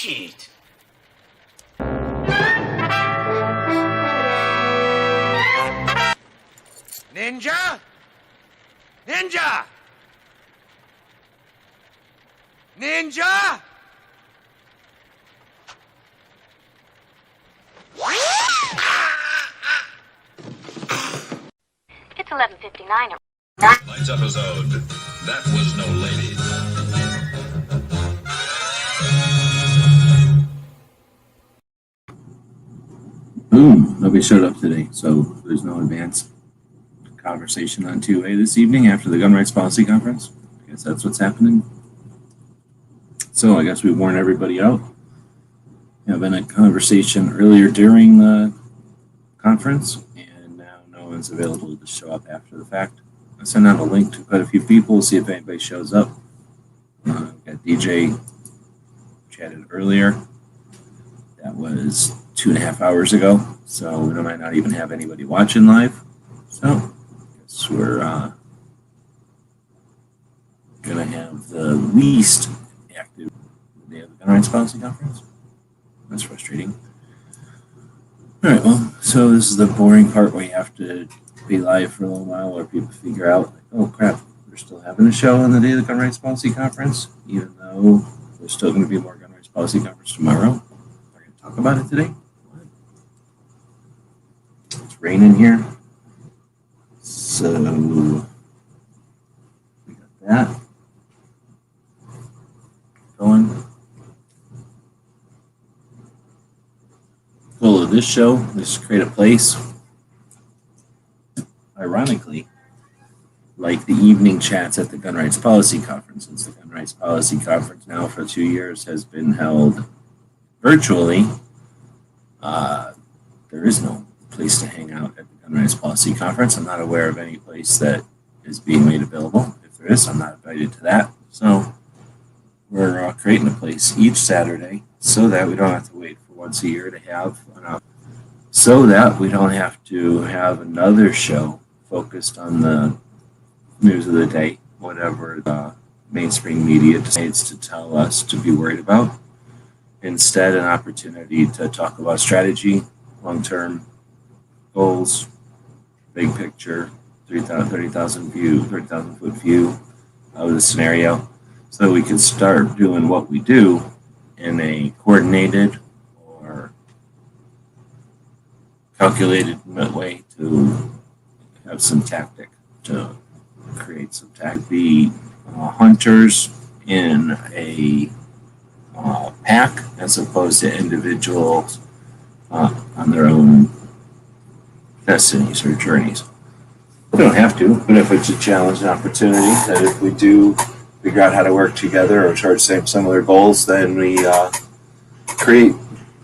Shit. Ninja? Ninja! Ninja! It's 11:59. Tonight's episode, That Was No Lady. Boom, nobody showed up today, so there's no advanced conversation on 2A this evening after the Gun Rights Policy Conference. I guess that's what's happening. So I guess we warn everybody out. Having a conversation earlier during the conference, and now no one's available to show up after the fact. I sent out a link to quite a few people, see if anybody shows up. Got DJ chatted earlier. That was 2.5 hours ago, so we might not even have anybody watching live. So I guess we're gonna have the least active day of the Gun Rights Policy Conference. That's frustrating. All right, well, so this is the boring part where you have to be live for a little while, where people figure out, like, oh crap, we're still having a show on the day of the Gun Rights Policy Conference, even though there's still going to be more Gun Rights Policy Conference tomorrow. We're going to talk about it today. It's raining here, so we got that going. Goal of this show is to create a place, ironically, like the evening chats at the Gun Rights Policy Conference. Since the Gun Rights Policy Conference now for 2 years has been held virtually, there is no place to hang out at the Gun Rights Policy Conference. I'm not aware of any place that is being made available. If there is, I'm not invited to that. So we're creating a place each Saturday so that we don't have to wait for once a year to have enough, so that we don't have to have another show focused on the news of the day, whatever the mainstream media decides to tell us to be worried about. Instead, an opportunity to talk about strategy, long-term goals, big picture, 30,000 foot view of the scenario, so that we can start doing what we do in a coordinated or calculated way to have some tactic, to create some tactic. The hunters in a pack as opposed to individuals on their own destinies or journeys. We don't have to, but if it's a challenge and opportunity, that if we do figure out how to work together or share similar goals, then we create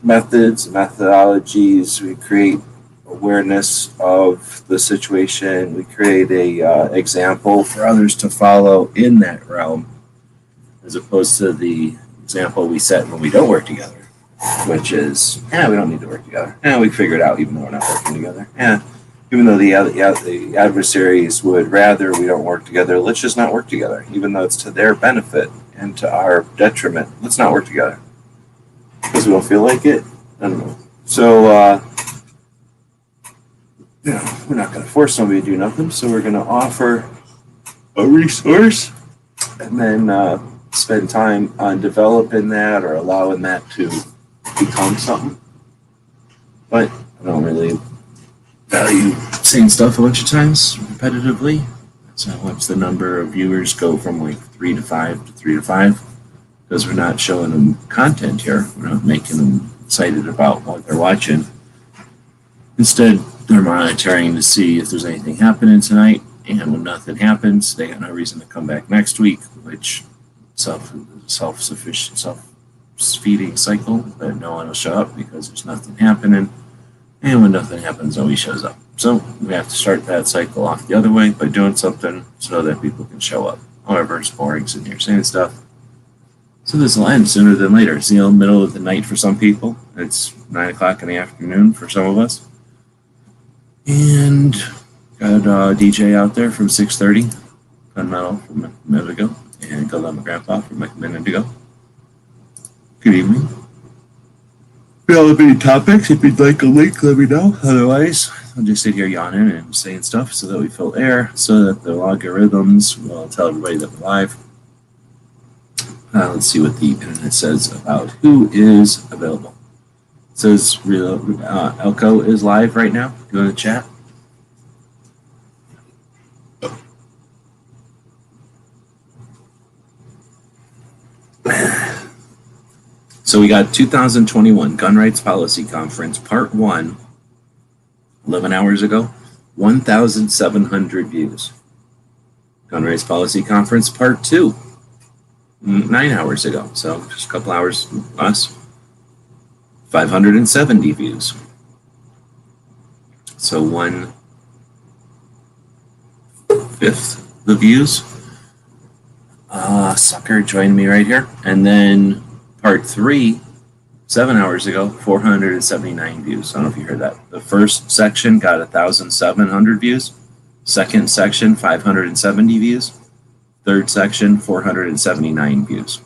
methods, methodologies, we create awareness of the situation, we create a example for others to follow in that realm, as opposed to the example we set when we don't work together, which is, we don't need to work together. We figure it out even though we're not working together. Even though the adversaries would rather we don't work together, let's just not work together. Even though it's to their benefit and to our detriment, let's not work together. Because we don't feel like it? I don't know. So, we're not going to force somebody to do nothing, so we're going to offer a resource and then spend time on developing that or allowing that to become something. But I don't really value saying stuff a bunch of times repetitively. So I watch the number of viewers go from like 3 to 5 to 3 to 5, because we're not showing them content here. We're not making them excited about what they're watching. Instead, they're monitoring to see if there's anything happening tonight, and when nothing happens, they got no reason to come back next week, which self-sufficient, self-feeding cycle that no one will show up because there's nothing happening. And when nothing happens, nobody shows up. So we have to start that cycle off the other way by doing something so that people can show up. However, it's boring sitting here saying stuff. So this will end sooner than later. It's the middle of the night for some people. It's 9 o'clock in the afternoon for some of us. And got a DJ out there from 6:30, Gunmetal from a minute ago, and Go Let My Grandpa from a minute ago. Good evening. If you have any topics, if you'd like a link, let me know. Otherwise, I'll just sit here yawning and saying stuff so that we fill air, so that the logarithms will tell everybody that we're live. Let's see what the internet says about who is available. It says Elko is live right now. Go to the chat. So we got 2021 Gun Rights Policy Conference, Part 1, 11 hours ago, 1,700 views. Gun Rights Policy Conference, Part 2, 9 hours ago, so just a couple hours less, 570 views. So 1/5 the views. Sucker joined me right here. And then Part 3, 7 hours ago, 479 views. I don't know if you heard that. The first section got 1,700 views. Second section, 570 views. Third section, 479 views.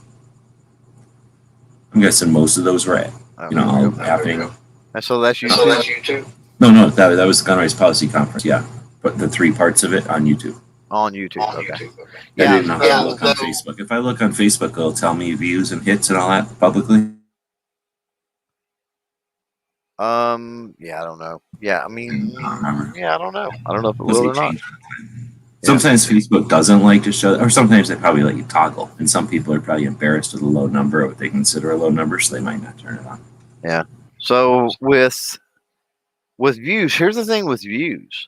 I'm guessing most of those were, all happening. So that's YouTube? No, that was the Gun Rights Policy Conference, yeah. But the 3 parts of it on YouTube. On YouTube, okay. I didn't have to look on Facebook. If I look on Facebook, it'll tell me views and hits and all that publicly. Yeah, I don't know. Yeah, I mean, I don't remember. yeah, I don't know. I don't know if it will or not. Sometimes Facebook doesn't like to show, or sometimes they probably let you toggle. And some people are probably embarrassed with a low number, or what they consider a low number, so they might not turn it on. Yeah. So with views, here's the thing with views.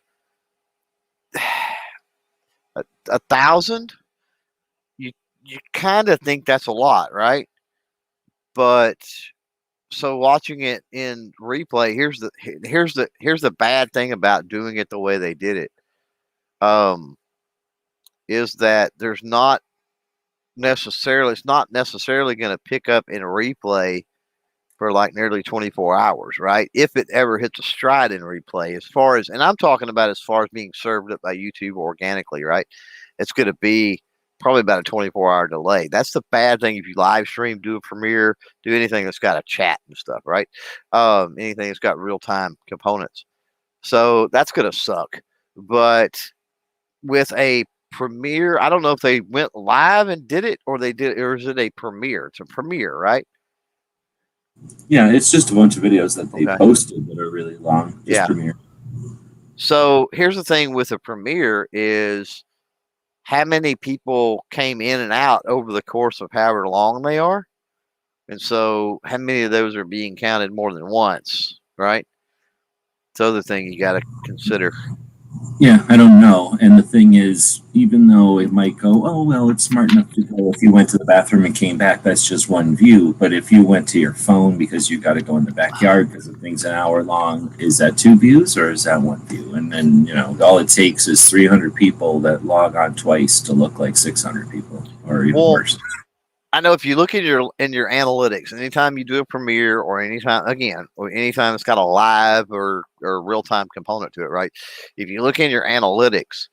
1,000, you kind of think that's a lot, right? But so watching it in replay, here's the bad thing about doing it the way they did it. Is that it's not necessarily going to pick up in a replay for like nearly 24 hours, right? If it ever hits a stride in replay, and I'm talking about as far as being served up by YouTube organically, right? It's going to be probably about a 24-hour delay. That's the bad thing if you live stream, do a premiere, do anything that's got a chat and stuff, right? Anything that's got real-time components. So that's going to suck. But with a premiere, I don't know if they went live and did it, or is it a premiere? It's a premiere, right? Yeah, it's just a bunch of videos that they posted that are really long. Just premiere. So here's the thing with a premiere is how many people came in and out over the course of however long they are. And so how many of those are being counted more than once, right? It's the other thing you got to consider. Yeah, I don't know. And the thing is, even though it might go, oh, well, it's smart enough to go if you went to the bathroom and came back, that's just one view. But if you went to your phone because you got to go in the backyard because the thing's an hour long, is that 2 views or is that 1 view? And then, all it takes is 300 people that log on twice to look like 600 people or even worse. I know if you look at your analytics, anytime you do a premiere or anytime it's got a live or real-time component to it, right? If you look in your analytics,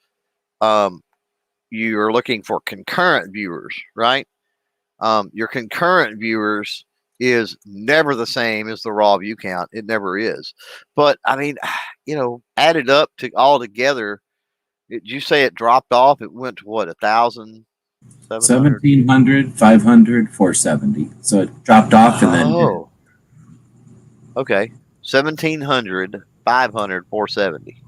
you're looking for concurrent viewers, right? Your concurrent viewers is never the same as the raw view count. It never is. But I mean, added up to all together, did you say it dropped off? It went to what, 1,000? 1,700, 500, 470. So it dropped off and then. Oh. Okay. 1,700, 500, 470.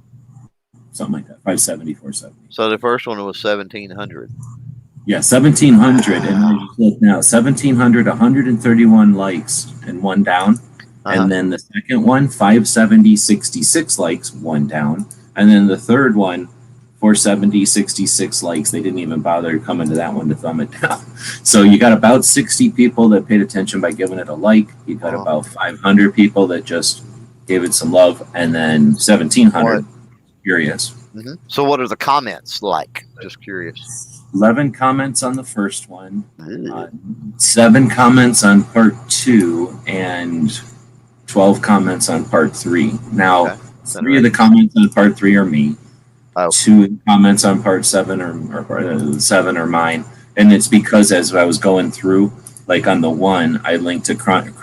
Something like that. 570, 470. So the first one was 1,700. Yeah, 1,700. And I just look now. 1,700, 131 likes and 1 down. And then the second one, 570, 66 likes, 1 down. And then the third one, 470, 66 likes. They didn't even bother coming to that one to thumb it down. So you got about 60 people that paid attention by giving it a like. You got about 500 people that just gave it some love, and then 1,700 curious. Mm-hmm. So what are the comments like? Just curious. 11 comments on the first one, 7 comments on part 2, and 12 comments on part 3. Now, 3 of the comments on part 3 are me. 2 comments on part 7 or 7 are mine, and it's because as I was going through, like on the one, I linked to crime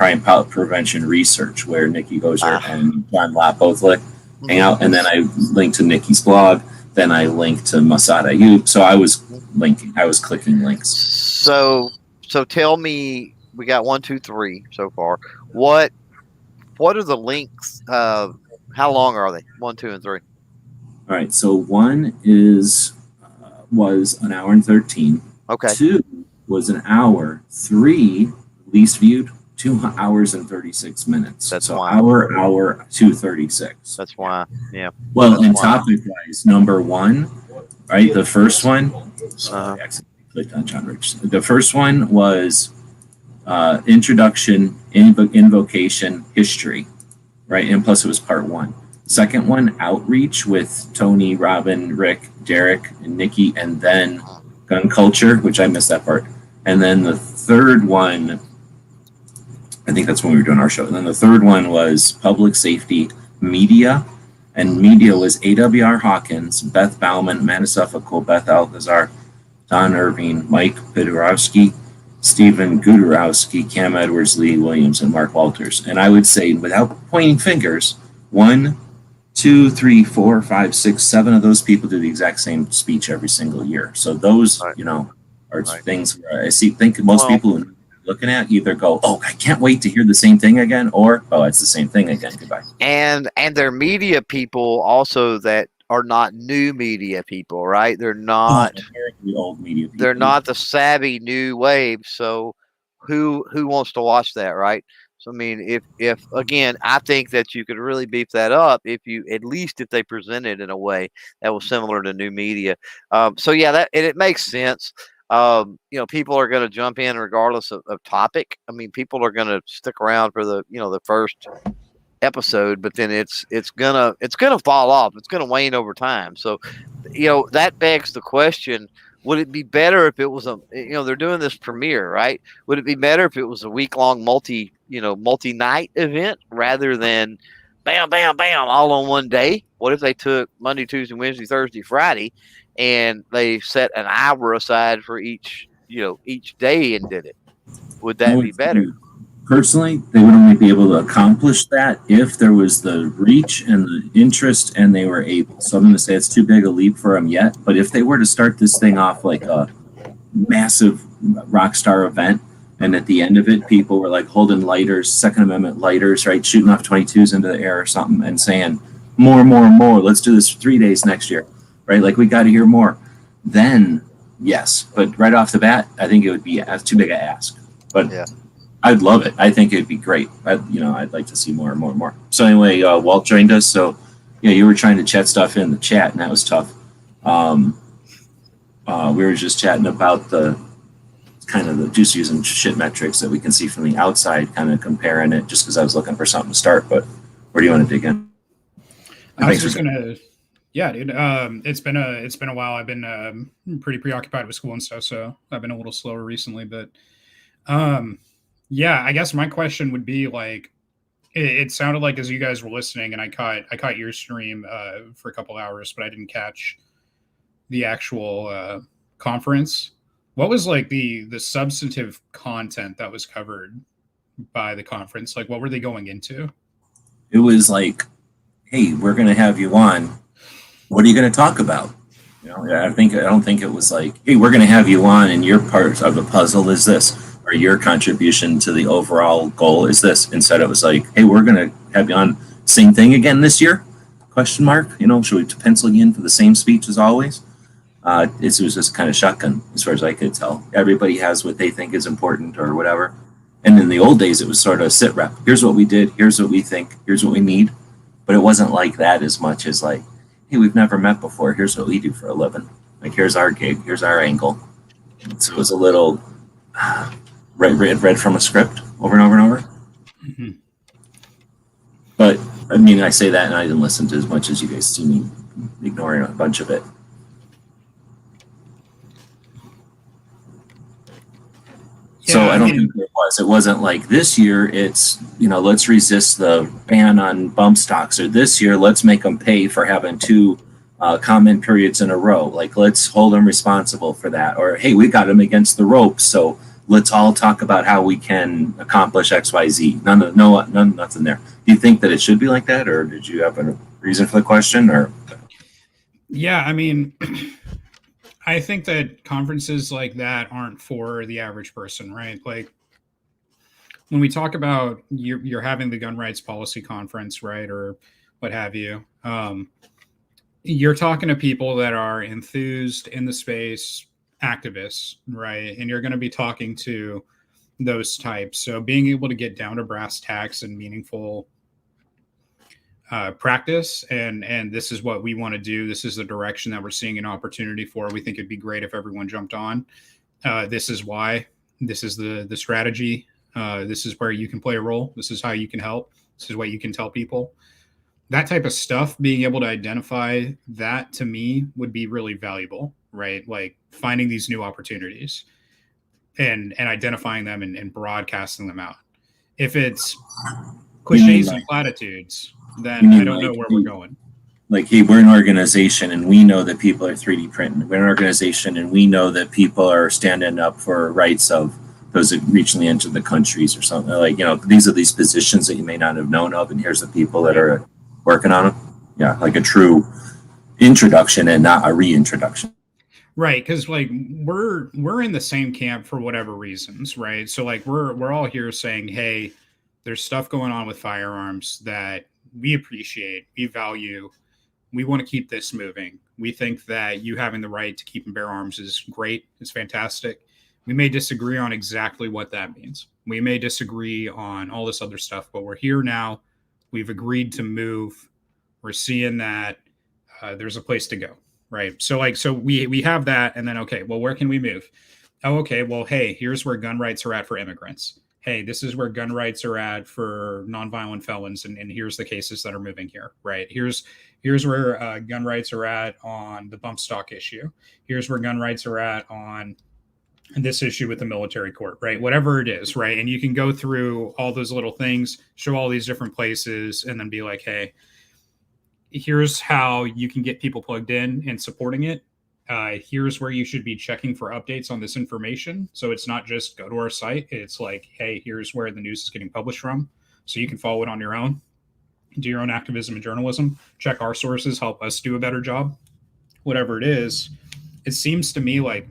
prevention research where Nikki Gozer and John Lott both hang out, and then I linked to Nikki's blog. Then I linked to Masad Ayub. So I was clicking links. So tell me, we got 1, 2, 3 so far. What are the links? How long are they? 1, 2, and 3. All right. So one was an hour and 13. Okay. 2 was an hour. 3 least viewed 2 hours and 36 minutes. That's so why. hour 2:36. That's why. Yeah. Well, and topic wise, number 1, right? The first one. I accidentally clicked on John Rich. The first one was introduction, invocation, history, right? And plus it was part 1. Second one, outreach with Tony, Robin, Rick, Derek, and Nikki, and then gun culture, which I missed that part. And then the third one, I think that's when we were doing our show. And then the third one was public safety media. And media was AWR Hawkins, Beth Bauman, Manasuffico, Beth Alcazar, Don Irving, Mike Pedorowski, Stephen Gudorowski, Cam Edwards, Lee Williams, and Mark Walters. And I would say, without pointing fingers, 1, 2, 3, 4, 5, 6, 7 of those people do the exact same speech every single year. So those, are things where I think most people who are looking at either go, oh, I can't wait to hear the same thing again, or, oh, it's the same thing again. Goodbye. And they're media people also that are not new media people, right? They're not the old media people. They're not the savvy new wave. So who wants to watch that, right? So I mean, if again, I think that you could really beef that up if they present it in a way that was similar to new media. So yeah, it makes sense. People are going to jump in regardless of topic. I mean, people are going to stick around for the first episode, but then it's gonna fall off. It's gonna wane over time. So, that begs the question: would it be better if it was they're doing this premiere, right? Would it be better if it was a week-long multi-night event rather than bam, bam, bam, all on one day? What if they took Monday, Tuesday, Wednesday, Thursday, Friday, and they set an hour aside for each day and did it? Would that be better? Personally, they would only be able to accomplish that if there was the reach and the interest and they were able. So I'm going to say it's too big a leap for them yet. But if they were to start this thing off like a massive rock star event, and at the end of it, people were like holding lighters, Second Amendment lighters, right, shooting off 22s into the air or something and saying, more, let's do this for 3 days next year, right? Like, we got to hear more. Then, yes. But right off the bat, I think it would be too big a ask. But yeah. I'd love it. I think it'd be great. I'd like to see more and more and more. So anyway, Walt joined us. So yeah, you were trying to chat stuff in the chat, and that was tough. We were just chatting about the kind of the juices and shit metrics that we can see from the outside, kind of comparing it. Just because I was looking for something to start, but where do you want to dig in? I was just gonna, yeah, dude. It's been a while. I've been pretty preoccupied with school and stuff, so I've been a little slower recently, but. Yeah, I guess my question would be like, it sounded like as you guys were listening, and I caught your stream for a couple hours, but I didn't catch the actual conference. What was like the substantive content that was covered by the conference? Like, what were they going into? It was like, hey, we're going to have you on. What are you going to talk about? I don't think it was like, hey, we're going to have you on, and your part of the puzzle is this. Or your contribution to the overall goal is this. Instead, it was like, hey, we're going to have you on same thing again this year? Question mark. Should we pencil you in for the same speech as always? It was just kind of shotgun as far as I could tell. Everybody has what they think is important or whatever. And in the old days, it was sort of sit rep. Here's what we did. Here's what we think. Here's what we need. But it wasn't like that as much as like, hey, we've never met before. Here's what we do for a living. Like, here's our gig. Here's our angle. So it was a little... read from a script over and over and over. Mm-hmm. But I mean, I say that and I didn't listen to as much as you guys see me ignoring a bunch of it. Yeah, so I don't think it was. It wasn't like this year it's, let's resist the ban on bump stocks, or this year let's make them pay for having 2 comment periods in a row. Like, let's hold them responsible for that. Or, hey, we got them against the ropes, so let's all talk about how we can accomplish XYZ. Nothing there. Do you think that it should be like that, or did you have a reason for the question? Or Yeah, I mean, I think that conferences like that aren't for the average person, right? Like when we talk about you're having the gun rights policy conference, right, or what have you, you're talking to people that are enthused in the space, activists, right? And you're going to be talking to those types. So being able to get down to brass tacks and meaningful practice, and this is what we want to do. This is the direction that we're seeing an opportunity for. We think it'd be great if everyone jumped on. This is why. This is the strategy. This is where you can play a role. This is how you can help. This is what you can tell people. That type of stuff, being able to identify that, to me would be really valuable, right? Like finding these new opportunities and identifying them and broadcasting them out. If it's cliches and platitudes, then I don't know where we're going. Like, hey, we're an organization and we know that people are 3D printing. We're an organization and we know that people are standing up for rights of those that recently entered the countries or something. Like, these are these positions that you may not have known of, and here's the people that are working on them. Yeah, like a true introduction and not a reintroduction. Right, because like we're in the same camp for whatever reasons, right? So like we're all here saying, hey, there's stuff going on with firearms that we appreciate, we value, we want to keep this moving. We think that you having the right to keep and bear arms is great, it's fantastic. We may disagree on exactly what that means. We may disagree on all this other stuff, but we're here now. We've agreed to move. We're seeing that there's a place to go, right? So we have that, and then, okay, well, where can we move? Oh, okay, well, hey, here's where gun rights are at for immigrants. Hey, this is where gun rights are at for nonviolent felons, and here's the cases that are moving here, right? Here's where gun rights are at on the bump stock issue. Here's where gun rights are at on this issue with the military court, right? Whatever it is, right? And you can go through all those little things, show all these different places, and then be like, hey, here's how you can get people plugged in and supporting it. Here's where you should be checking for updates on this information. So it's not just go to our site. It's like, hey, here's where the news is getting published from. So you can follow it on your own, do your own activism and journalism, check our sources, help us do a better job. Whatever it is, it seems to me like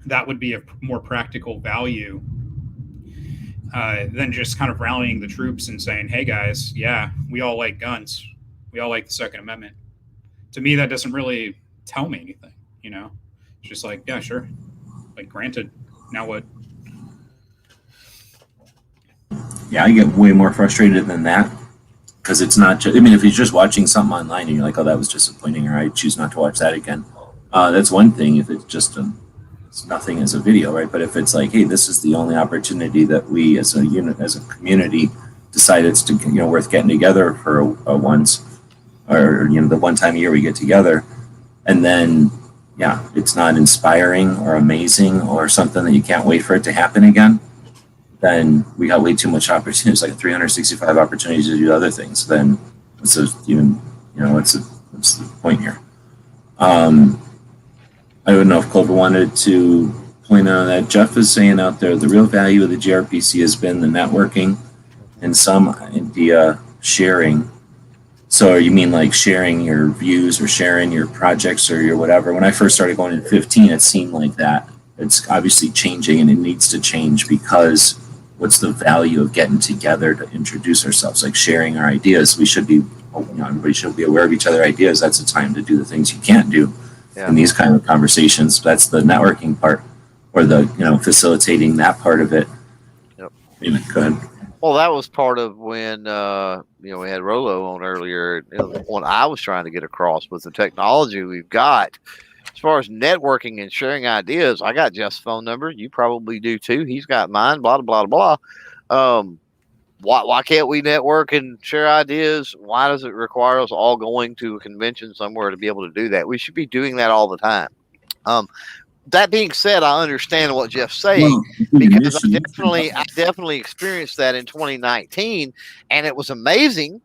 that would be a more practical value than just kind of rallying the troops and saying, hey guys, yeah, we all like guns. We all like the Second Amendment. To me, that doesn't really tell me anything, It's just like, yeah, sure. Like, granted, now what? Yeah, I get way more frustrated than that. Because it's not just, if you're just watching something online and you're like, oh, that was disappointing, or I choose not to watch that again. That's one thing if it's just it's nothing as a video, right? But if it's like, hey, this is the only opportunity that we as a unit, as a community, decide it's worth getting together for a once, or the one time a year we get together, and then it's not inspiring or amazing or something that you can't wait for it to happen again, then we got way too much opportunities, like 365 opportunities to do other things. Then what's the point here? I don't know if Clover wanted to point out that Jeff is saying out there, the real value of the GRPC has been the networking and some idea sharing. So you mean like sharing your views or sharing your projects or your whatever? When I first started going in 15, it seemed like that. It's obviously changing, and it needs to change, because what's the value of getting together to introduce ourselves, like sharing our ideas? We should be, everybody should be aware of each other's ideas. That's the time to do the things you can't do in these kind of conversations. That's the networking part, or the, facilitating that part of it. Yep. Go ahead. Well, that was part of when, we had Rolo on earlier. What I was trying to get across with the technology we've got, as far as networking and sharing ideas. I got Jeff's phone number. You probably do too. He's got mine, blah, blah, blah, blah. Why can't we network and share ideas? Why does it require us all going to a convention somewhere to be able to do that? We should be doing that all the time. That being said, I understand what Jeff's saying, because I definitely experienced that in 2019, and it was amazing.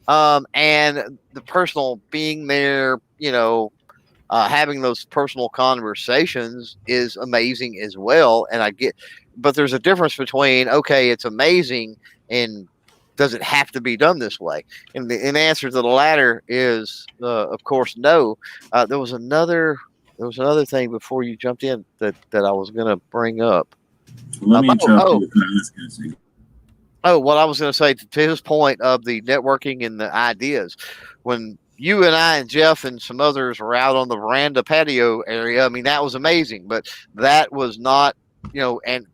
And the personal being there, having those personal conversations is amazing as well. And I get but there's a difference between, okay, it's amazing, and does it have to be done this way? And the answer to the latter is, of course, no. There was another thing before you jumped in that I was going to bring up. Let me interrupt you. I was gonna say. Oh, what I was going to say to his point of the networking and the ideas, when you and I and Jeff and some others were out on the veranda patio area, I mean, that was amazing, but that was not, and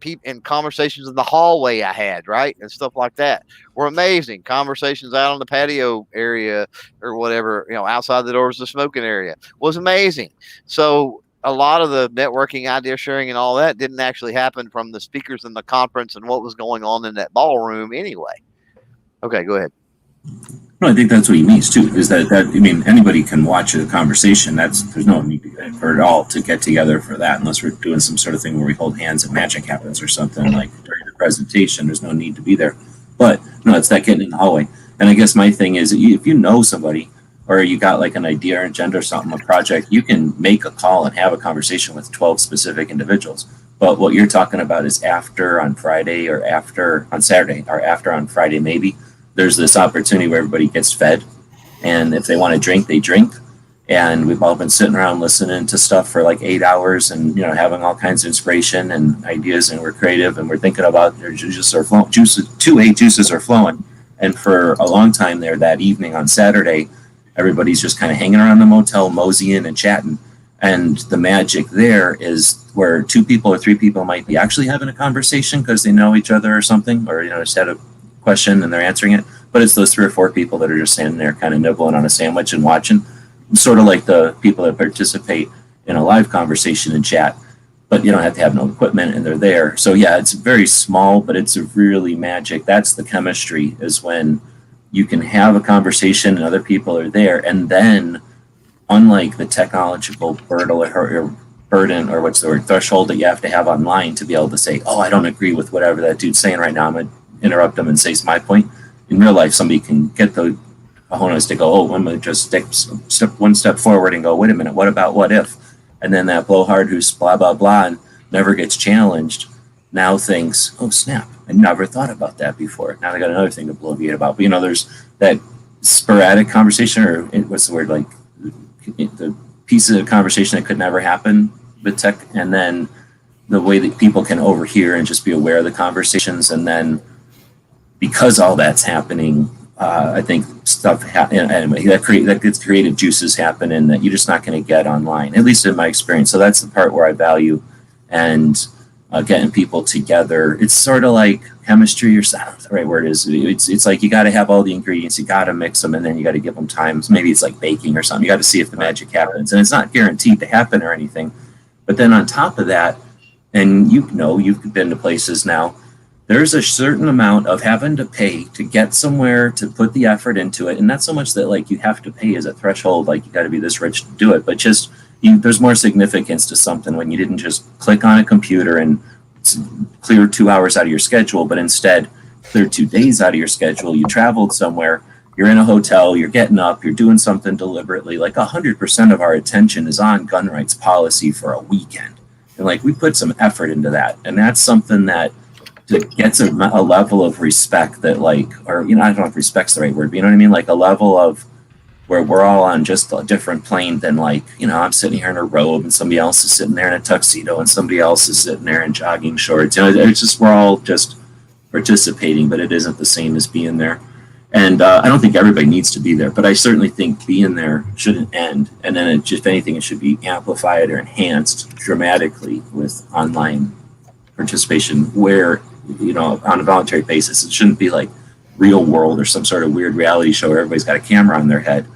conversations in the hallway I had, right, and stuff like that were amazing. Conversations out on the patio area or whatever, outside the doors of the smoking area was amazing. So a lot of the networking, idea sharing, and all that didn't actually happen from the speakers in the conference and what was going on in that ballroom anyway. Okay, go ahead. No, I think that's what he means too. Is that I mean, anybody can watch a conversation. There's no need for it all to get together for that, unless we're doing some sort of thing where we hold hands and magic happens or something like during the presentation. There's no need to be there. But no, it's that getting in the hallway. And I guess my thing is, if you know somebody, or you got like an idea or agenda or something, a project, you can make a call and have a conversation with 12 specific individuals. But what you're talking about is after on Friday or after on Saturday or after on Friday, maybe there's this opportunity where everybody gets fed. And if they want to drink, they drink. And we've all been sitting around listening to stuff for like 8 hours and, having all kinds of inspiration and ideas, and we're creative and we're thinking about their juices are flowing, juices are flowing. And for a long time there that evening on Saturday, everybody's just kind of hanging around the motel, moseying and chatting. And the magic there is where 2 people or 3 people might be actually having a conversation because they know each other or something, or, just had a question and they're answering it. But it's those 3 or 4 people that are just standing there kind of nibbling on a sandwich and watching, sort of like the people that participate in a live conversation and chat, but you don't have to have no equipment and they're there. So yeah, it's very small, but it's really magic. That's the chemistry, is when you can have a conversation and other people are there. And then, unlike the technological burden, or what's the word, threshold that you have to have online to be able to say, oh, I don't agree with whatever that dude's saying right now, I'm going to interrupt them and say my point. In real life, somebody can get the cojones to go, oh, I'm going to just step one step forward and go, wait a minute, what about what if? And then that blowhard who's blah, blah, blah, and never gets challenged, now thinks, oh, snap, I never thought about that before. Now I got another thing to bloviate about. But, there's that sporadic conversation, or what's the word, like the piece of conversation that could never happen with tech, and then the way that people can overhear and just be aware of the conversations. And then because all that's happening, I think stuff anyway, that gets creative juices happening that you're just not going to get online, at least in my experience. So that's the part where I value, and getting people together. It's sort of like chemistry, or I don't know what the right word is. It's like you got to have all the ingredients, you got to mix them, and then you got to give them time. Maybe it's like baking or something. You got to see if the magic happens, and it's not guaranteed to happen or anything. But then on top of that, and you've been to places now, there's a certain amount of having to pay to get somewhere, to put the effort into it. And not so much that like you have to pay as a threshold, like you got to be this rich to do it, but just there's more significance to something when you didn't just click on a computer and clear 2 hours out of your schedule, but instead clear 2 days out of your schedule. You traveled somewhere, you're in a hotel, you're getting up, you're doing something deliberately. Like 100% of our attention is on gun rights policy for a weekend. And like we put some effort into that. And that's something that gets a level of respect that like, or, I don't know if respect's the right word, but you know what I mean? Like a level of where we're all on just a different plane than like, I'm sitting here in a robe and somebody else is sitting there in a tuxedo and somebody else is sitting there in jogging shorts. It's just, we're all just participating, but it isn't the same as being there. And I don't think everybody needs to be there, but I certainly think being there shouldn't end. And then if anything, it should be amplified or enhanced dramatically with online participation where, on a voluntary basis. It shouldn't be like Real World or some sort of weird reality show where everybody's got a camera on their head,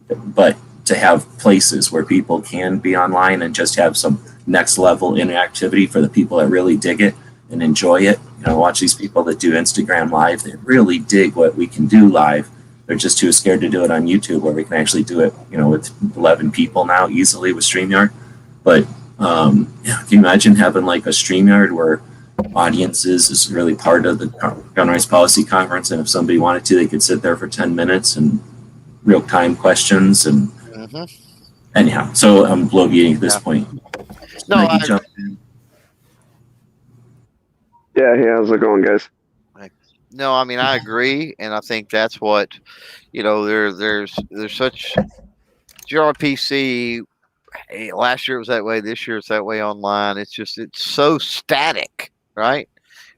but to have places where people can be online and just have some next level interactivity for the people that really dig it and enjoy it. Watch these people that do Instagram live. They really dig what we can do live. They're just too scared to do it on YouTube, where we can actually do it, with 11 people now easily with StreamYard. But can you imagine having like a StreamYard where audiences is really part of the gun rights policy conference, and if somebody wanted to, they could sit there for 10 minutes and real-time questions and anyhow. So I'm bloviating at this point. No, Yeah, hey, how's it going, guys? No, I mean I agree, and I think that's what there's such gRPC. Last year it was that way. This year it's that way online. It's so static, right?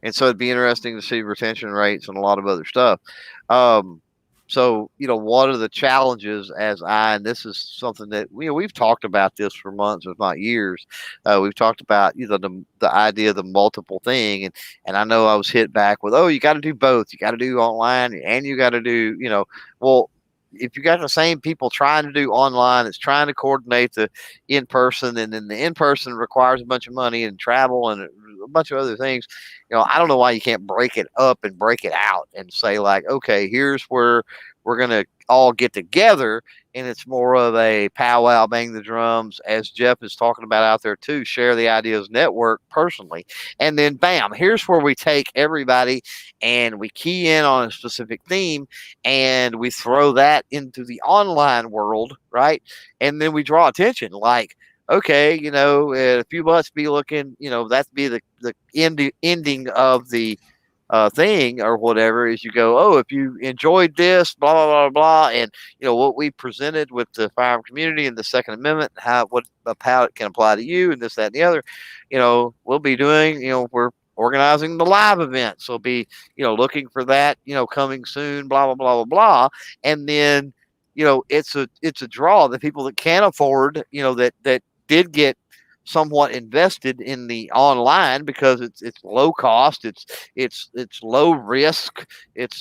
And so it'd be interesting to see retention rates and a lot of other stuff. Um, so what are the challenges and this is something that we've talked about this for months, if not years. We've talked about the idea of the multiple thing, and I know I was hit back with, oh, you got to do both. You got to do online and you got to do well. If you got the same people trying to do online, it's trying to coordinate the in person, and then the in person requires a bunch of money and travel and a bunch of other things. I don't know why you can't break it up and break it out and say, like, okay, here's where we're going to all get together. And it's more of a powwow, bang the drums, as Jeff is talking about out there too, share the ideas, network personally. And then bam, here's where we take everybody and we key in on a specific theme and we throw that into the online world, right? And then we draw attention like, okay, if you must be looking, that'd be the ending of the thing or whatever is you go, oh, if you enjoyed this, blah, blah, blah, blah. And, what we presented with the firearm community and the Second Amendment, how it can apply to you and this, that, and the other, we'll be doing, we're organizing the live event. So be, looking for that, coming soon, blah, blah, blah, blah, blah. And then, it's a draw. The people that can afford, that did get somewhat invested in the online because it's low cost, it's low risk, it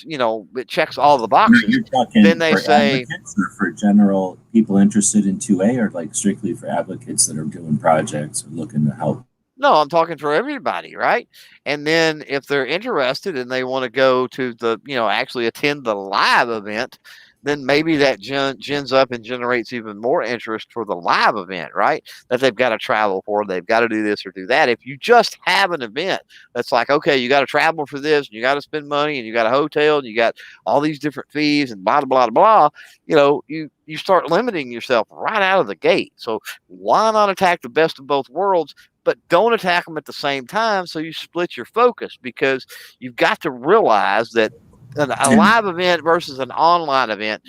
checks all the boxes. You're talking Then they for say advocates or for general people interested in 2A, or like strictly for advocates that are doing projects or looking to help? no, I'm talking for everybody, right? And then if they're interested and they want to go to the, actually attend the live event, then maybe that gens up and generates even more interest for the live event, right? That they've got to travel for, they've got to do this or do that. If you just have an event that's like, okay, you got to travel for this, and you got to spend money, and you got a hotel, and you got all these different fees, and blah blah blah, you start limiting yourself right out of the gate. So why not attack the best of both worlds? But don't attack them at the same time, so you split your focus, because you've got to realize that a live event versus an online event,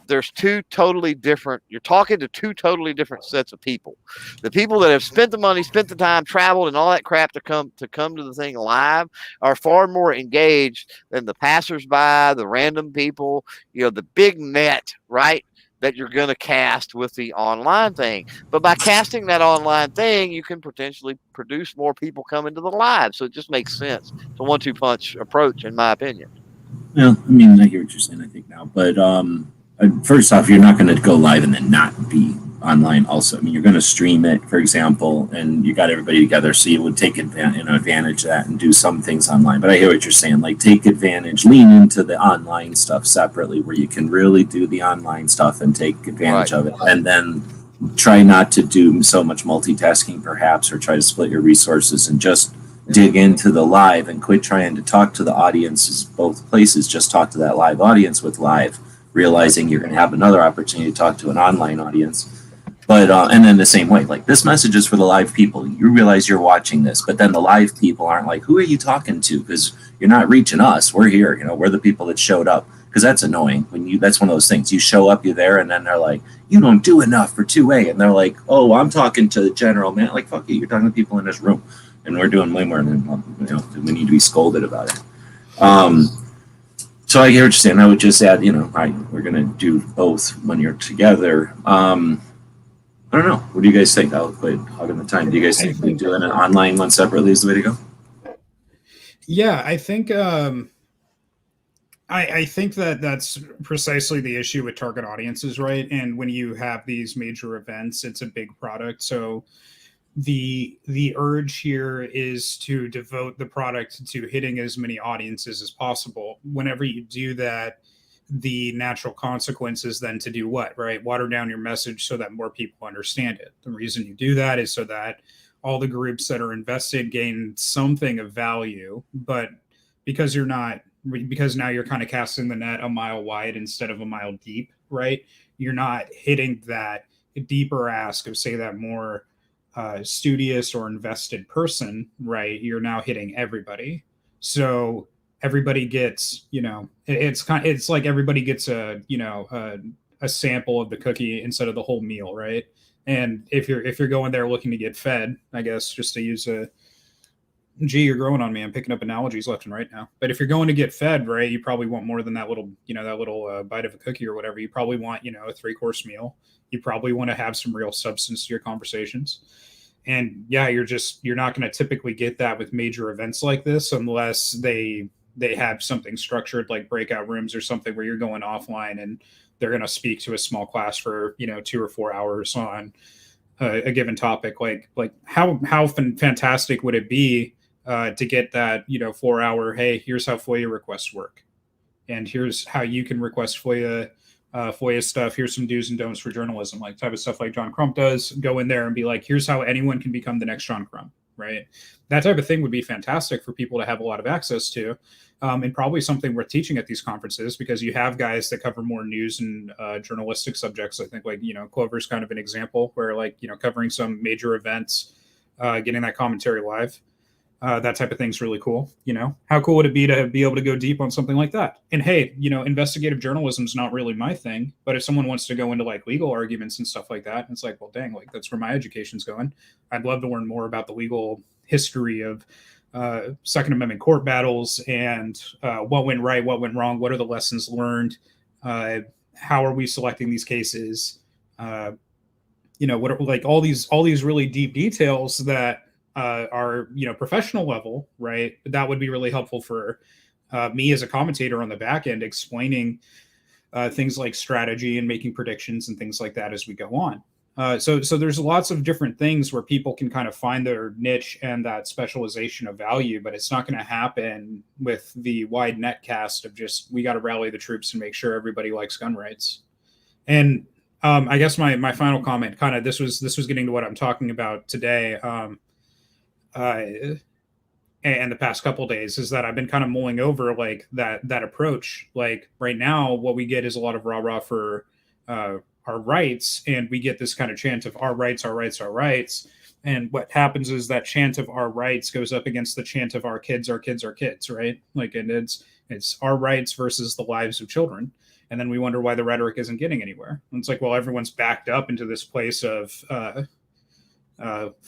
there's two totally different. You're talking to two totally different sets of people. The people that have spent the money, spent the time, traveled, and all that crap to come to the thing live are far more engaged than the passersby, the random people, the big net, right? That you're going to cast with the online thing. But by casting that online thing, you can potentially produce more people coming to the live. So it just makes sense. It's a 1-2 punch approach, in my opinion. Well, I mean, I hear what you're saying, I think now. But first off, you're not going to go live and then not be online also. I mean, you're going to stream it, for example, and you got everybody together, so you would take advantage of that and do some things online. But I hear what you're saying. Like, take advantage, lean into the online stuff separately, where you can really do the online stuff and take advantage of it. And then try not to do so much multitasking, perhaps, or try to split your resources and just dig into the live and quit trying to talk to the audiences both places. Just talk to that live audience with live, realizing you're going to have another opportunity to talk to an online audience. But and then the same way, like, this message is for the live people. You realize you're watching this, but then the live people aren't like, who are you talking to? Because you're not reaching us. We're here. We're the people that showed up. Because that's annoying. That's one of those things. You show up, you're there, and then they're like, you don't do enough for 2A. And they're like, oh, I'm talking to the general man. Like, fuck you. You're talking to people in this room. And we're doing way more than, we need to be scolded about it. So I hear what you're saying. I would just add, we're going to do both when you're together. I don't know. What do you guys think? I'll quit hogging the time. Do you guys think doing an online one separately is the way to go? Yeah, I think I think that that's precisely the issue with target audiences, right? And when you have these major events, it's a big product. So the urge here is to devote the product to hitting as many audiences as possible. Whenever you do that, the natural consequence is then to do what, right? Water down your message so that more people understand it. The reason you do that is so that all the groups that are invested gain something of value, but because now you're kind of casting the net a mile wide instead of a mile deep, right? You're not hitting that deeper ask of, say, that more studious or invested person, right, you're now hitting everybody. So everybody gets, it's like everybody gets a sample of the cookie instead of the whole meal, right? And if you're going there looking to get fed, I guess, just to use a, gee, you're growing on me. I'm picking up analogies left and right now. But if you're going to get fed, right, you probably want more than that little, bite of a cookie or whatever. You probably want, a 3-course meal. You probably want to have some real substance to your conversations. And yeah, you're not going to typically get that with major events like this unless they have something structured like breakout rooms or something where you're going offline and they're going to speak to a small class for 2 or 4 hours on a given topic. Like how fantastic would it be to get that 4-hour, hey, here's how FOIA requests work, and here's how you can request FOIA stuff. Here's some do's and don'ts for journalism, like type of stuff like John Crump does. Go in there and be like, here's how anyone can become the next John Crump, right? That type of thing would be fantastic for people to have a lot of access to, and probably something worth teaching at these conferences, because you have guys that cover more news and journalistic subjects. I think Clover's kind of an example where covering some major events, getting that commentary live. That type of thing's really cool. How cool would it be to be able to go deep on something like that? And hey, investigative journalism is not really my thing, but if someone wants to go into legal arguments and stuff like that, it's like, well, dang, that's where my education's going. I'd love to learn more about the legal history of Second Amendment court battles and what went right, what went wrong, what are the lessons learned, how are we selecting these cases, what are all these really deep details that are professional level, right? But that would be really helpful for me as a commentator on the back end, explaining things like strategy and making predictions and things like that as we go on. So there's lots of different things where people can kind of find their niche and that specialization of value, but it's not going to happen with the wide net cast of just, we got to rally the troops and make sure everybody likes gun rights. And I guess my final comment, kind of, this was getting to what I'm talking about today. And the past couple of days, is that I've been kind of mulling over that approach. Like right now, what we get is a lot of rah-rah for our rights, and we get this kind of chant of our rights, our rights, our rights. And what happens is that chant of our rights goes up against the chant of our kids, our kids, our kids, right? And it's our rights versus the lives of children. And then we wonder why the rhetoric isn't getting anywhere. And it's like, well, everyone's backed up into this place of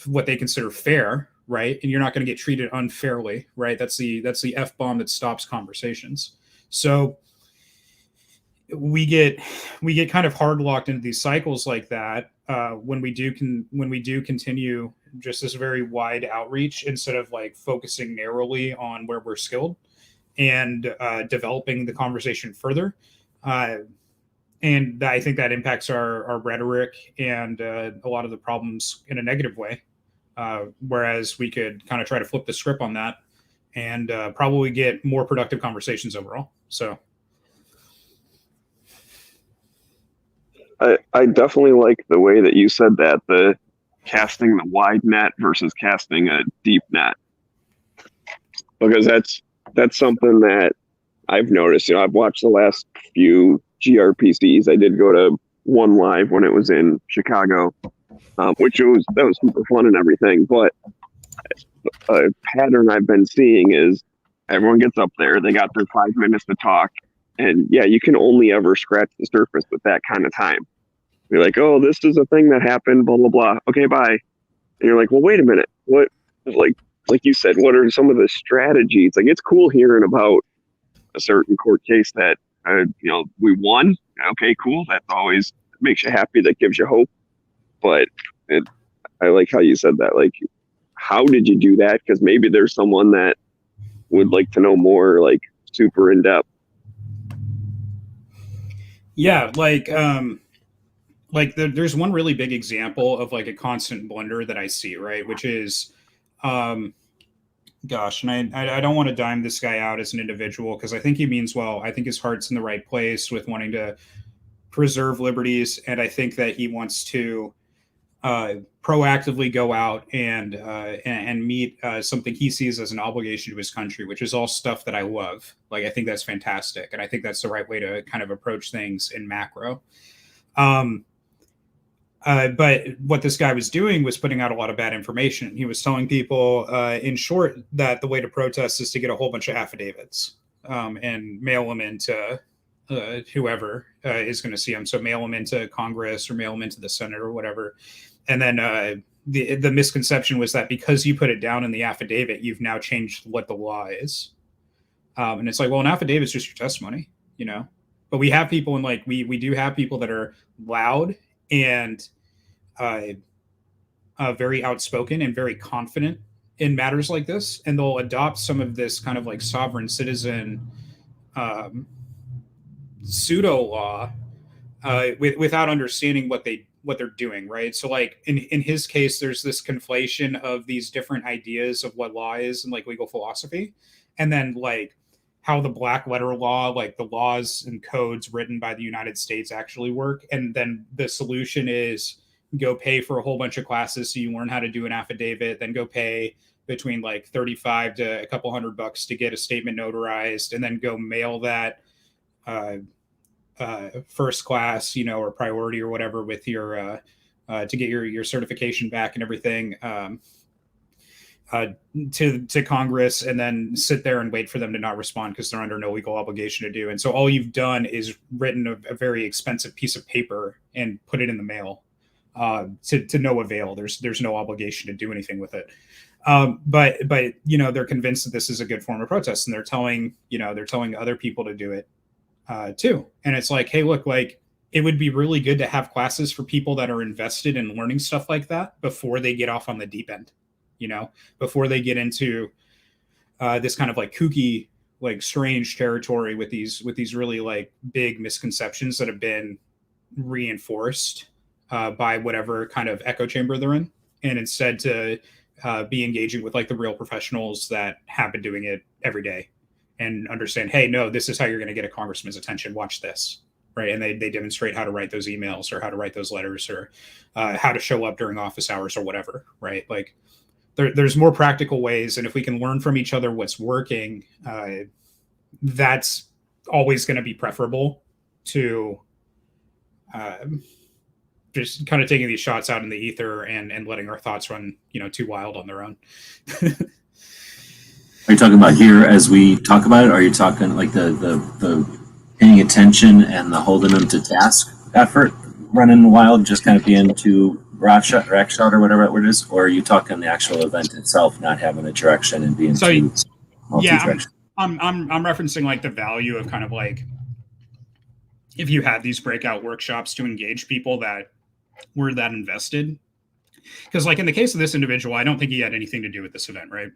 what they consider fair, right? And you're not going to get treated unfairly, right? That's the F-bomb that stops conversations. So we get kind of hard locked into these cycles like that when we do continue just this very wide outreach instead of focusing narrowly on where we're skilled and developing the conversation further. And I think that impacts our rhetoric and a lot of the problems in a negative way. Whereas we could kind of try to flip the script on that and probably get more productive conversations overall. So I definitely like the way that you said that, the casting the wide net versus casting a deep net, because that's something that I've noticed. I've watched the last few GRPCs. I did go to one live when it was in Chicago, which was super fun and everything. But a pattern I've been seeing is everyone gets up there, they got their 5 minutes to talk, and yeah, you can only ever scratch the surface with that kind of time. You're like, oh, this is a thing that happened, blah blah blah. Okay, bye. And you're like, well, wait a minute, what? Like you said, what are some of the strategies? It's cool hearing about a certain court case that we won. Okay, cool. That's always makes you happy. That gives you hope. But I like how you said that. How did you do that? Because maybe there's someone that would like to know more, super in depth. Yeah, there's one really big example of a constant blunder that I see, right? Which is, gosh, and I don't want to dime this guy out as an individual because I think he means well. I think his heart's in the right place with wanting to preserve liberties, and I think that he wants to proactively go out and meet something he sees as an obligation to his country, which is all stuff that I love. I think that's fantastic, and I think that's the right way to kind of approach things in macro. But what this guy was doing was putting out a lot of bad information. He was telling people, in short, that the way to protest is to get a whole bunch of affidavits and mail them into whoever is going to see them. So mail them into Congress or mail them into the Senate or whatever. And then the misconception was that because you put it down in the affidavit, you've now changed what the law is. And it's like, well, an affidavit is just your testimony, you know. But we have people, and like we do have people that are loud and very outspoken and very confident in matters like this, and they'll adopt some of this kind of like sovereign citizen pseudo law without understanding what they're doing, right? So like in his case, there's this conflation of these different ideas of what law is and like legal philosophy, and then like how the black letter law, like the laws and codes written by the United States actually work. And then the solution is go pay for a whole bunch of classes so you learn how to do an affidavit, then go pay between like 35 to a couple $100 to get a statement notarized, and then go mail that first class, you know, or priority or whatever with your to get your certification back and everything. To Congress, and then sit there and wait for them to not respond because they're under no legal obligation to do. And so all you've done is written a very expensive piece of paper and put it in the mail to no avail. There's no obligation to do anything with it. But you know, they're convinced that this is a good form of protest, and they're telling other people to do it too. And it's like, hey, look, like it would be really good to have classes for people that are invested in learning stuff like that before they get off on the deep end. You know, before they get into this kind of like kooky, like strange territory with these really like big misconceptions that have been reinforced by whatever kind of echo chamber they're in, and instead to be engaging with like the real professionals that have been doing it every day and understand, hey, no, this is how you're going to get a congressman's attention. Watch this. Right. And they demonstrate how to write those emails or how to write those letters or how to show up during office hours or whatever. Right. Like, there's more practical ways, and if we can learn from each other what's working, that's always going to be preferable to just kind of taking these shots out in the ether and letting our thoughts run, you know, too wild on their own. Are you talking about here as we talk about it, or are you talking like the paying attention and the holding them to task effort running wild, just kind of being too rack shot or whatever that word is, or are you talking the actual event itself not having a direction and being too multi-direction? I'm referencing like the value of kind of like if you had these breakout workshops to engage people that were that invested, because like in the case of this individual, I don't think he had anything to do with this event, right?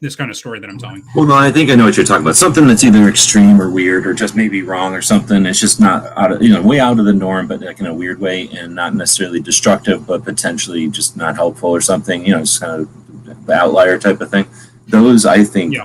This kind of story that I'm telling. Well, no, I think I know what you're talking about. Something that's either extreme or weird or just maybe wrong or something. It's just not out of, you know, way out of the norm, but like in a weird way, and not necessarily destructive, but potentially just not helpful or something, you know, just kind of the outlier type of thing. Those, I think,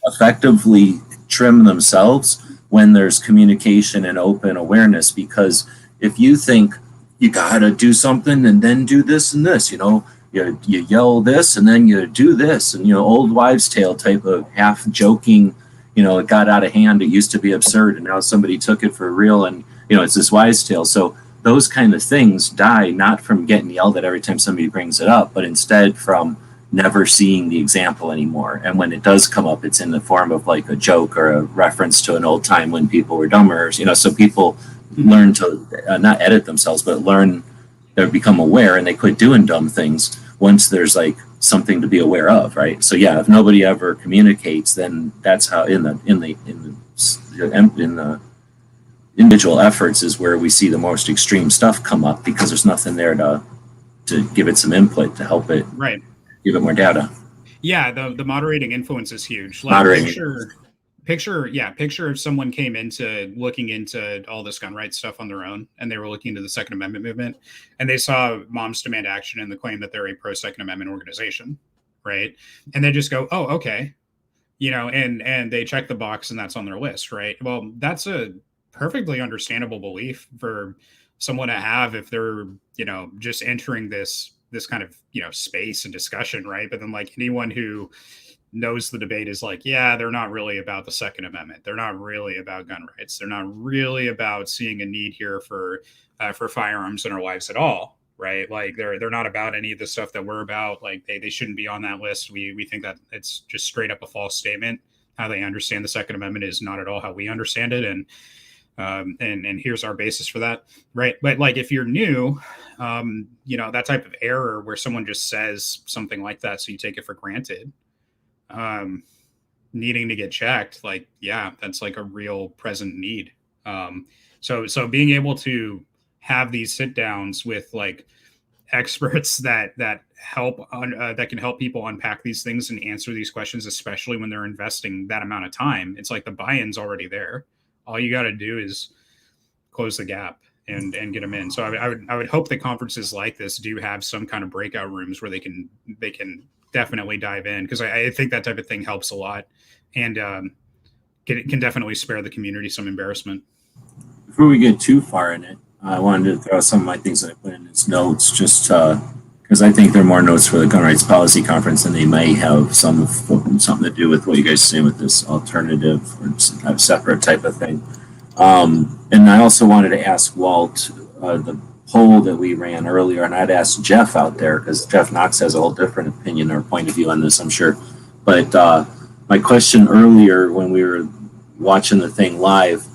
effectively trim themselves when there's communication and open awareness, because if you think you got to do something and then do this and this, you know, you yell this and then you do this, and, you know, old wives' tale type of half joking, you know, it got out of hand. It used to be absurd, and now somebody took it for real, and, you know, it's this wives' tale. So those kind of things die not from getting yelled at every time somebody brings it up, but instead from never seeing the example anymore. And when it does come up, it's in the form of like a joke or a reference to an old time when people were dumber, you know. So people learn to not edit themselves, but learn, they become aware, and they quit doing dumb things once there's like something to be aware of, right? So yeah, if nobody ever communicates, then that's how in the individual efforts is where we see the most extreme stuff come up, because there's nothing there to give it some input to help it, right, give it more data. Yeah, the moderating influence is huge. Like Moderating. picture if someone came into looking into all this gun rights stuff on their own, and they were looking into the Second Amendment movement, and they saw Moms Demand Action and the claim that they're a pro Second Amendment organization, right? And they just go, oh, okay, you know, and they check the box and that's on their list, right? Well, that's a perfectly understandable belief for someone to have if they're, you know, just entering this kind of, you know, space and discussion, right? But then like anyone who knows the debate is like, yeah, they're not really about the Second Amendment. They're not really about gun rights. They're not really about seeing a need here for firearms in our lives at all, right? Like they're not about any of the stuff that we're about. Like they shouldn't be on that list. We think that it's just straight up a false statement. How they understand the Second Amendment is not at all how we understand it, and here's our basis for that, right? But like if you're new, that type of error where someone just says something like that, so you take it for granted, needing to get checked, like yeah, that's like a real present need. So being able to have these sit downs with like experts that that can help people unpack these things and answer these questions, especially when they're investing that amount of time. It's like the buy-in's already there. All you got to do is close the gap and get them in. So I would hope that conferences like this do have some kind of breakout rooms where they can definitely dive in, because I think that type of thing helps a lot, and can definitely spare the community some embarrassment. Before we get too far in it, I wanted to throw some of my things that I put in as notes, just because I think they're more notes for the Gun Rights Policy Conference, and they may have something to do with what you guys are saying with this alternative or kind of separate type of thing. And I also wanted to ask Walt the poll that we ran earlier, and I'd asked Jeff out there, because Jeff Knox has a whole different opinion or point of view on this, I'm sure. But my question earlier when we were watching the thing live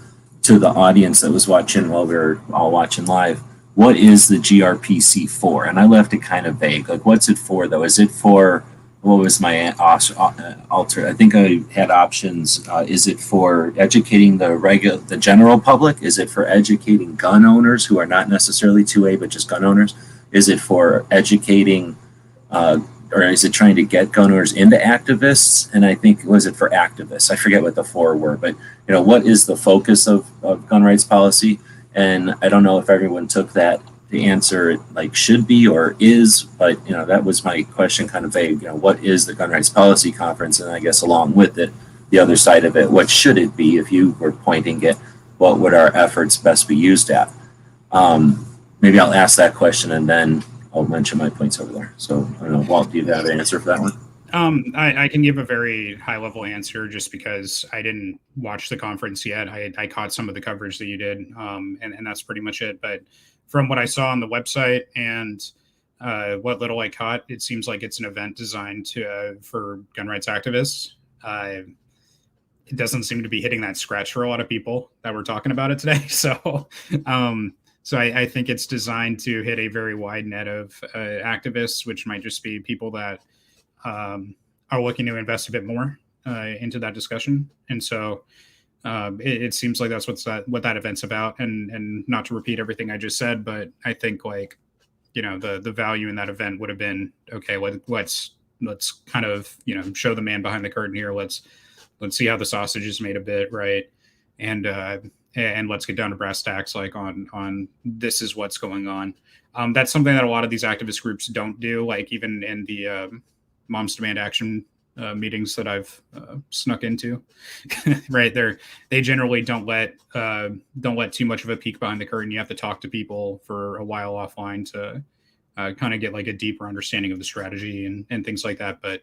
to the audience that was watching while we were all watching live, what is the GRPC for? And I left it kind of vague. Like, what's it for, though? Is it for, what was my alter? I think I had options. Is it for educating the general public? Is it for educating gun owners who are not necessarily 2A, but just gun owners? Is it for educating, or is it trying to get gun owners into activists? And I think, was it for activists? I forget what the four were, but what is the focus of gun rights policy? And I don't know if everyone took that the answer like should be or is, but that was my question, kind of vague. What is the Gun Rights Policy Conference? And I guess along with it, the other side of it, what should it be? If you were pointing it, what would our efforts best be used at? Maybe I'll ask that question and then I'll mention my points over there. So I don't know, Walt, do you have an answer for that one? I can give a very high level answer just because I didn't watch the conference yet. I caught some of the coverage that you did, and that's pretty much it. But from what I saw on the website and what little I caught, it seems like it's an event designed for gun rights activists. It doesn't seem to be hitting that scratch for a lot of people that were talking about it today. So I think it's designed to hit a very wide net of activists, which might just be people that are looking to invest a bit more into that discussion. And so it seems like that's what that event's about. And not to repeat everything I just said, but I think the value in that event would have been, okay, let's kind of show the man behind the curtain here. Let's see how the sausage is made a bit, right? And let's get down to brass tacks, like on this is what's going on. That's something that a lot of these activist groups don't do. Like even in the Moms Demand Action meetings that I've snuck into, right? They generally don't let too much of a peek behind the curtain. You have to talk to people for a while offline to kind of get like a deeper understanding of the strategy and things like that. But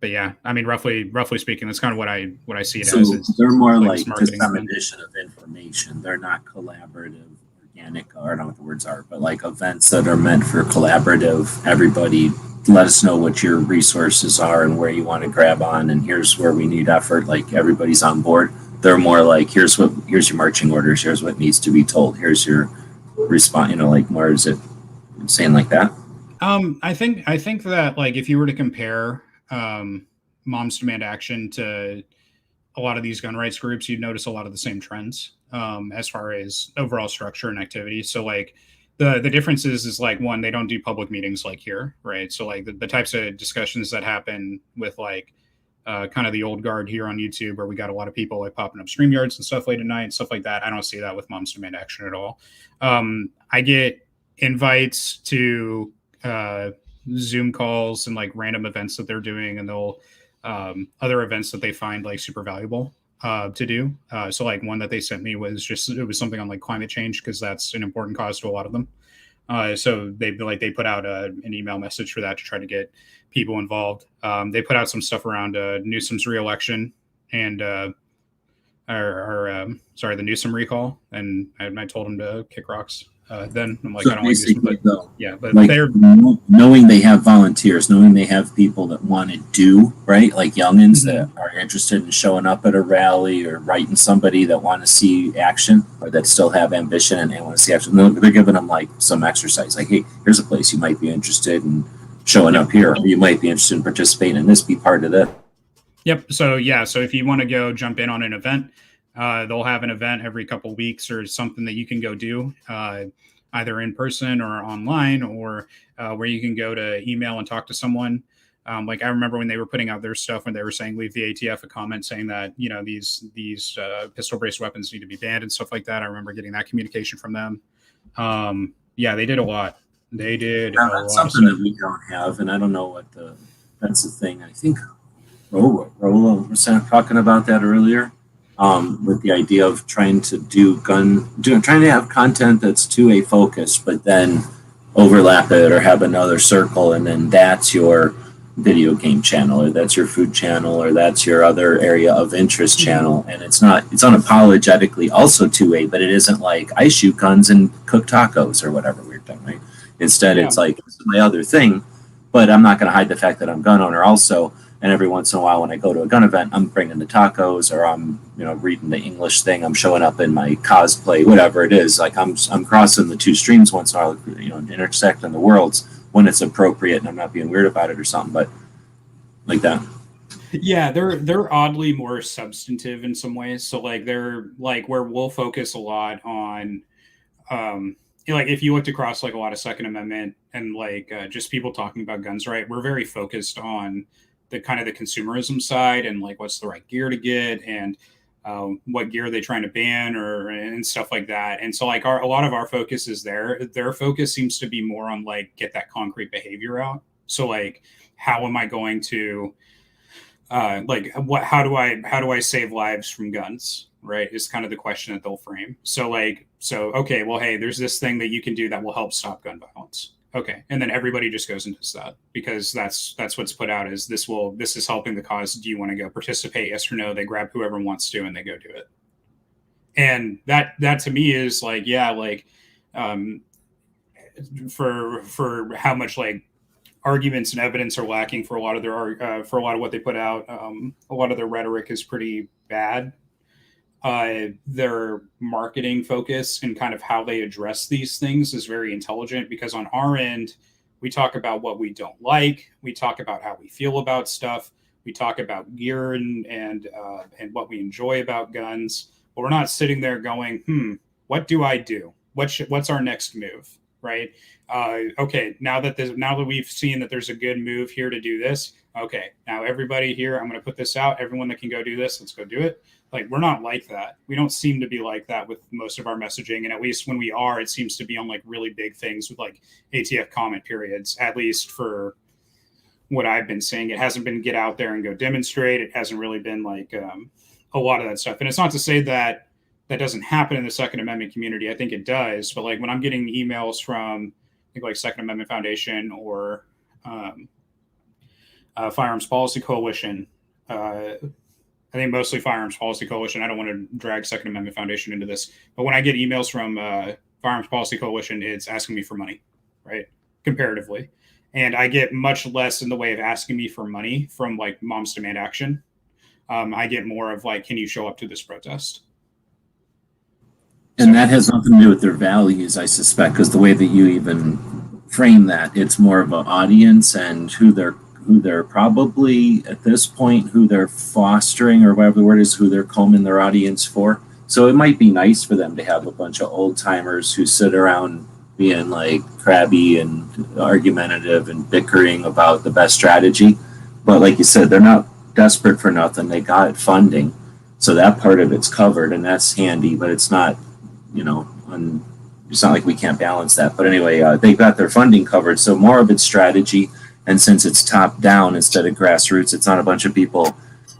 yeah, I mean, roughly speaking, that's kind of what I see it as. They're more like dissemination of information. They're not collaborative, organic, or I don't know what the words are, but like events that are meant for collaborative. Everybody, let us know what your resources are and where you want to grab on, and here's where we need effort. Like everybody's on board. They're more like, here's your marching orders. Here's what needs to be told. Here's your response. Like more, is it saying like that? I think that like if you were to compare Moms Demand Action to a lot of these gun rights groups, you'd notice a lot of the same trends as far as overall structure and activity. So like the difference is like, one, they don't do public meetings like here, right? So like the types of discussions that happen with like kind of the old guard here on YouTube, where we got a lot of people like popping up StreamYards and stuff late at night and stuff like that. I don't see that with Moms Demand Action at all. I get invites to Zoom calls and like random events that they're doing, and they'll other events that they find like super valuable to do. So like one that they sent me was it was something on like climate change, because that's an important cause to a lot of them. So they put out an email message for that to try to get people involved. They put out some stuff around Newsom's reelection and the Newsom recall, and I told him to kick rocks. then I'm like, So I don't like this, basically, but though, yeah, but like they're knowing they have volunteers, knowing they have people that want to do right, like youngins that are interested in showing up at a rally or writing somebody that want to see action or that still have ambition and want to see action. They're giving them like some exercise, like, hey, here's a place you might be interested in showing up here, or you might be interested in participating in this, be part of this. Yep. So yeah. So if you want to go jump in on an event, they'll have an event every couple of weeks or something that you can go do, either in person or online, or where you can go to email and talk to someone. Like I remember when they were putting out their stuff, when they were saying leave the ATF a comment saying that these pistol braced weapons need to be banned and stuff like that. I remember getting that communication from them. Yeah, they did a lot. They did Now, a that's lot of something stuff. that we don't have, and I don't know what that's the thing. I think Rolo was talking about that earlier, with the idea of trying to trying to have content that's 2A focused, but then overlap it or have another circle, and then that's your video game channel, or that's your food channel, or that's your other area of interest channel. And it's unapologetically also 2A, but it isn't like I shoot guns and cook tacos or whatever weird thing, right? Instead, it's like, this is my other thing, but I'm not going to hide the fact that I'm a gun owner also. And every once in a while, when I go to a gun event, I'm bringing the tacos, or I'm, reading the English thing. I'm showing up in my cosplay, whatever it is. Like I'm crossing the two streams once in a while, intersecting the worlds when it's appropriate, and I'm not being weird about it or something, but like that. Yeah, they're oddly more substantive in some ways. So like they're like where we'll focus a lot on, like if you looked across like a lot of Second Amendment and like just people talking about guns, right? We're very focused on the kind of the consumerism side and like what's the right gear to get and what gear are they trying to ban and stuff like that. And so like a lot of our focus is there. Their focus seems to be more on like get that concrete behavior out. So like how am I going to how do I save lives from guns, right, is kind of the question that they'll frame. So okay, well, hey, there's this thing that you can do that will help stop gun violence. Okay, and then everybody just goes and does that because that's what's put out is this is helping the cause. Do you want to go participate? Yes or no? They grab whoever wants to and they go do it. And that to me is like, yeah, like for how much like arguments and evidence are lacking for a lot of their what they put out. A lot of their rhetoric is pretty bad. Their marketing focus and kind of how they address these things is very intelligent because on our end, we talk about what we don't like. We talk about how we feel about stuff. We talk about gear and what we enjoy about guns. But we're not sitting there going, what do I do? What's our next move? Right. Okay. Now that we've seen that there's a good move here to do this. Okay. Now everybody here, I'm going to put this out. Everyone that can go do this, let's go do it. Like, we're not like that. We don't seem to be like that with most of our messaging. And at least when we are, it seems to be on like really big things with like ATF comment periods, at least for what I've been seeing. It hasn't been get out there and go demonstrate. It hasn't really been like a lot of that stuff. And it's not to say that doesn't happen in the Second Amendment community. I think it does. But like when I'm getting emails from I think like Second Amendment Foundation or Firearms Policy Coalition, I think mostly Firearms Policy Coalition. I don't want to drag Second Amendment Foundation into this, but when I get emails from Firearms Policy Coalition, it's asking me for money, right? Comparatively. And I get much less in the way of asking me for money from like Moms Demand Action. I get more of like, can you show up to this protest? And that has nothing to do with their values, I suspect, because the way that you even frame that, it's more of an audience and who they're probably at this point, who they're fostering or whatever the word is, who they're combing their audience for. So it might be nice for them to have a bunch of old timers who sit around being like crabby and argumentative and bickering about the best strategy. But like you said, they're not desperate for nothing. They got funding. So that part of it's covered and that's handy, but it's not, it's not like we can't balance that. But anyway, they got their funding covered. So more of it's strategy. And since it's top down instead of grassroots, it's not a bunch of people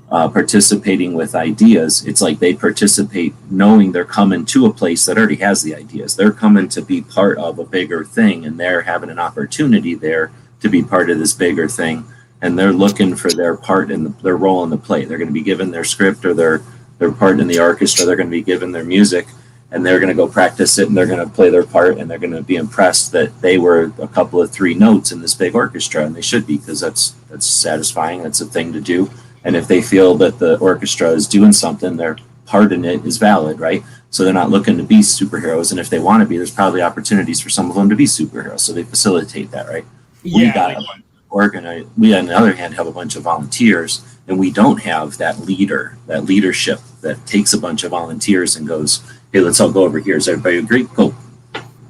participating with ideas. It's like they participate knowing they're coming to a place that already has the ideas. They're coming to be part of a bigger thing, and they're having an opportunity there to be part of this bigger thing. And they're looking for their part in their role in the play. They're going to be given their script or their part in the orchestra. They're going to be given their music. and they're going to go practice it, and they're going to play their part, and they're going to be impressed that they were a couple of 3 notes in this big orchestra, and they should be, because that's satisfying. That's a thing to do. And if they feel that the orchestra is doing something, their part in it is valid, right? So they're not looking to be superheroes, and if they want to be, there's probably opportunities for some of them to be superheroes. So they facilitate that, right? We got organized. We, on the other hand, have a bunch of volunteers, and we don't have that leadership that takes a bunch of volunteers and goes, "Hey, let's all go over here. Does everybody agree? Go."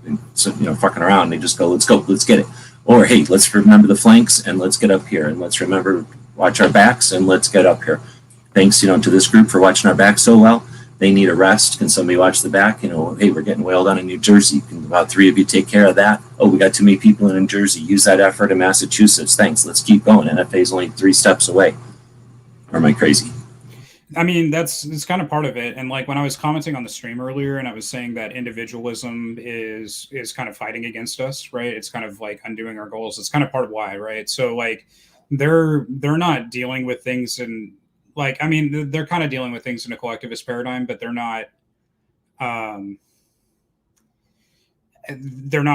And so, fucking around, they just go, let's get it. Or, hey, let's remember the flanks, and let's get up here, and let's remember watch our backs, and let's get up here. Thanks, to this group for watching our backs so well. They need a rest. Can somebody watch the back? Hey, we're getting whaled on in New Jersey. Can about 3 of you take care of that? Oh, we got too many people in New Jersey. Use that effort in Massachusetts. Thanks. Let's keep going. NFA's only 3 steps away. Or am I crazy? I mean, it's kind of part of it. And like when I was commenting on the stream earlier, and I was saying that individualism is kind of fighting against us, right? It's kind of like undoing our goals. It's kind of part of why, right? So like they're not dealing with things in like, I mean, they're kind of dealing with things in a collectivist paradigm, but they're not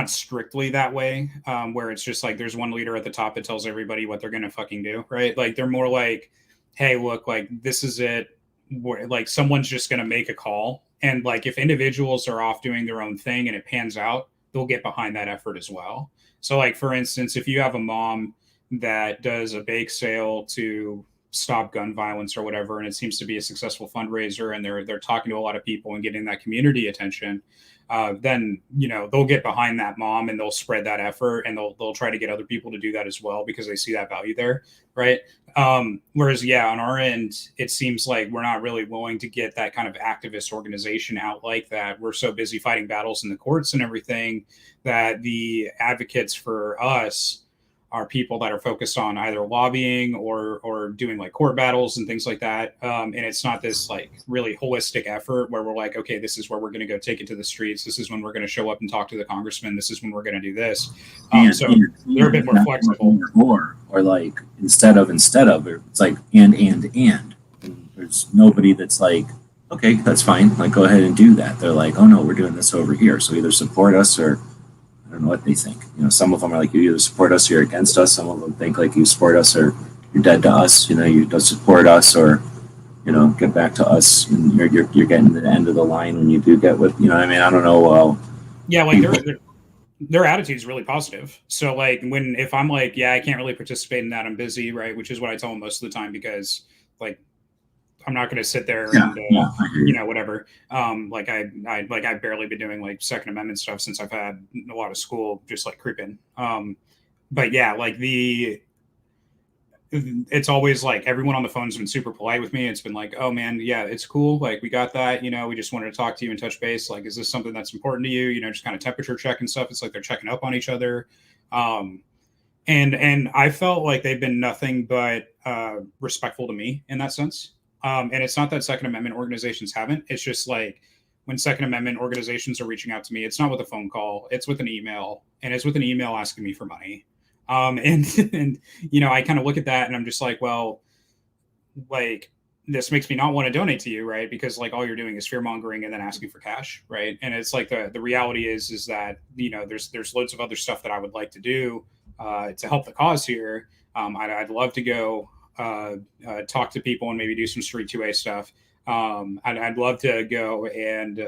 strictly that way, where it's just like there's one leader at the top that tells everybody what they're going to fucking do, right? Like they're more like, hey, look, like this is it. Like someone's just going to make a call. And like if individuals are off doing their own thing and it pans out, they'll get behind that effort as well. So like, for instance, if you have a mom that does a bake sale to stop gun violence or whatever, and it seems to be a successful fundraiser, and they're talking to a lot of people and getting that community attention, then they'll get behind that mom and they'll spread that effort, and they'll try to get other people to do that as well because they see that value there, right? Whereas on our end, it seems like we're not really willing to get that kind of activist organization out like that. We're so busy fighting battles in the courts and everything that the advocates for us are people that are focused on either lobbying or doing like court battles and things like that. And it's not this like really holistic effort where we're like, okay, this is where we're going to go take it to the streets. This is when we're going to show up and talk to the congressman. This is when we're going to do this. So they're a bit more flexible. Or like instead of, it's like and there's nobody that's like, okay, that's fine. Like, go ahead and do that. They're like, oh no, we're doing this over here. So either support us or I don't know what they think. Some of them are like, you either support us or you're against us. Some of them think like you support us or you're dead to us. You don't support us or, get back to us. And you're getting to the end of the line when you do get with, I mean, I don't know. Yeah, like their attitude is really positive. So like if I'm like, yeah, I can't really participate in that, I'm busy, right? Which is what I tell them most of the time because like I'm not going to sit there and whatever. Like I've barely been doing like Second Amendment stuff since I've had a lot of school just like creeping. But yeah, like it's always like everyone on the phone's been super polite with me. It's been like, oh man, yeah, it's cool. Like we got that, we just wanted to talk to you and touch base. Like, is this something that's important to you? Just kind of temperature check and stuff. It's like they're checking up on each other. And I felt like they've been nothing but respectful to me in that sense. And it's not that Second Amendment organizations haven't. It's just like when Second Amendment organizations are reaching out to me, it's not with a phone call, it's with an email, and it's with an email asking me for money. And I kind of look at that and I'm just like, well, like this makes me not want to donate to you, right? Because like all you're doing is fear mongering and then asking for cash, right? And it's like the reality is that there's loads of other stuff that I would like to do to help the cause here. I'd love to go talk to people and maybe do some street 2A stuff. I'd love to go and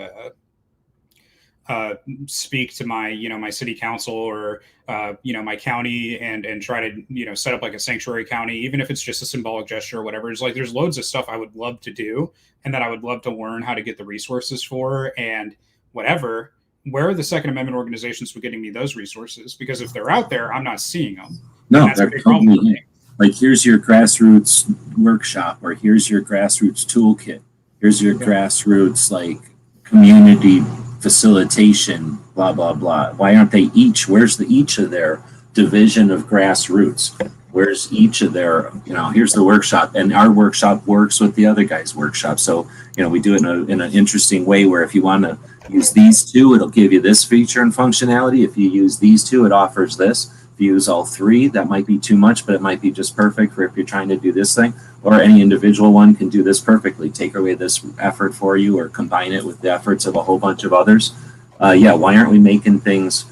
speak to my my city council or my county and try to set up like a sanctuary county, even if it's just a symbolic gesture or whatever. It's like there's loads of stuff I would love to do and that I would love to learn how to get the resources for and whatever. Where are the Second Amendment organizations for getting me those resources? Because if they're out there, I'm not seeing them. No, they're totally like, here's your grassroots workshop, or here's your grassroots toolkit. Here's your grassroots like community facilitation, blah, blah, blah. Why aren't they each? Where's each of their division of grassroots? Where's each of their, here's the workshop, and our workshop works with the other guy's workshop. So, we do it in an interesting way where if you want to use these two, it'll give you this feature and functionality. If you use these two, it offers this. If If you use all three, that might be too much, but it might be just perfect for if you're trying to do this thing. Or any individual one can do this perfectly. Take away this effort for you, or combine it with the efforts of a whole bunch of others. Yeah, why aren't we making things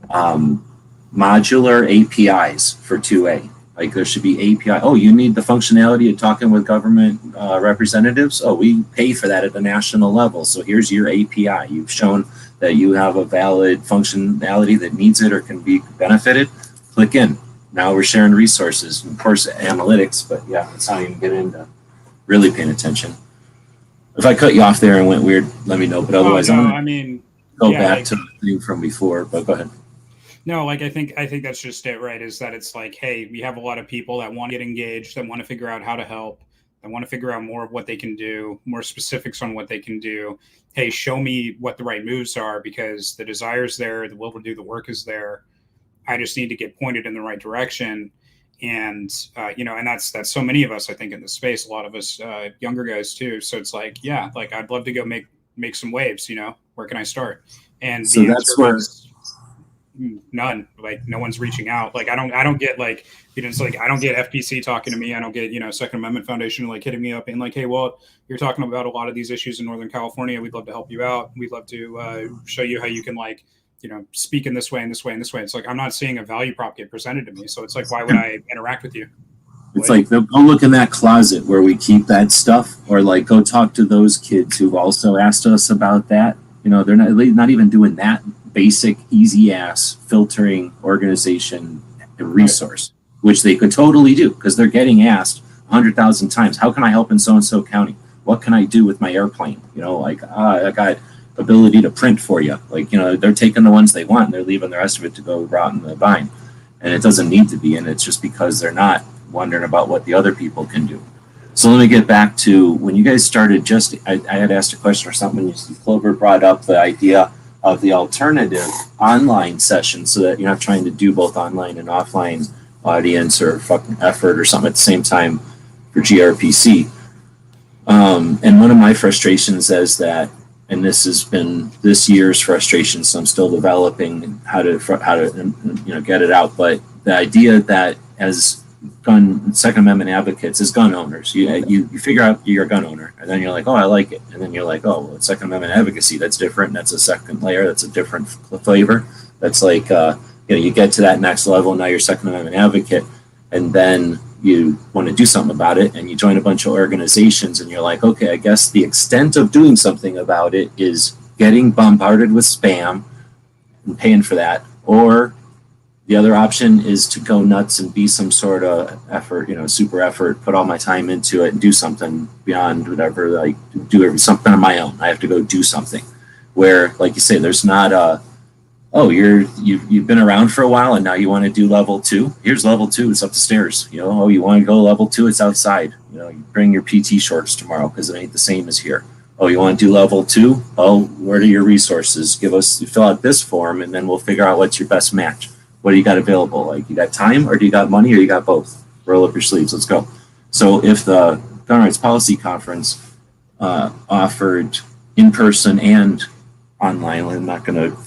modular APIs for 2A? Like there should be API. Oh, you need the functionality of talking with government representatives? Oh, we pay for that at the national level. So here's your API. You've shown that you have a valid functionality that needs it or can be benefited. Click in. Now we're sharing resources. Of course, analytics, but yeah, let's not even get into really paying attention. If I cut you off there and went weird, let me know. But otherwise, no, I'm going to go back to the thing from before, but go ahead. No, like I think that's just it, right? Is that it's like, hey, we have a lot of people that want to get engaged, that want to figure out how to help, that want to figure out more of what they can do, more specifics on what they can do. Hey, show me what the right moves are, because the desire's there, the will to do the work is there. I just need to get pointed in the right direction. And and that's so many of us, I think, in this space, a lot of us younger guys too. So it's like, yeah, like I'd love to go make some waves, where can I start? And so that's where none, like no one's reaching out. Like I don't get like, it's like, I don't get FPC talking to me. I don't get, Second Amendment Foundation like hitting me up and like, hey, well, you're talking about a lot of these issues in Northern California. We'd love to help you out. We'd love to show you how you can like, speak in this way and this way and this way. It's like, I'm not seeing a value prop get presented to me. So it's like, why would I interact with you? It's like, go look in that closet where we keep that stuff, or like go talk to those kids who've also asked us about that. They're not even doing that basic, easy ass filtering organization and resource, which they could totally do because they're getting asked 100,000 times, how can I help in so-and-so county? What can I do with my airplane? I got ability to print for you. Like, they're taking the ones they want and they're leaving the rest of it to go rot in the vine. And it doesn't need to be, and it's just because they're not wondering about what the other people can do. So let me get back to when you guys started. I had asked a question or something. Clover brought up the idea of the alternative online session, so that you're not trying to do both online and offline audience or fucking effort or something at the same time for GRPC. And one of my frustrations is that, and this has been this year's frustration, so I'm still developing how to get it out. But the idea that as Second Amendment advocates, as gun owners, you figure out you're a gun owner, and then you're like, oh, I like it, and then you're like, oh, well, it's Second Amendment advocacy, that's different. That's a second layer. That's a different flavor. That's like you get to that next level. Now you're Second Amendment advocate, and then you want to do something about it, and you join a bunch of organizations, and you're like, okay, I guess the extent of doing something about it is getting bombarded with spam and paying for that, or the other option is to go nuts and be some sort of effort, super effort, put all my time into it and do something beyond whatever, like do something on my own. I have to go do something where, like you say, there's not you've been around for a while and now you want to do level 2. Here's level 2. It's up the stairs. You want to go level 2. It's outside. You bring your PT shorts tomorrow because it ain't the same as here. Oh, you want to do level 2? Oh, where are your resources? Fill out this form and then we'll figure out what's your best match. What do you got available? Like, you got time, or do you got money, or you got both? Roll up your sleeves. Let's go. So if the Gun Rights Policy Conference offered in-person and online, I'm not going to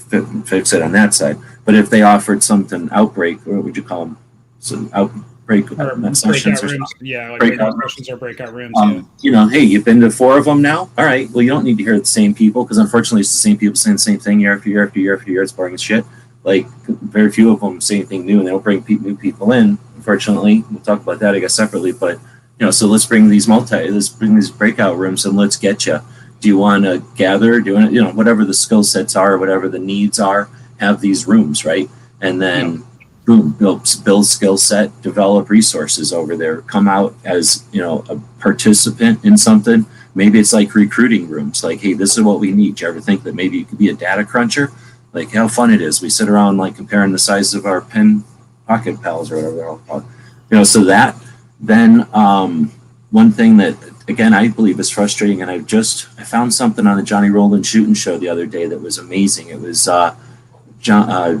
fix it on that side, but if they offered something, outbreak, or what would you call them? Some outbreak sessions or rooms. Yeah, like breakout sessions or breakout rooms. Hey, you've been to 4 of them now? All right. Well, you don't need to hear the same people, because unfortunately it's the same people saying the same thing year after year after year after year. It's boring as shit. Like, very few of them say anything new, and they don't bring new people in. Unfortunately, we'll talk about that, I guess, separately. But so let's bring these breakout rooms, and let's get you. Do you want to gather? Do you want to, whatever the skill sets are, or whatever the needs are, have these rooms, right? And then boom, build skill set, develop resources over there. Come out as a participant in something. Maybe it's like recruiting rooms. Like, hey, this is what we need. Do you ever think that maybe you could be a data cruncher? Like, how fun it is. We sit around like comparing the sizes of our pen pocket pals or whatever they're all called. So that then one thing that, again, I believe is frustrating, and I found something on the Johnny Roland shooting show the other day that was amazing. It was Larry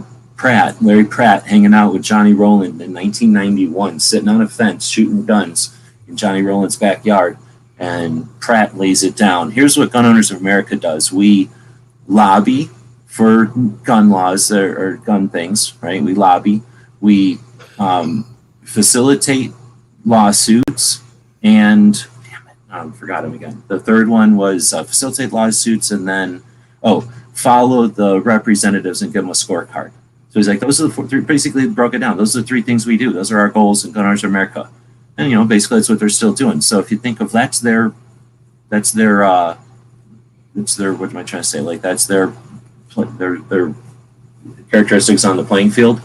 Pratt hanging out with Johnny Roland in 1991, sitting on a fence shooting guns in Johnny Roland's backyard, and Pratt lays it down. Here's what Gun Owners of America does. We lobby for gun laws or gun things, right? We lobby. We facilitate lawsuits and damn it, I forgot him again. The third one was facilitate lawsuits and then follow the representatives and give them a scorecard. So he's like, those are the three, basically broke it down. Those are the three things we do. Those are our goals in Gun Owners of America. And, basically that's what they're still doing. So if you think of that's their what am I trying to say? Like that's their characteristics on the playing field.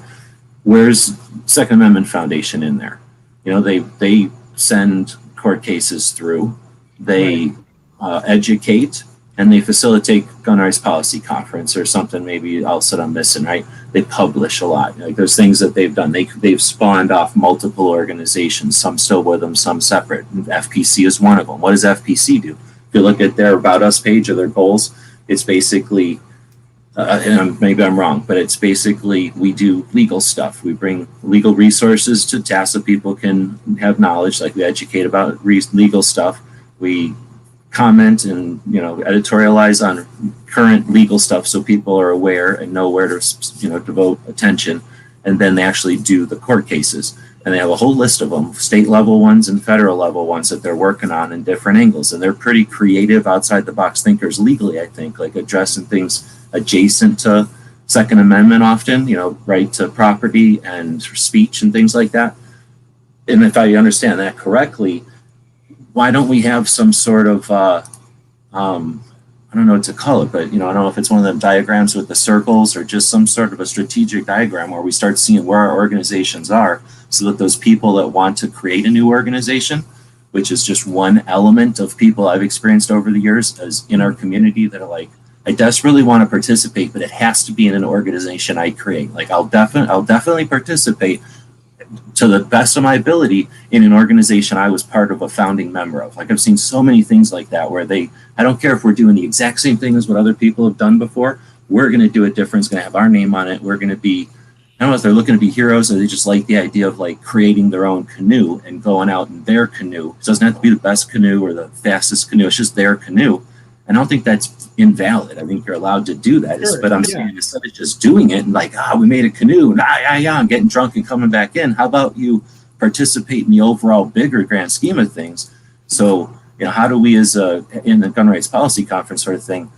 Where's Second Amendment Foundation in there? They send court cases through, they educate, and they facilitate gun rights policy conference or something. Maybe else that I'm missing, right? They publish a lot. Like there's things that they've done. They've spawned off multiple organizations, some still with them, some separate. FPC is one of them. What does FPC do? If you look at their About Us page or their goals, it's basically, and maybe I'm wrong, but it's basically we do legal stuff. We bring legal resources to tasks so people can have knowledge, like we educate about legal stuff. We comment and editorialize on current legal stuff so people are aware and know where to devote attention, and then they actually do the court cases, and they have a whole list of them, state level ones and federal level ones that they're working on in different angles, and they're pretty creative, outside the box thinkers legally, I think, like addressing things adjacent to Second Amendment often, right to property and speech and things like that. And if I understand that correctly, why don't we have some sort of, I don't know what to call it, but, I don't know if it's one of them diagrams with the circles or just some sort of a strategic diagram where we start seeing where our organizations are so that those people that want to create a new organization, which is just one element of people I've experienced over the years as in our community that are like, I desperately want to participate, but it has to be in an organization I create. Like I'll definitely participate to the best of my ability in an organization I was part of a founding member of. Like I've seen so many things like that where I don't care if we're doing the exact same thing as what other people have done before, we're going to do it different. It's going to have our name on it. We're going to be, I don't know if they're looking to be heroes or they just like the idea of like creating their own canoe and going out in their canoe. It doesn't have to be the best canoe or the fastest canoe. It's just their canoe. And I don't think that's invalid. I think you're allowed to do that. Sure, but I'm saying instead of just doing it and like, we made a canoe, and I'm getting drunk and coming back in. How about you participate in the overall bigger grand scheme of things? So, how do we as in the gun rights policy conference sort of thing,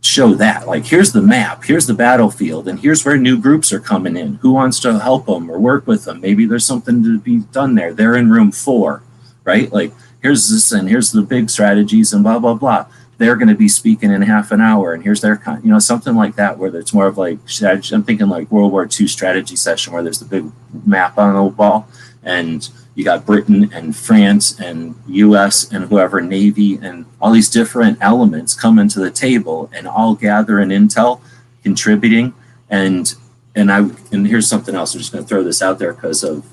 show that? Like, here's the map, here's the battlefield, and here's where new groups are coming in. Who wants to help them or work with them? Maybe there's something to be done there. They're in room 4, right? Like, here's this and here's the big strategies and blah, blah, blah. They're going to be speaking in half an hour, and here's their, something like that, where it's more of like strategy. I'm thinking like World War II strategy session where there's the big map on the wall, and you got Britain and France and U.S. and whoever, Navy, and all these different elements coming to the table and all gathering intel, contributing. And here's something else. I'm just going to throw this out there because of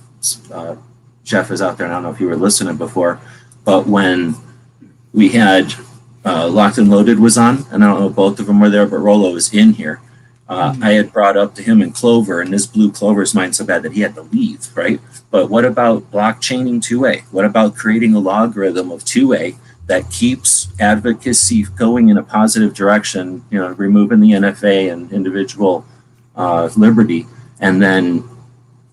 Jeff is out there, and I don't know if you were listening before, but when we had Locked and Loaded was on, and I don't know if both of them were there, but Rolo was in here. I had brought up to him and Clover, and this blew Clover's mind so bad that he had to leave, right? But what about blockchaining 2A? What about creating a logarithm of 2A that keeps advocacy going in a positive direction, removing the NFA and individual liberty, and then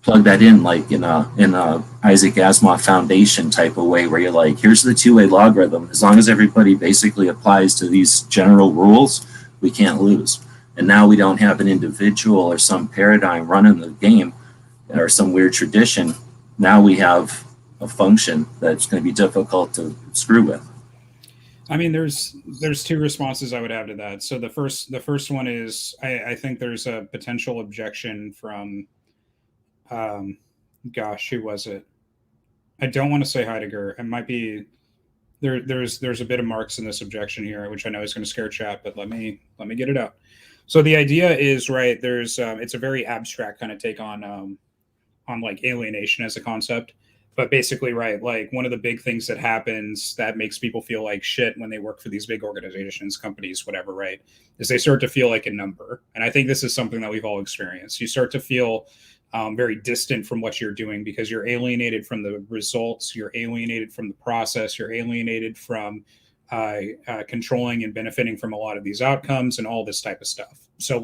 plug that in like in a Isaac Asimov Foundation type of way where you're like, here's the 2A logarithm. As long as everybody basically applies to these general rules, we can't lose. And now we don't have an individual or some paradigm running the game or some weird tradition. Now we have a function that's going to be difficult to screw with. I mean, there's 2 responses I would have to that. So the first one is I think there's a potential objection from who was it? I don't want to say Heidegger. It might be there's a bit of Marx in this objection here, which I know is going to scare chat, but let me get it out. So the idea is, right, there's it's a very abstract kind of take on like alienation as a concept. But basically, right, like one of the big things that happens that makes people feel like shit when they work for these big organizations, companies, whatever, right, is they start to feel like a number. And I think this is something that we've all experienced. You start to feel very distant from what you're doing because you're alienated from the results, you're alienated from the process, you're alienated from controlling and benefiting from a lot of these outcomes and all this type of stuff. So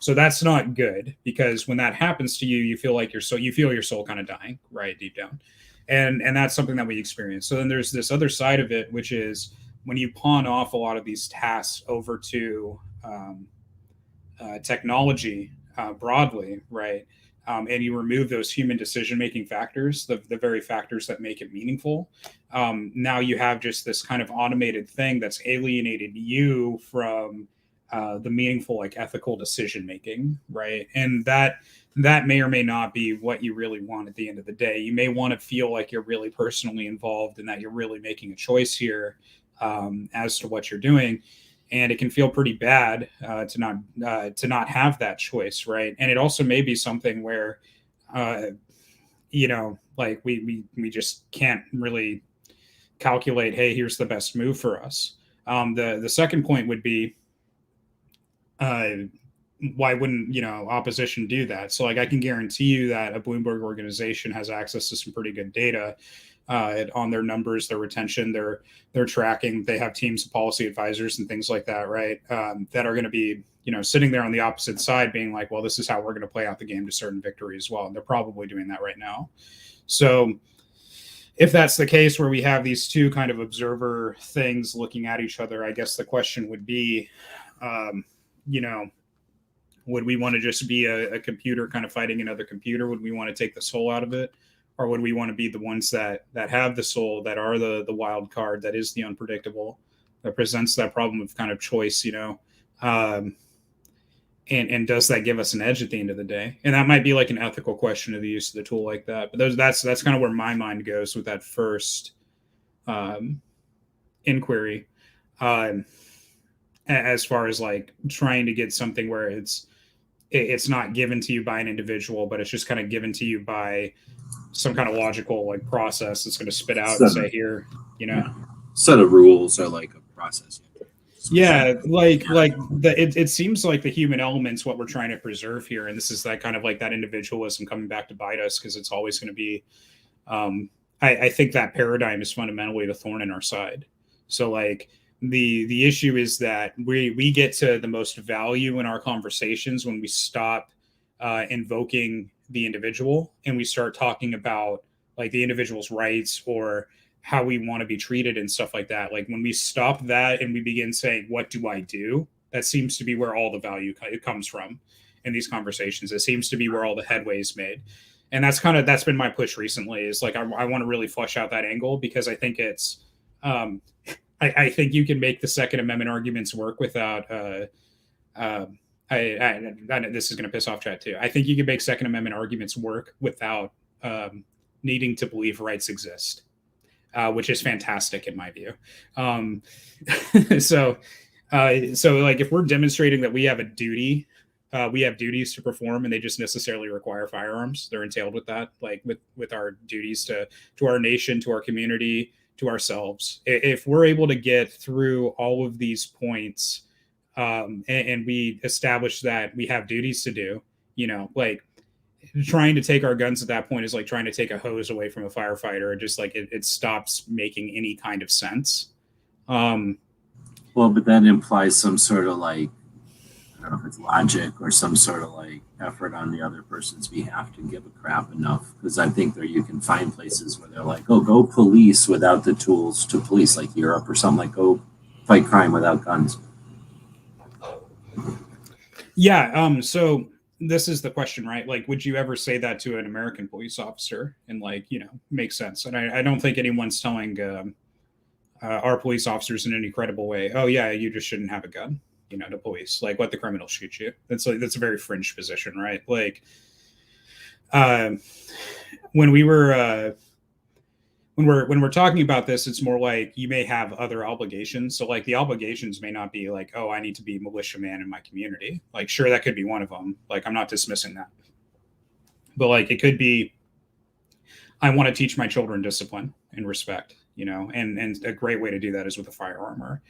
So that's not good, because when that happens to you, you feel like you feel your soul kind of dying, right, deep down. And that's something that we experience. So then there's this other side of it, which is when you pawn off a lot of these tasks over to technology broadly, right? And you remove those human decision making factors, the very factors that make it meaningful. Now you have just this kind of automated thing that's alienated you from the meaningful, like, ethical decision making, right? And that may or may not be what you really want at the end of the day. You may want to feel like you're really personally involved and that you're really making a choice here as to what you're doing. And it can feel pretty bad to not have that choice, right? And it also may be something where, like we just can't really calculate, hey, here's the best move for us. The second point would be, why wouldn't opposition do that? So, like, I can guarantee you that a Bloomberg organization has access to some pretty good data on their numbers, their retention, their tracking. They have teams of policy advisors and things like that, right? That are going to be sitting there on the opposite side, being like, well, this is how we're going to play out the game to certain victory as well. And they're probably doing that right now. So if that's the case, where we have these two kind of observer things looking at each other, I guess the question would be, would we want to just be a computer kind of fighting another computer? Would we want to take the soul out of it? Or would we want to be the ones that have the soul, that are the wild card, that is the unpredictable, that presents that problem of kind of choice, and does that give us an edge at the end of the day? And that might be like an ethical question of the use of the tool like that. But that's kind of where my mind goes with that first inquiry, as far as like trying to get something where it's not given to you by an individual, but it's just kind of given to you by some kind of logical like process that's going to spit out and say, here, set of rules or like a process. It seems like the human element's what we're trying to preserve here, and this is that kind of like that individualism coming back to bite us, because it's always going to be. I think that paradigm is fundamentally the thorn in our side. So like the issue is that we get to the most value in our conversations when we stop invoking the individual and we start talking about like the individual's rights or how we want to be treated and stuff like that. Like when we stop that and we begin saying, what do I do? That seems to be where all the value comes from in these conversations. It seems to be where all the headway is made. And that's been my push recently, is like, I want to really flesh out that angle, because I think it's, I think you can make the Second Amendment arguments work without, this is going to piss off chat too. I think you can make Second Amendment arguments work without needing to believe rights exist. Which is fantastic in my view. So like if we're demonstrating that we have a duty, we have duties to perform, and they just necessarily require firearms. They're entailed with that, like with our duties to our nation, to our community, to ourselves. If we're able to get through all of these points, and we establish that we have duties to do, like, trying to take our guns at that point is like trying to take a hose away from a firefighter. Just like it stops making any kind of sense. Well, but that implies some sort of like, I don't know if it's logic or some sort of like effort on the other person's behalf to give a crap enough. Because I think there you can find places where they're like, oh, go police without the tools to police, like Europe or something, like go fight crime without guns. Yeah. So this is the question, right? Like, would you ever say that to an American police officer and like, make sense? And I don't think anyone's telling our police officers in any credible way, oh yeah, you just shouldn't have a gun, to police. Like, let the criminal shoot you. That's a very fringe position, right? Like, when we're talking about this, it's more like you may have other obligations. So like the obligations may not be like, oh, I need to be militiaman in my community. Like, sure, that could be one of them. Like, I'm not dismissing that. But like, it could be, I want to teach my children discipline and respect, and a great way to do that is with a firearm. Or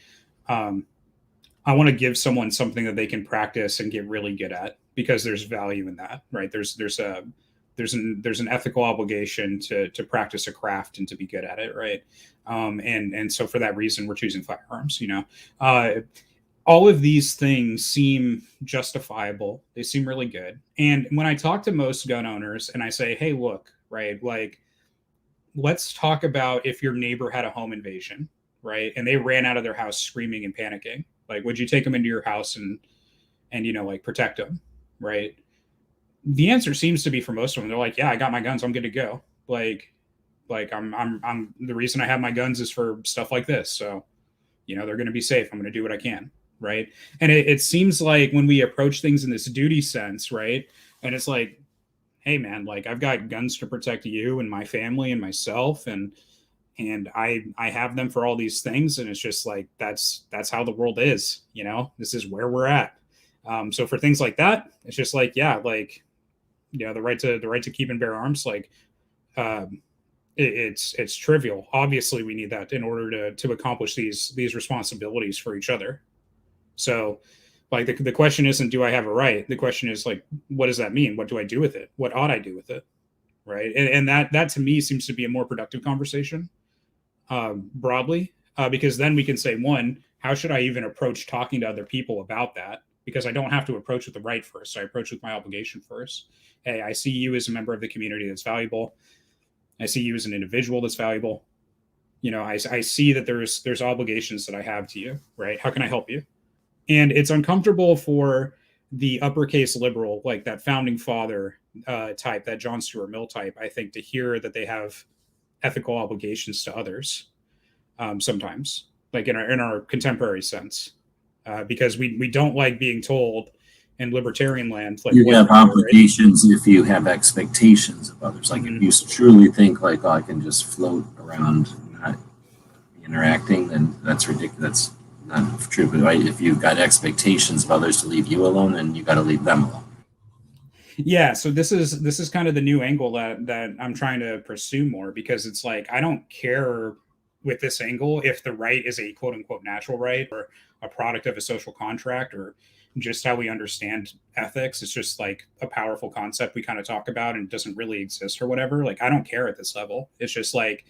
I want to give someone something that they can practice and get really good at, because there's value in that, right? There's an ethical obligation to practice a craft and to be good at it, right? And so for that reason, we're choosing firearms. all of these things seem justifiable. They seem really good. And when I talk to most gun owners and I say, hey, look, right, like, let's talk about if your neighbor had a home invasion, right? And they ran out of their house screaming and panicking. Like, would you take them into your house and like protect them, right? The answer seems to be for most of them, they're like, yeah, I got my guns, I'm good to go. Like I'm the reason I have my guns is for stuff like this. So, they're going to be safe. I'm going to do what I can, right? And it seems like when we approach things in this duty sense, right? And it's like, hey man, like I've got guns to protect you and my family and myself, and I have them for all these things, and it's just like that's how the world is. This is where we're at. So for things like that, it's just like, yeah, like the right to keep and bear arms, like it's trivial. Obviously, we need that in order to accomplish these responsibilities for each other. So, like the question isn't do I have a right? The question is like, what does that mean? What do I do with it? What ought I do with it? Right? And that to me seems to be a more productive conversation broadly, because then we can say, one, how should I even approach talking to other people about that? Because I don't have to approach with the right first. I approach with my obligation first. Hey, I see you as a member of the community that's valuable. I see you as an individual that's valuable. I see that there's obligations that I have to you, right? How can I help you? And it's uncomfortable for the uppercase liberal, like that founding father type, that John Stuart Mill type, I think, to hear that they have ethical obligations to others sometimes, like in our contemporary sense, because we don't like being told in libertarian land, like you have obligations, right? If you have expectations of others, like if you truly think like, oh, I can just float around not interacting, then that's ridiculous. That's not true. But right, if you've got expectations of others to leave you alone, then you got to leave them alone. Yeah, so this is kind of the new angle that I'm trying to pursue more, because it's like I don't care with this angle if the right is a quote unquote natural right or a product of a social contract or just how we understand ethics. It's just like a powerful concept we kind of talk about and it doesn't really exist or whatever. Like I don't care at this level. It's just like,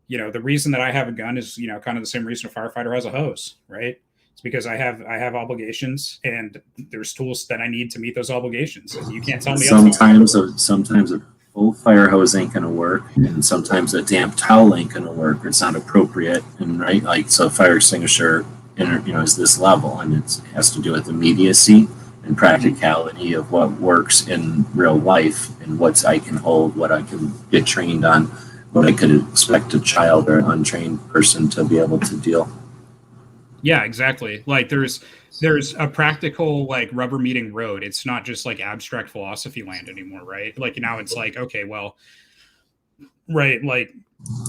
the reason that I have a gun is, kind of the same reason a firefighter has a hose, right? It's because I have obligations and there's tools that I need to meet those obligations. You can't tell me sometimes a full fire hose ain't gonna work, and sometimes a damp towel ain't gonna work. It's not appropriate, and right, like so, fire extinguisher, is this level, and it has to do with immediacy and practicality of what works in real life and what I can hold, what I can get trained on, what I could expect a child or an untrained person to be able to deal. Yeah, exactly. Like there's a practical like rubber meeting road. It's not just like abstract philosophy land anymore, right? Like now it's like, okay, well, right, like.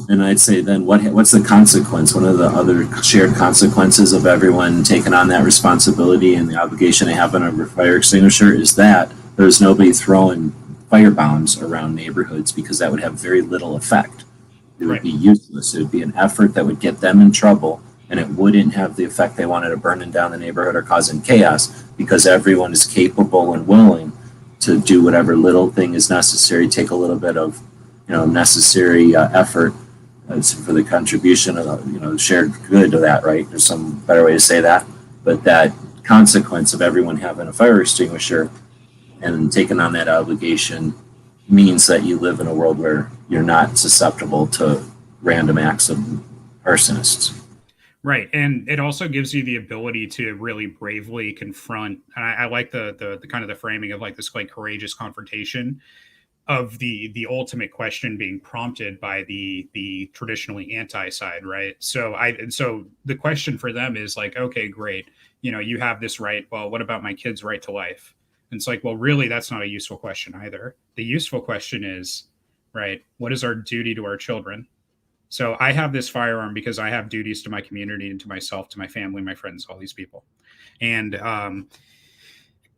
And I'd say then what's the consequence? One of the other shared consequences of everyone taking on that responsibility and the obligation they have on a fire extinguisher is that there's nobody throwing fire bombs around neighborhoods, because that would have very little effect. It would be useless. It would be an effort that would get them in trouble, and it wouldn't have the effect they wanted of burning down the neighborhood or causing chaos, because everyone is capable and willing to do whatever little thing is necessary, take a little bit of necessary effort for the contribution of shared good to that, right? There's some better way to say that, but that consequence of everyone having a fire extinguisher and taking on that obligation means that you live in a world where you're not susceptible to random acts of arsonists. Right, and it also gives you the ability to really bravely confront. And I like the kind of the framing of like this like courageous confrontation of the ultimate question being prompted by the traditionally anti side, right? So the question for them is like, okay, great, you have this right. Well, what about my kid's right to life? And it's like, well, really, that's not a useful question either. The useful question is, right, what is our duty to our children? So I have this firearm because I have duties to my community and to myself, to my family, my friends, all these people, and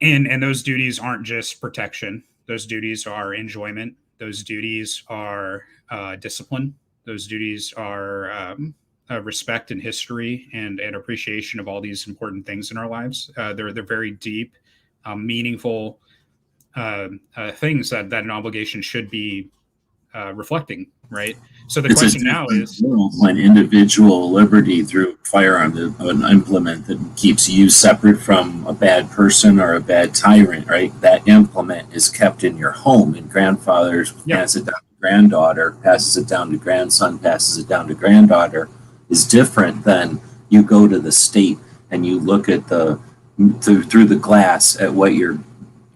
those duties aren't just protection. Those duties are enjoyment. Those duties are discipline. Those duties are respect and history and appreciation of all these important things in our lives. They're very deep, meaningful things that an obligation should be reflecting, right? So the It's a question now different is, world when individual liberty through firearm, an implement that keeps you separate from a bad person or a bad tyrant, right? That implement is kept in your home, and grandfather passes it down to granddaughter, passes it down to grandson, passes it down to granddaughter, is different than you go to the state and you look at through the glass at what your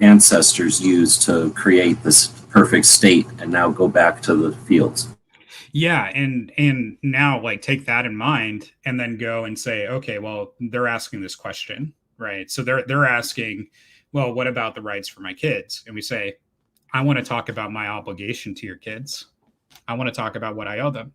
ancestors used to create this perfect state and now go back to the fields. yeah, and now like take that in mind and then go and say, okay, well, they're asking this question, right? So they're asking, well, what about the rights for my kids? And we say, I want to talk about my obligation to your kids. I want to talk about what I owe them.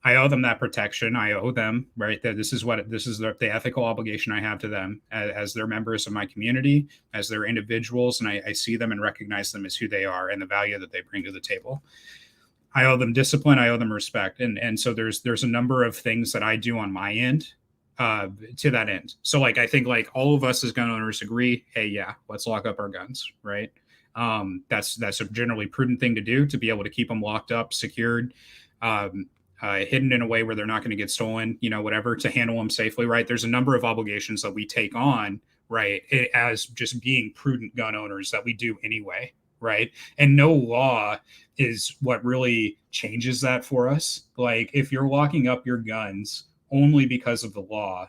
I owe them that protection. I owe them, right? That this is the ethical obligation I have to them as their members of my community, as their individuals, and I see them and recognize them as who they are and the value that they bring to the table. I owe them discipline. I owe them respect, and so there's a number of things that I do on my end to that end. So like I think like all of us as gun owners agree, hey, yeah, let's lock up our guns, right? That's a generally prudent thing to do, to be able to keep them locked up, secured, hidden in a way where they're not going to get stolen, whatever, to handle them safely, right? There's a number of obligations that we take on, right, as just being prudent gun owners that we do anyway, right? And no law is what really changes that for us. Like if you're locking up your guns only because of the law,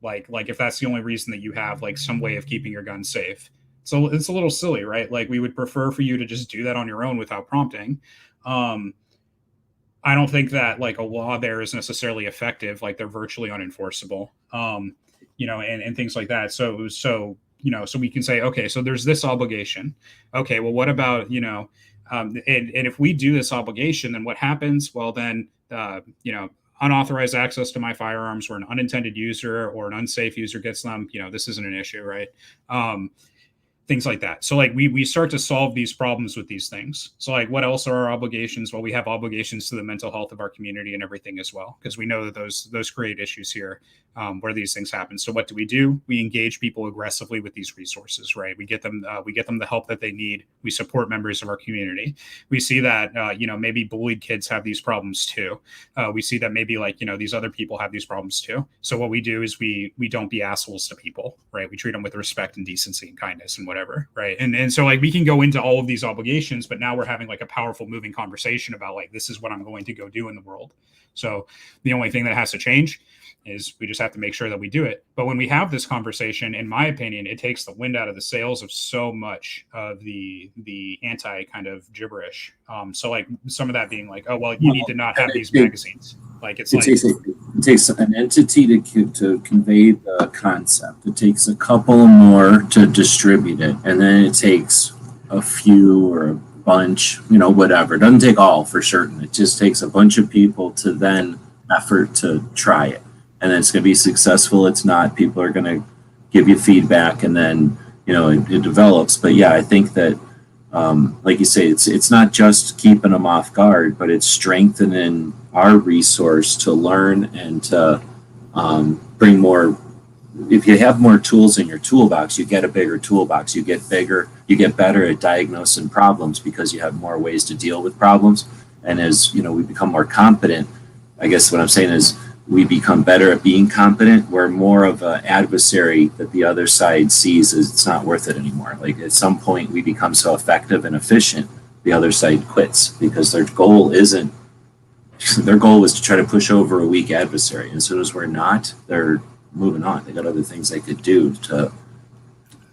like if that's the only reason that you have like some way of keeping your gun safe, so it's a little silly, right? Like we would prefer for you to just do that on your own without prompting. I don't think that like a law there is necessarily effective. Like they're virtually unenforceable, and things like that. So we can say, okay, so there's this obligation. Okay, well, what about, and if we do this obligation, then what happens? Well, then, unauthorized access to my firearms, or an unintended user or an unsafe user gets them, this isn't an issue, right? Things like that. So like we start to solve these problems with these things. So like what else are our obligations? Well, we have obligations to the mental health of our community and everything as well, because we know that those create issues here where these things happen. So what do? We engage people aggressively with these resources, right? We get them the help that they need. We support members of our community. We see that maybe bullied kids have these problems too. We see that maybe like these other people have these problems too. So what we do is we don't be assholes to people, right? We treat them with respect and decency and kindness and whatever, right? And so like we can go into all of these obligations, but now we're having like a powerful moving conversation about like, this is what I'm going to go do in the world. So the only thing that has to change is we just have to make sure that we do it. But when we have this conversation, in my opinion, it takes the wind out of the sails of so much of the anti kind of gibberish. So like some of that being like, oh, well, you need to not have these magazines. Like it takes an entity to convey the concept. It takes a couple more to distribute it, and then it takes a few or a bunch, whatever. It doesn't take all for certain. It just takes a bunch of people to then effort to try it. And then it's going to be successful. It's not. People are going to give you feedback, and then it develops. But yeah, I think that, like you say, it's not just keeping them off guard, but it's strengthening our resource to learn and to bring more. If you have more tools in your toolbox, you get a bigger toolbox. You get bigger. You get better at diagnosing problems because you have more ways to deal with problems. And as we become more competent, I guess what I'm saying is, we become better at being competent. We're more of an adversary that the other side sees as it's not worth it anymore. Like at some point we become so effective and efficient, the other side quits because their goal was to try to push over a weak adversary. And as soon as we're not, they're moving on. They got other things they could do to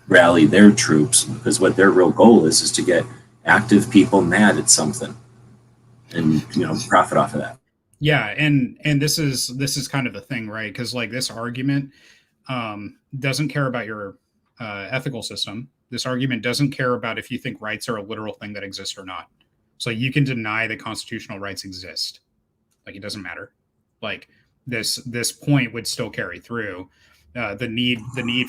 rally their troops, because what their real goal is to get active people mad at something and profit off of that. Yeah, and this is kind of the thing, right? Because like this argument doesn't care about your ethical system. This argument doesn't care about if you think rights are a literal thing that exists or not. So you can deny that constitutional rights exist. Like it doesn't matter. Like this point would still carry through. The need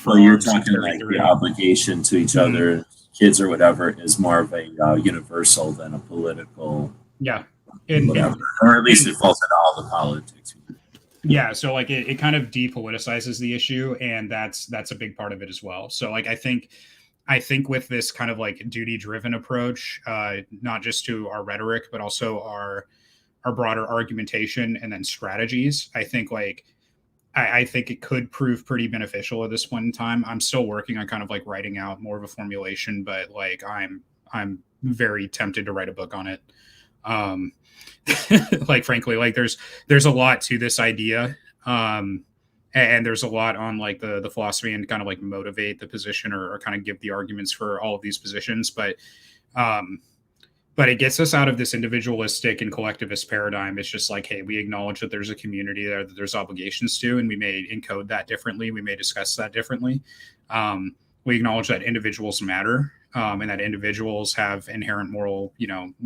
for you're talking like the obligation to each other, kids or whatever, is more of a universal than a political. Yeah. Or at least it falls into all the politics. Yeah, so like it kind of depoliticizes the issue, and that's a big part of it as well. So like I think I think with this kind of like duty-driven approach, not just to our rhetoric, but also our broader argumentation and then strategies, I think like I think it could prove pretty beneficial at this point in time. I'm still working on kind of like writing out more of a formulation, but like I'm very tempted to write a book on it. Um, like frankly, like there's a lot to this idea. And there's a lot on like the philosophy and kind of like motivate the position or kind of give the arguments for all of these positions. But it gets us out of this individualistic and collectivist paradigm. It's just like, hey, we acknowledge that there's a community there that there's obligations to, and we may encode that differently. We may discuss that differently. We acknowledge that individuals matter, and that individuals have inherent moral,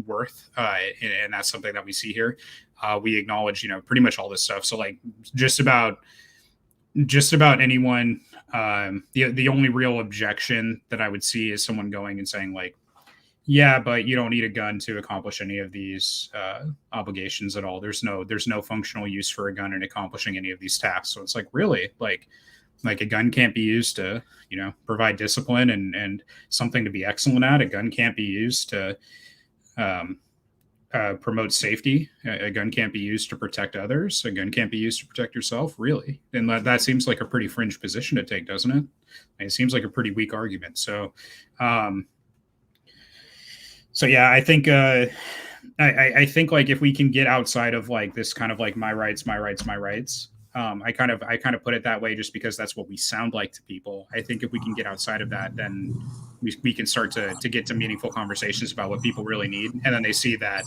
worth, and that's something that we see here. We acknowledge, pretty much all this stuff. So like just about anyone. The only real objection that I would see is someone going and saying like, yeah, but you don't need a gun to accomplish any of these obligations at all. There's no functional use for a gun in accomplishing any of these tasks. So it's like, really, like a gun can't be used to, provide discipline and something to be excellent at. A gun can't be used to promote safety. A gun can't be used to protect others. A gun can't be used to protect yourself, really. And that seems like a pretty fringe position to take, doesn't it? It seems like a pretty weak argument. So, So yeah, I think I think like if we can get outside of like this kind of like my rights, my rights, my rights. I kind of put it that way just because that's what we sound like to people. I think if we can get outside of that, then we can start to get to meaningful conversations about what people really need, and then they see that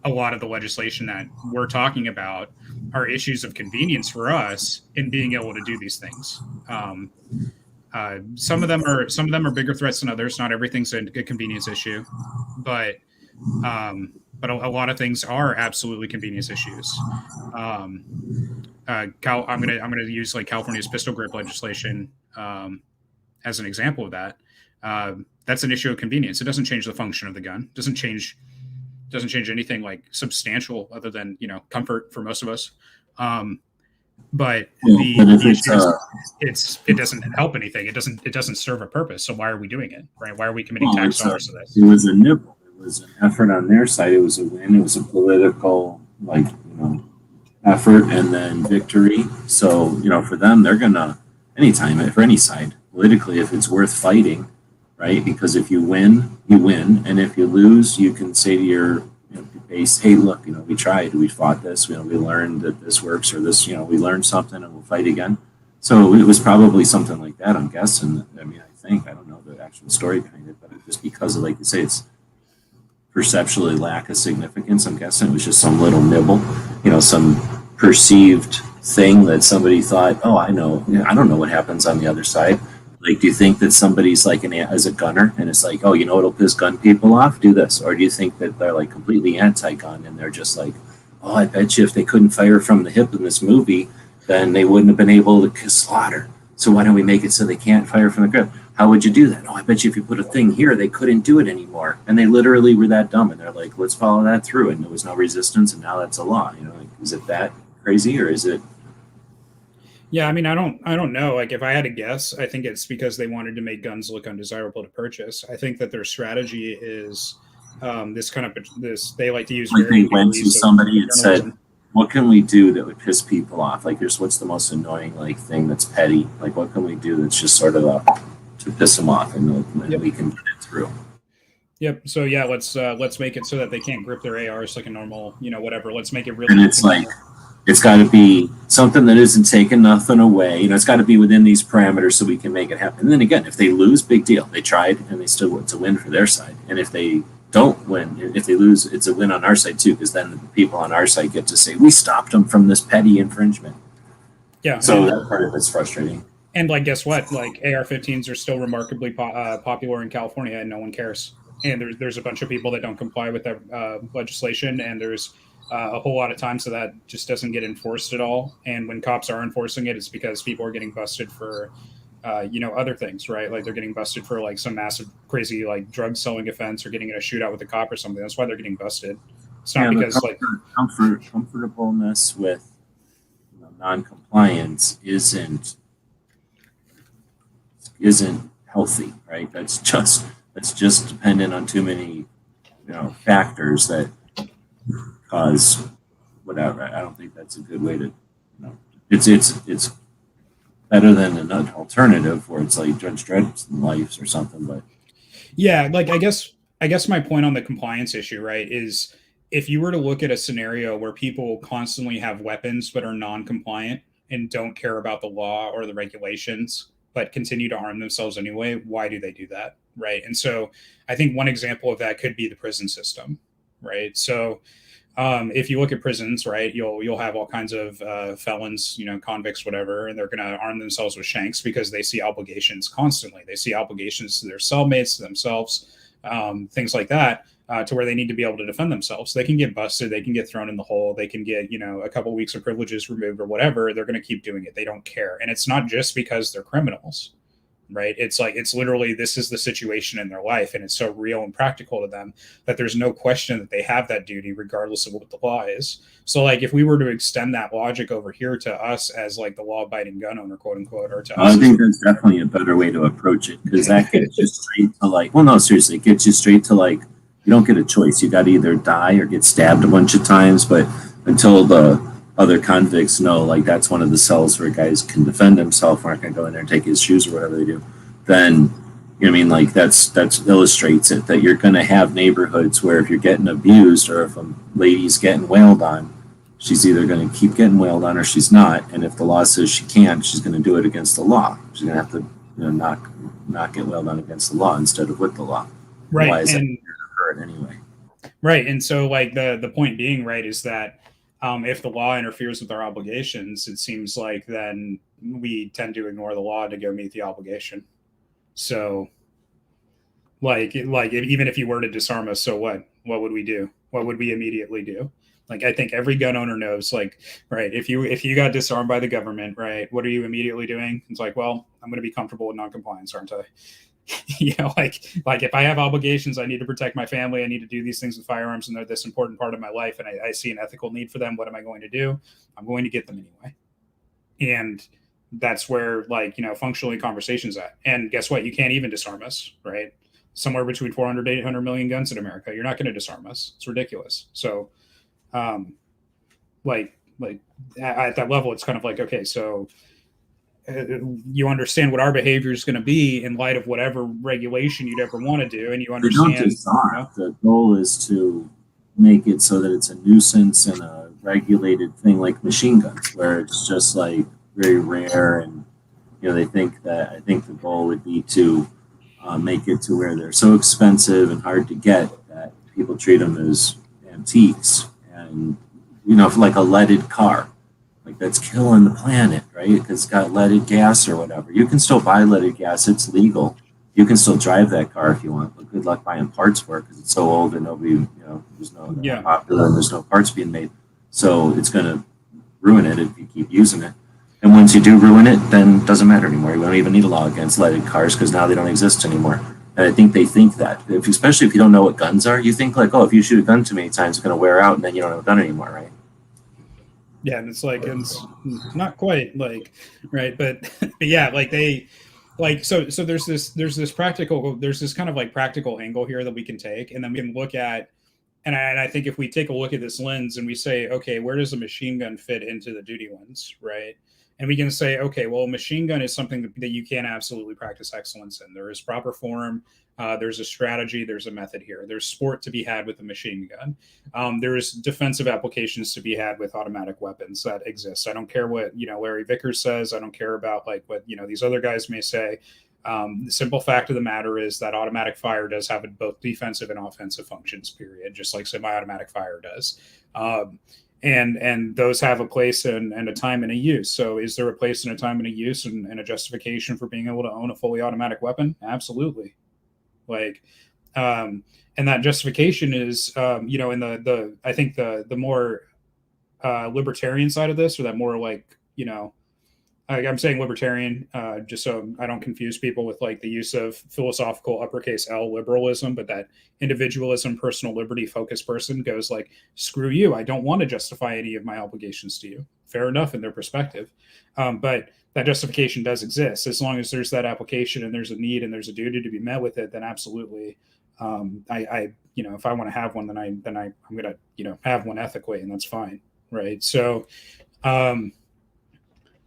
a lot of the legislation that we're talking about are issues of convenience for us in being able to do these things. Some of them are bigger threats than others. Not everything's a convenience issue, but a lot of things are absolutely convenience issues. I'm gonna use like California's pistol grip legislation as an example of that. That's an issue of convenience. It doesn't change the function of the gun. Doesn't change anything like substantial other than comfort for most of us. But it doesn't help anything. It doesn't serve a purpose. So why are we doing it? Right? Why are we committing tax dollars to this? It was a nibble. It was an effort on their side. It was a win. It was a political effort and then victory. So for them, they're gonna anytime for any side politically if it's worth fighting, right? Because if you win, you win, and if you lose, you can say to your base, hey, look, we tried, we fought this, we learned that this works, or this, we learned something and we'll fight again. So it was probably something like that, I'm guessing. I don't know the actual story behind it, but just because of, like you say, it's perceptually lack of significance, I'm guessing it was just some little nibble, some perceived thing that somebody thought, oh, I don't know what happens on the other side. Like, do you think that somebody's like as a gunner and it's like, oh, it'll piss gun people off? Do this. Or do you think that they're like completely anti-gun and they're just like, oh, I bet you if they couldn't fire from the hip in this movie, then they wouldn't have been able to slaughter. So why don't we make it so they can't fire from the grip? How would you do that? Oh, I bet you if you put a thing here, they couldn't do it anymore. And they literally were that dumb. And they're like, let's follow that through. And there was no resistance. And now that's a law. Is it that crazy or is it? Yeah, I mean, I don't know. Like, if I had to guess, I think it's because they wanted to make guns look undesirable to purchase. I think that their strategy is this. They like to use. Like they went to somebody and said, "What can we do that would piss people off? Like, what's the most annoying thing that's petty? Like, what can we do that's just sort of to piss them off, and we can get it through." Yep. So yeah, let's make it so that they can't grip their ARs like a normal, whatever. Let's make it really. And it's like. It's got to be something that isn't taking nothing away. It's got to be within these parameters so we can make it happen. And then again, if they lose, big deal. They tried and they still it's a win for their side. And if they don't win, if they lose, it's a win on our side too, because then the people on our side get to say, we stopped them from this petty infringement. Yeah. So that part of it's frustrating. And guess what? AR-15s are still remarkably popular in California and no one cares. And there's a bunch of people that don't comply with that legislation. And there's a whole lot of times that just doesn't get enforced at all. And when cops are enforcing it, it's because people are getting busted for, other things, right? Like they're getting busted for some massive, crazy, drug selling offense or getting in a shootout with a cop or something. That's why they're getting busted. It's not because comfortableness with non-compliance isn't healthy, right? That's just dependent on too many, factors that cause whatever. I don't think that's a good way to, it's better than an alternative where it's like Judge Dredd's life or something. But Yeah, like I guess my point on the compliance issue, right, is if you were to look at a scenario where people constantly have weapons but are non-compliant and don't care about the law or the regulations but continue to arm themselves anyway, why do they do that, right? And so I think one example of that could be the prison system, right? So if you look at prisons, right, you'll have all kinds of felons, convicts, whatever, and they're going to arm themselves with shanks because they see obligations constantly. They see obligations to their cellmates, to themselves, things like that, to where they need to be able to defend themselves. They can get busted, they can get thrown in the hole, they can get a couple weeks of privileges removed or whatever. They're going to keep doing it. They don't care, and it's not just because they're criminals. Right. It's literally, this is the situation in their life. And it's so real and practical to them that there's no question that they have that duty, regardless of what the law is. So like, if we were to extend that logic over here to us as like the law abiding gun owner, quote unquote, or to us. I think that's definitely a better way to approach it, because that gets you straight to like, well, no, seriously, it gets you straight to like, you don't get a choice. You got to either die or get stabbed a bunch of times. But until the other convicts know, like, that's one of the cells where guys can defend himself, aren't going to go in there and take his shoes or whatever they do, then like that's illustrates it, that you're going to have neighborhoods where if you're getting abused or if a lady's getting wailed on, she's either going to keep getting wailed on or she's not. And if the law says she can't, she's going to do it against the law. She's going to have to not get wailed on against the law instead of with the law. Right. Otherwise, And hurt anyway. Right. And so like the point being, right, is that if the law interferes with our obligations, it seems like then we tend to ignore the law to go meet the obligation. So even if you were to disarm us, so what would we do? What would we immediately do? Like, I think every gun owner knows, like, right, if you got disarmed by the government, right, what are you immediately doing? It's like, well, I'm going to be comfortable with noncompliance, aren't I? Like if I have obligations, I need to protect my family, I need to do these things with firearms, and they're this important part of my life, and I see an ethical need for them. What am I going to do? I'm going to get them anyway. And that's where, like, functionally conversations at. And guess what? You can't even disarm us, right? Somewhere between 400 to 800 million guns in America. You're not going to disarm us. It's ridiculous. So, like at that level, it's kind of like, okay, so you understand what our behavior is going to be in light of whatever regulation you'd ever want to do, and you understand. They don't disarm. The goal is to make it so that it's a nuisance and a regulated thing, like machine guns, where it's just like very rare, and I think the goal would be to make it to where they're so expensive and hard to get that people treat them as antiques, and like a leaded car. Like, that's killing the planet, right? Because it's got leaded gas or whatever. You can still buy leaded gas. It's legal. You can still drive that car if you want. But good luck buying parts for it because it's so old and nobody, there's no popular and there's no parts being made. So it's going to ruin it if you keep using it. And once you do ruin it, then it doesn't matter anymore. You don't even need a law against leaded cars because now they don't exist anymore. And I think they think that, especially if you don't know what guns are, you think like, oh, if you shoot a gun too many times, it's going to wear out and then you don't have a gun anymore, right? Yeah, and it's like, it's not quite like, right, but yeah, like they, like, so there's this kind of like practical angle here that we can take, and then we can look at, and I think if we take a look at this lens and we say, okay, where does a machine gun fit into the duty lens, right? And we can say, okay, well, a machine gun is something that you can absolutely practice excellence in. There is proper form. There's a strategy. There's a method here. There's sport to be had with a machine gun. There's defensive applications to be had with automatic weapons that exist. I don't care what, Larry Vickers says. I don't care about like what, these other guys may say. The simple fact of the matter is that automatic fire does have both defensive and offensive functions, period, just like semi-automatic fire does. And those have a place and a time and a use. So is there a place and a time and a use and a justification for being able to own a fully automatic weapon? Absolutely. Like, and that justification is, in the I think the more libertarian side of this, or that more like, I'm saying libertarian, just so I don't confuse people with like the use of philosophical uppercase L liberalism, but that individualism, personal liberty focused person goes like, screw you. I don't want to justify any of my obligations to you. Fair enough in their perspective. But that justification does exist. As long as there's that application and there's a need and there's a duty to be met with it, then absolutely. I if I want to have one, then I'm gonna, have one ethically, and that's fine, right? So,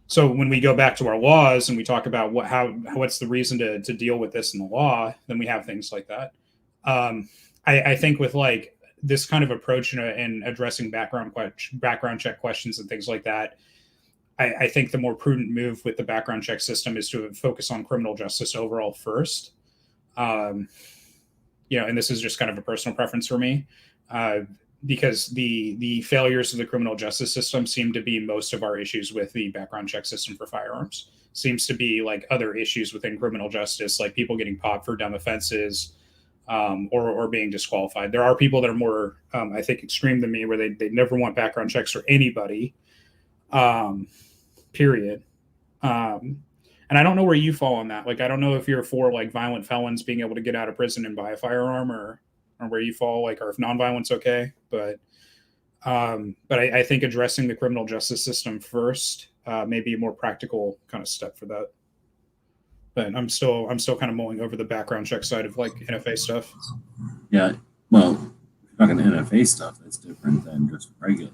so when we go back to our laws and we talk about what's the reason to deal with this in the law, then we have things like that. I think with like this kind of approach in addressing background check questions and things like that, I think the more prudent move with the background check system is to focus on criminal justice overall first. And this is just kind of a personal preference for me, because the failures of the criminal justice system seem to be most of our issues with the background check system for firearms. Seems to be like other issues within criminal justice, like people getting popped for dumb offenses, or being disqualified. There are people that are more, I think, extreme than me, where they never want background checks for anybody, period. And I don't know where you fall on that. Like, I don't know if you're for like violent felons being able to get out of prison and buy a firearm, or where you fall, like, or if nonviolence okay. But I think addressing the criminal justice system first may be a more practical kind of step for that. But I'm still kind of mulling over the background check side of like NFA stuff. Yeah, well, talking NFA stuff, that's different than just regular.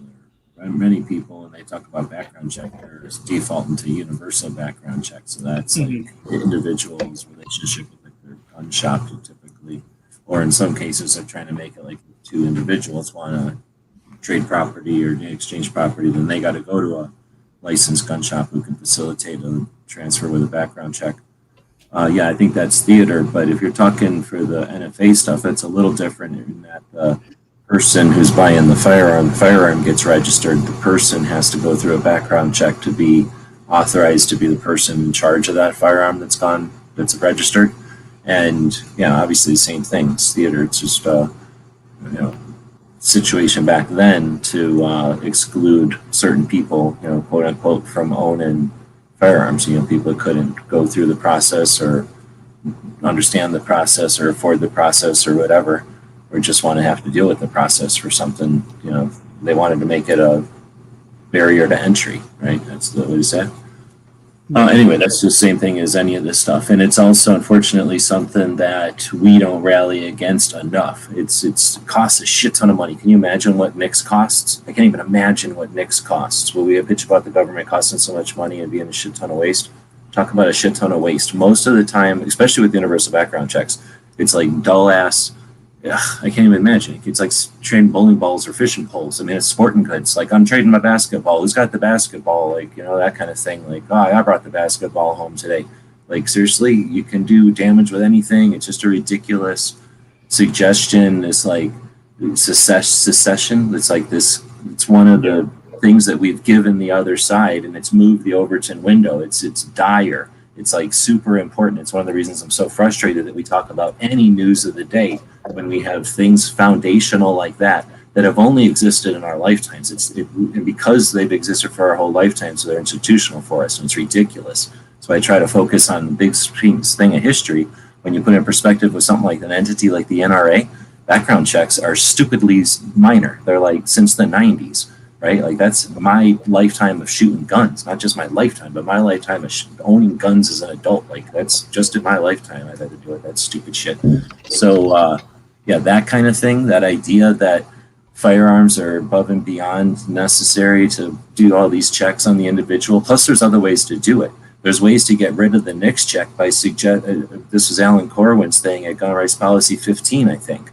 Many people, when they talk about background check, they're defaulting to universal background check. So that's like the individual's relationship with like their gun shop, typically, or in some cases, they're trying to make it like two individuals want to trade property or exchange property, then they got to go to a licensed gun shop who can facilitate a transfer with a background check. Yeah, I think that's theater. But if you're talking for the NFA stuff, it's a little different in that the person who's buying the firearm gets registered. The person has to go through a background check to be authorized to be the person in charge of that firearm that's registered. And yeah, obviously the same thing. It's theater. It's just situation back then to exclude certain people, quote unquote, from owning firearms. People couldn't go through the process or understand the process or afford the process or whatever, or just want to have to deal with the process for something. They wanted to make it a barrier to entry, right? That's what he said. Anyway, that's the same thing as any of this stuff. And it's also, unfortunately, something that we don't rally against enough. It costs a shit ton of money. Can you imagine what NICS costs? I can't even imagine what NICS costs. Will we bitch about the government costing so much money and being a shit ton of waste? Talk about a shit ton of waste. Most of the time, especially with universal background checks, it's like dull ass. I can't even imagine. It's like trading bowling balls or fishing poles. I mean, it's sporting goods. Like, I'm trading my basketball. Who's got the basketball? Like, that kind of thing. Like, I brought the basketball home today. Like, seriously, you can do damage with anything. It's just a ridiculous suggestion. It's like secession. It's like this. It's one of the things that we've given the other side, and it's moved the Overton window. It's dire. It's like super important. It's one of the reasons I'm so frustrated that we talk about any news of the day when we have things foundational like that have only existed in our lifetimes. And because they've existed for our whole lifetimes, so they're institutional for us, and it's ridiculous. So I try to focus on the big thing of history. When you put it in perspective with something like an entity like the NRA, background checks are stupidly minor. They're like since the 90s. Right? Like, that's my lifetime of shooting guns, not just my lifetime, but my lifetime of owning guns as an adult. Like, that's just in my lifetime I've had to deal with that stupid shit. So, yeah, that kind of thing, that idea that firearms are above and beyond necessary to do all these checks on the individual. Plus, there's other ways to do it. There's ways to get rid of the NICS check by this was Alan Corwin's thing at Gun Rights Policy 15, I think.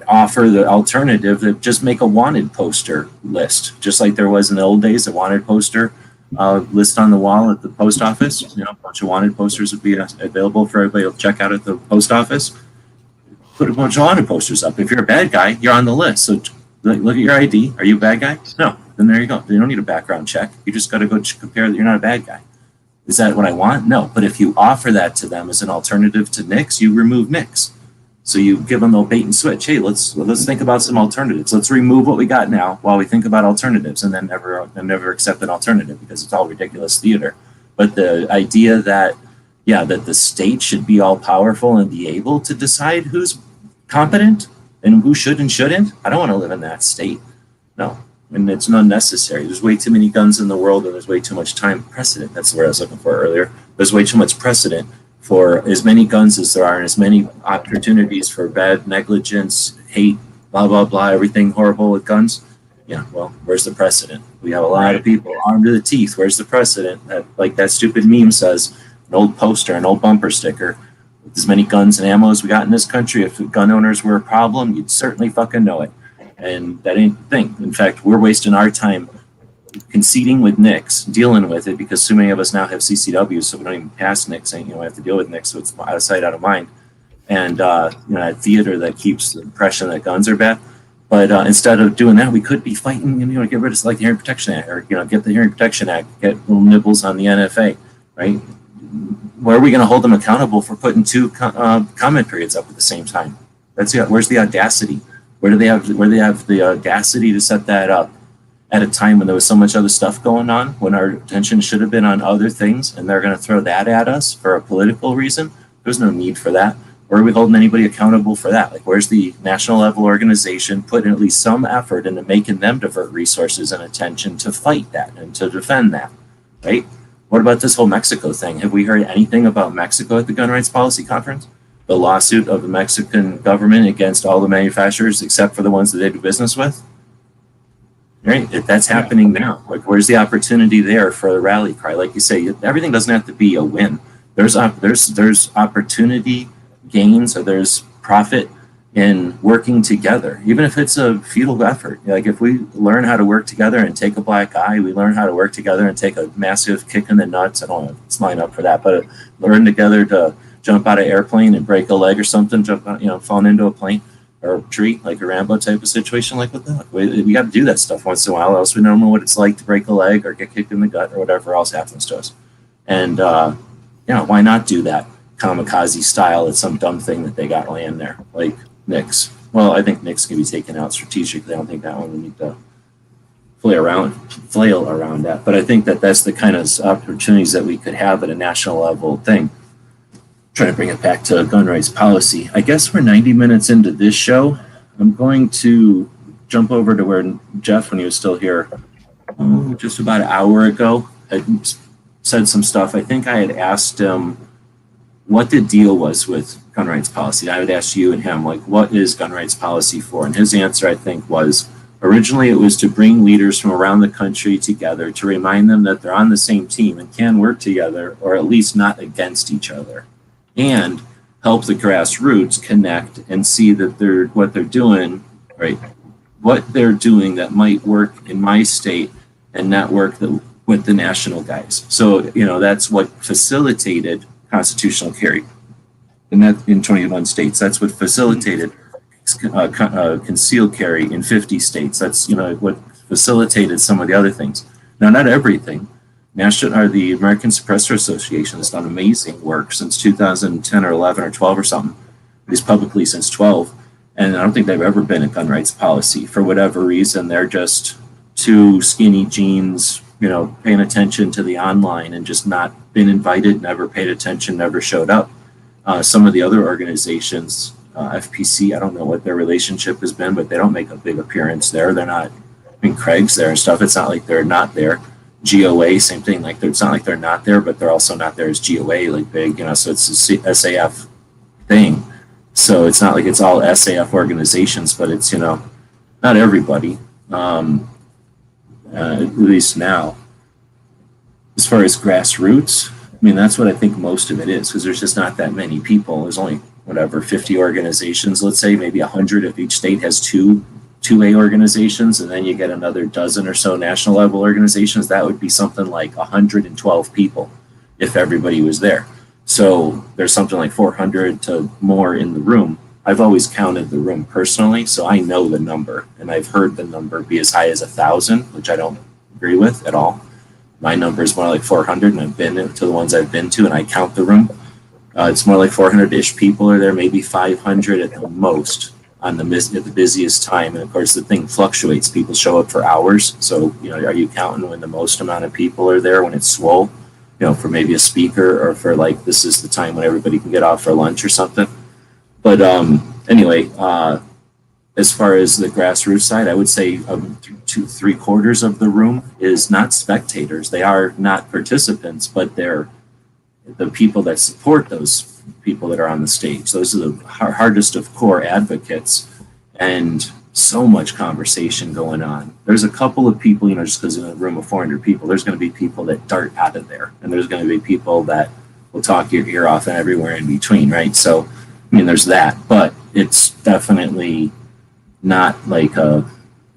Offer the alternative that just make a wanted poster list, just like there was in the old days, a wanted poster list on the wall at the post office. A bunch of wanted posters would be available for everybody to check out at the post office. Put a bunch of wanted posters up. If you're a bad guy, you're on the list. So look at your ID. Are you a bad guy? No. Then there you go. You don't need a background check. You just got to go compare that you're not a bad guy. Is that what I want? No. But if you offer that to them as an alternative to NICS, you remove NICS. So you give them the bait and switch. Hey, let's think about some alternatives. Let's remove what we got now while we think about alternatives, and then never accept an alternative because it's all ridiculous theater. But the idea that the state should be all powerful and be able to decide who's competent and who should and shouldn't. I don't want to live in that state. No. and it's unnecessary. There's way too many guns in the world, and there's way too much time precedent. That's the word I was looking for earlier. There's way too much precedent for as many guns as there are, and as many opportunities for bad negligence, hate, blah blah blah, everything horrible with guns. Yeah, well, where's the precedent? We have a lot of people armed to the teeth. Where's the precedent? That, like that stupid meme says, an old poster, an old bumper sticker. With as many guns and ammo as we got in this country, if gun owners were a problem, you'd certainly fucking know it. And that ain't the thing. In fact, we're wasting our time conceding with NICS, dealing with it, because so many of us now have CCWs, so we don't even pass NICS, and we have to deal with NICS, so it's out of sight, out of mind. And that theater that keeps the impression that guns are bad. But instead of doing that, we could be fighting, get rid of like the Hearing Protection Act, or get the Hearing Protection Act, get little nibbles on the NFA, right? Where are we going to hold them accountable for putting two comment periods up at the same time? Where's the audacity? Where do they have the audacity to set that up at a time when there was so much other stuff going on, when our attention should have been on other things, and they're going to throw that at us for a political reason? There's no need for that. Where are we holding anybody accountable for that? Like, where's the national level organization putting at least some effort into making them divert resources and attention to fight that and to defend that, right? What about this whole Mexico thing? Have we heard anything about Mexico at the Gun Rights Policy Conference? The lawsuit of the Mexican government against all the manufacturers except for the ones that they do business with? Right? That's happening now. Like, where's the opportunity there for the rally cry? Like you say, everything doesn't have to be a win. There's opportunity gains, or there's profit in working together, even if it's a futile effort. Like, if we learn how to work together and take a black eye, we learn how to work together and take a massive kick in the nuts. I don't want to line up for that, but learn together to jump out of airplane and break a leg or something, jump out, fall into a plane or a tree, like a Rambo type of situation like that. We got to do that stuff once in a while, else we don't know what it's like to break a leg or get kicked in the gut or whatever else happens to us. And why not do that kamikaze style at some dumb thing that they got laying there, like NICS. Well, I think NICS can be taken out strategically. I don't think that one we need to flail around that. But I think that that's the kind of opportunities that we could have at a national level thing. Trying to bring it back to gun rights policy. I guess we're 90 minutes into this show. I'm going to jump over to where Jeff, when he was still here, just about an hour ago, had said some stuff. I think I had asked him what the deal was with gun rights policy. I would ask you and him, like, what is gun rights policy for? And his answer, I think, was originally it was to bring leaders from around the country together to remind them that they're on the same team and can work together, or at least not against each other, and help the grassroots connect and see that what they're doing, right? What they're doing that might work in my state and not work with the national guys. So, that's what facilitated constitutional carry, and that in 21 states. That's what facilitated concealed carry in 50 states. That's what facilitated some of the other things. Now, not everything. The American Suppressor Association has done amazing work since 2010 or 11 or 12 or something. At least publicly since 12, and I don't think they've ever been a gun rights policy for whatever reason. They're just too skinny jeans, paying attention to the online and just not been invited, never paid attention, never showed up. Some of the other organizations, FPC, I don't know what their relationship has been, but they don't make a big appearance there. They're not, Craig's there and stuff. It's not like they're not there. GOA, same thing. Like, it's not like they're not there, but they're also not there as GOA, like big, so it's a SAF thing. So it's not like it's all SAF organizations, but it's, not everybody. At least now. As far as grassroots, that's what I think most of it is, because there's just not that many people. There's only 50 organizations, let's say, maybe 100 if each state has two 2A organizations, and then you get another dozen or so national level organizations. That would be something like 112 people if everybody was there. So there's something like 400 to more in the room. I've always counted the room personally, so I know the number, and I've heard the number be as high as 1,000, which I don't agree with at all. My number is more like 400, and I've been to the ones I've been to, and I count the room. It's more like 400-ish people are there, maybe 500 at the most at the busiest time. And of course, the thing fluctuates. People show up for hours. So, are you counting when the most amount of people are there when it's swole, for maybe a speaker, or for like, this is the time when everybody can get off for lunch or something. But anyway, as far as the grassroots side, I would say 2-3/4 of the room is not spectators. They are not participants, but they're the people that support those people that are on the stage. Those are the hardest of core advocates, and so much conversation going on. There's a couple of people, just because in a room of 400 people, there's going to be people that dart out of there, and there's going to be people that will talk your ear off and everywhere in between, right? So, there's that, but it's definitely not like I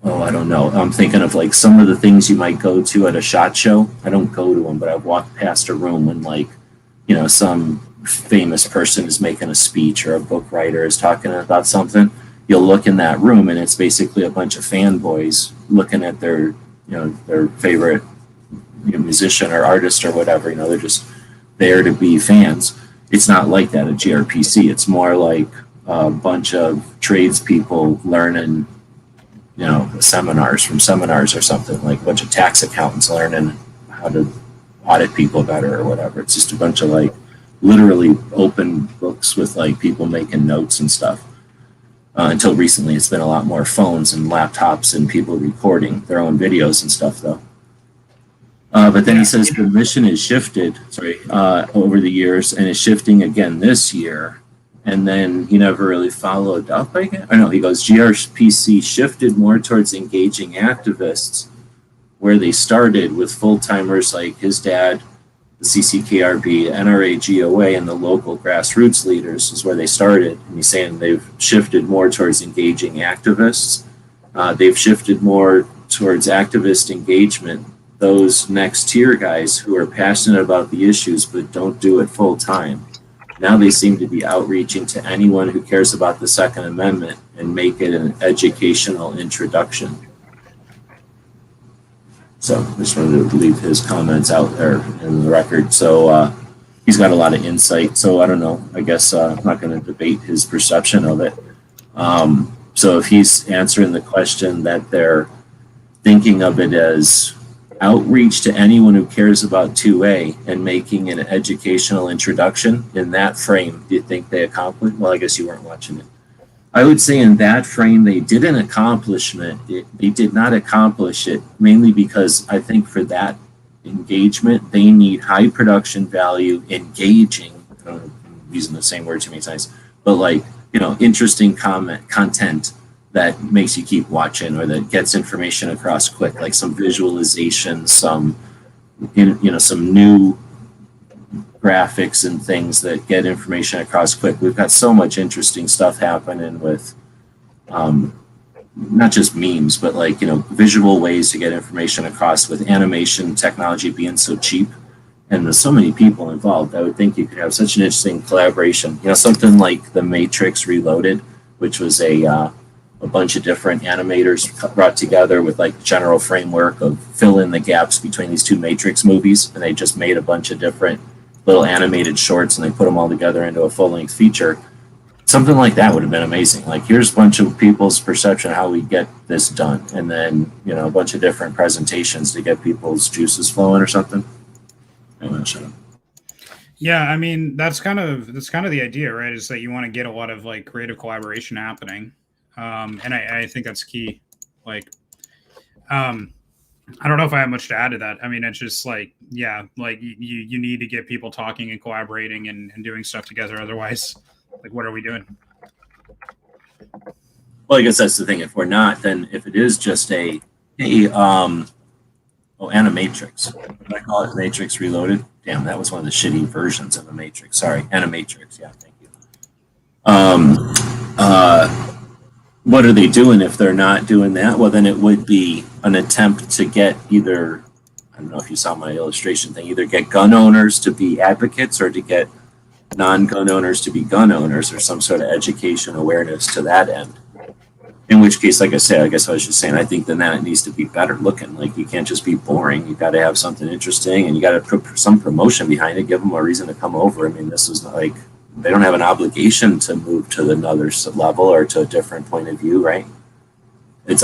don't know. I'm thinking of like some of the things you might go to at a SHOT Show. I don't go to them, but I've walked past a room when some famous person is making a speech or a book writer is talking about something. You'll look in that room and it's basically a bunch of fanboys looking at their favorite musician or artist or whatever. They're just there to be fans. It's not like that at GRPC. It's more like a bunch of tradespeople learning, seminars or something, like a bunch of tax accountants learning how to audit people better or whatever. It's just a bunch of like literally open books with like people making notes and stuff. Until recently, it's been a lot more phones and laptops and people recording their own videos and stuff, though. But then he says the mission is shifted, over the years, and is shifting again this year. And then he never really followed up again. Or no, he goes, GRPC shifted more towards engaging activists, where they started with full-timers like his dad, the CCKRB, NRA, GOA, and the local grassroots leaders is where they started. And he's saying they've shifted more towards engaging activists. They've shifted more towards activist engagement. Those next tier guys who are passionate about the issues but don't do it full time. Now they seem to be outreaching to anyone who cares about the Second Amendment and make it an educational introduction. So I just wanted to leave his comments out there in the record. So he's got a lot of insight. So I don't know. I guess I'm not going to debate his perception of it. So if he's answering the question that they're thinking of it as outreach to anyone who cares about 2A and making an educational introduction, in that frame, do you think they accomplished? Well, I guess you weren't watching it. I would say in that frame, they did an accomplishment. They did not accomplish it, mainly because I think for that engagement, they need high production value, engaging, I don't know, I'm using the same word too many times, but like, interesting content that makes you keep watching, or that gets information across quick, like some visualization, some new graphics and things that get information across quick. We've got so much interesting stuff happening with not just memes, but like, visual ways to get information across with animation technology being so cheap. And there's so many people involved. I would think you could have such an interesting collaboration. Something like The Matrix Reloaded, which was a bunch of different animators brought together with like general framework of fill in the gaps between these two Matrix movies. And they just made a bunch of different little animated shorts and they put them all together into a full-length feature. Something like that would have been amazing. Like, here's a bunch of people's perception of how we get this done. And then, a bunch of different presentations to get people's juices flowing or something. Anyway, shut up. Yeah, I mean, that's kind of the idea, right? Is that you want to get a lot of like creative collaboration happening. And I think that's key. Like, I don't know if I have much to add to that. I mean, it's just like, like you need to get people talking and collaborating and doing stuff together. Otherwise, like, what are we doing? Well, I guess that's the thing. If we're not, then if it is just and a Matrix. Did I call it Matrix Reloaded? Damn, that was one of the shitty versions of a Matrix. Sorry, Animatrix. Yeah, thank you. What are they doing if they're not doing that? Well, then it would be an attempt to get either, I don't know if you saw my illustration thing, either get gun owners to be advocates or to get non-gun owners to be gun owners, or some sort of education awareness to that end. In which case, like I said, I guess I was just saying, I think then that it needs to be better looking. Like, you can't just be boring. You got to have something interesting, and you got to put some promotion behind it, give them a reason to come over. I mean, this is like, they don't have an obligation to move to another level or to a different point of view, right?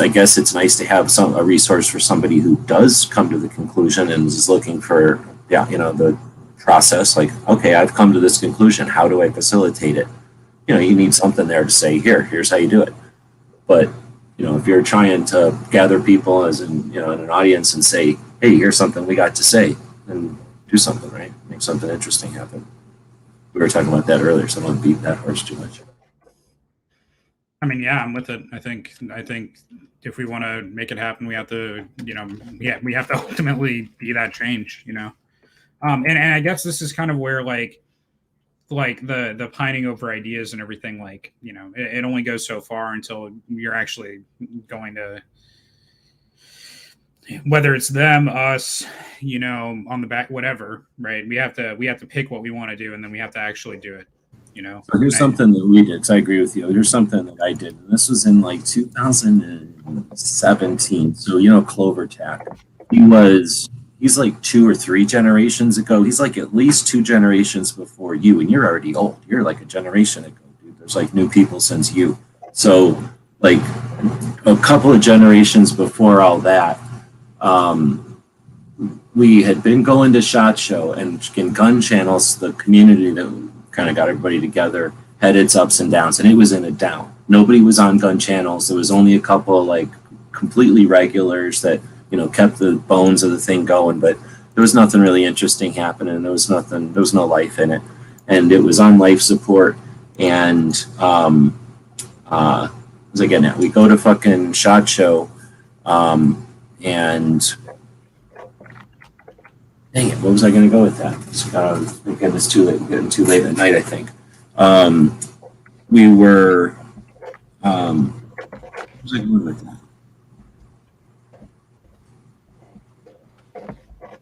I guess it's nice to have a resource for somebody who does come to the conclusion and is looking for, the process. Like, okay, I've come to this conclusion. How do I facilitate it? You need something there to say, here's how you do it. But if you're trying to gather people as in an audience and say, hey, here's something we got to say, then do something, right? Make something interesting happen. We were talking about that earlier, so I don't beat that horse too much. I mean, yeah, I'm with it. I think if we want to make it happen, we have to, we have to ultimately be that change, and I guess this is kind of where like the pining over ideas and everything, like, it only goes so far until you're actually going to, whether it's them, us, on the back, whatever, right? We have to pick what we want to do, and then we have to actually do it. So here's something that we did. So I agree with you. Here's something that I did. And this was in like 2017. So Clover Tack. He's like 2 or 3 generations ago. He's like at least 2 generations before you, and you're already old. You're like a generation ago, dude. There's like new people since you. So like a couple of generations before all that, we had been going to SHOT Show, and in gun channels, the community that kind of got everybody together had its ups and downs, and it was in a down. Nobody was on gun channels. There was only a couple of like completely regulars that kept the bones of the thing going, but there was nothing really interesting happening. There was no life in it, and it was on life support. And again, we go to fucking SHOT Show, and dang it, what was I going to go with that? Again, it's too late. We're getting too late at night, I think. We were. What was I going with that?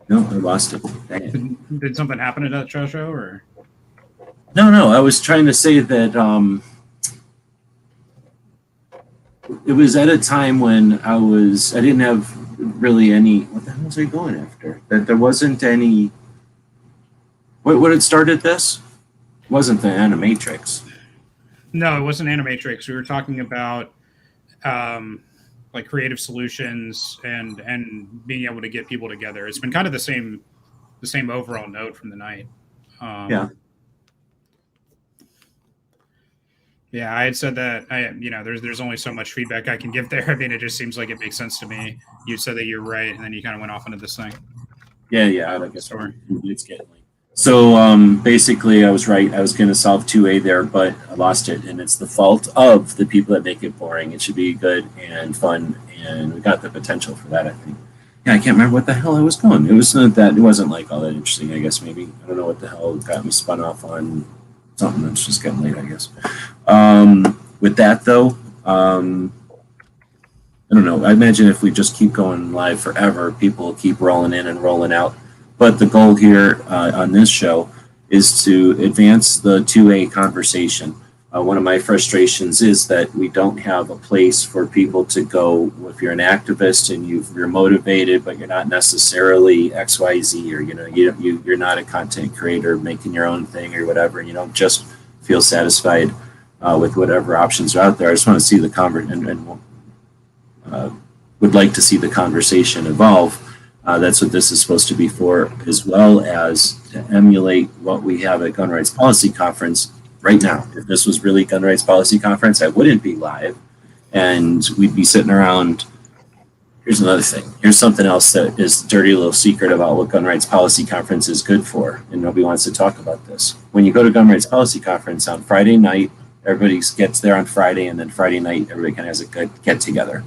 No, I lost it. Dang it. Did something happen at that show, or? No. I was trying to say that it was at a time when I didn't have really any. What the hell was I going after? That there wasn't any. What had started this? It wasn't the Animatrix. No, it wasn't Animatrix. We were talking about like creative solutions and being able to get people together. It's been kind of the same overall note from the night. Yeah. Yeah, I had said that there's only so much feedback I can give there. I mean, it just seems like it makes sense to me. You said that you're right, and then you kind of went off into this thing. Yeah. I guess it's getting late. So basically, I was right. I was going to solve 2A there, but I lost it, and it's the fault of the people that make it boring. It should be good and fun, and we got the potential for that, I think. Yeah, I can't remember what the hell I was going. It wasn't like all that interesting, I guess, maybe. I don't know what the hell got me spun off on something that's just getting late, I guess. With that, though, I don't know. I imagine if we just keep going live forever, people will keep rolling in and rolling out. But the goal here on this show is to advance the 2A conversation. One of my frustrations is that we don't have a place for people to go if you're an activist and you're motivated, but you're not necessarily XYZ, or you're not a content creator making your own thing or whatever, and you don't just feel satisfied with whatever options are out there. I just want to see the would like to see the conversation evolve. That's what this is supposed to be for, as well as to emulate what we have at Gun Rights Policy Conference right now. If this was really Gun Rights Policy Conference, I wouldn't be live, and we'd be sitting around. Here's another thing. Here's something else that is a dirty little secret about what Gun Rights Policy Conference is good for, and nobody wants to talk about this. When you go to Gun Rights Policy Conference on Friday night, everybody gets there on Friday, and then Friday night, everybody kind of has a good get-together.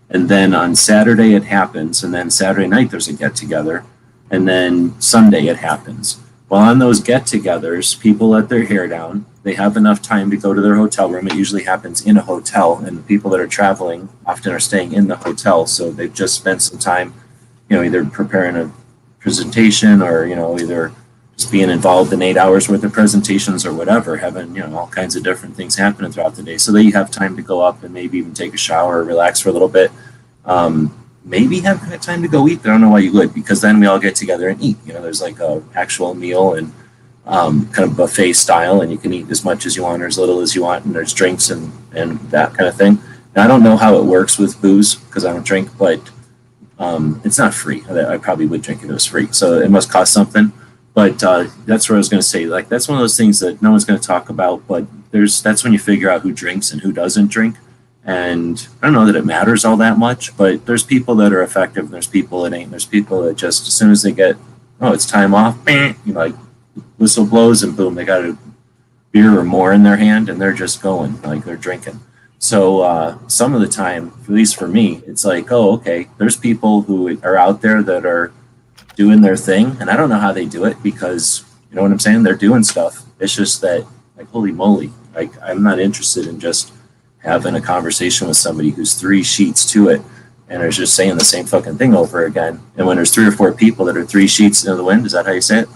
And then on Saturday it happens, and then Saturday night there's a get-together, and then Sunday it happens. Well, on those get-togethers, people let their hair down. They have enough time to go to their hotel room. It usually happens in a hotel, and the people that are traveling often are staying in the hotel, so they've just spent some time, either preparing a presentation or, either just being involved in 8 hours worth of presentations or whatever, having, all kinds of different things happening throughout the day. So they have time to go up and maybe even take a shower or relax for a little bit. Maybe have time to go eat. I don't know why you would, because then we all get together and eat. There's like a actual meal and kind of buffet style, and you can eat as much as you want or as little as you want, and there's drinks and that kind of thing. Now, I don't know how it works with booze because I don't drink, but it's not free. I probably would drink if it was free, so it must cost something. But that's what I was going to say. Like, that's one of those things that no one's going to talk about, but that's when you figure out who drinks and who doesn't drink. And I don't know that it matters all that much, but there's people that are effective, and there's people that ain't. There's people that just, as soon as they get, oh, it's time off, bang, like whistle blows and boom, they got a beer or more in their hand and they're just going, like they're drinking. So some of the time, at least for me, it's like, oh, okay, there's people who are out there that are doing their thing, and I don't know how they do it, because you know what I'm saying? They're doing stuff. It's just that, like, holy moly, like I'm not interested in just having a conversation with somebody who's 3 sheets to it and is just saying the same fucking thing over again. And when there's 3 or 4 people that are 3 sheets into the wind, is that how you say it?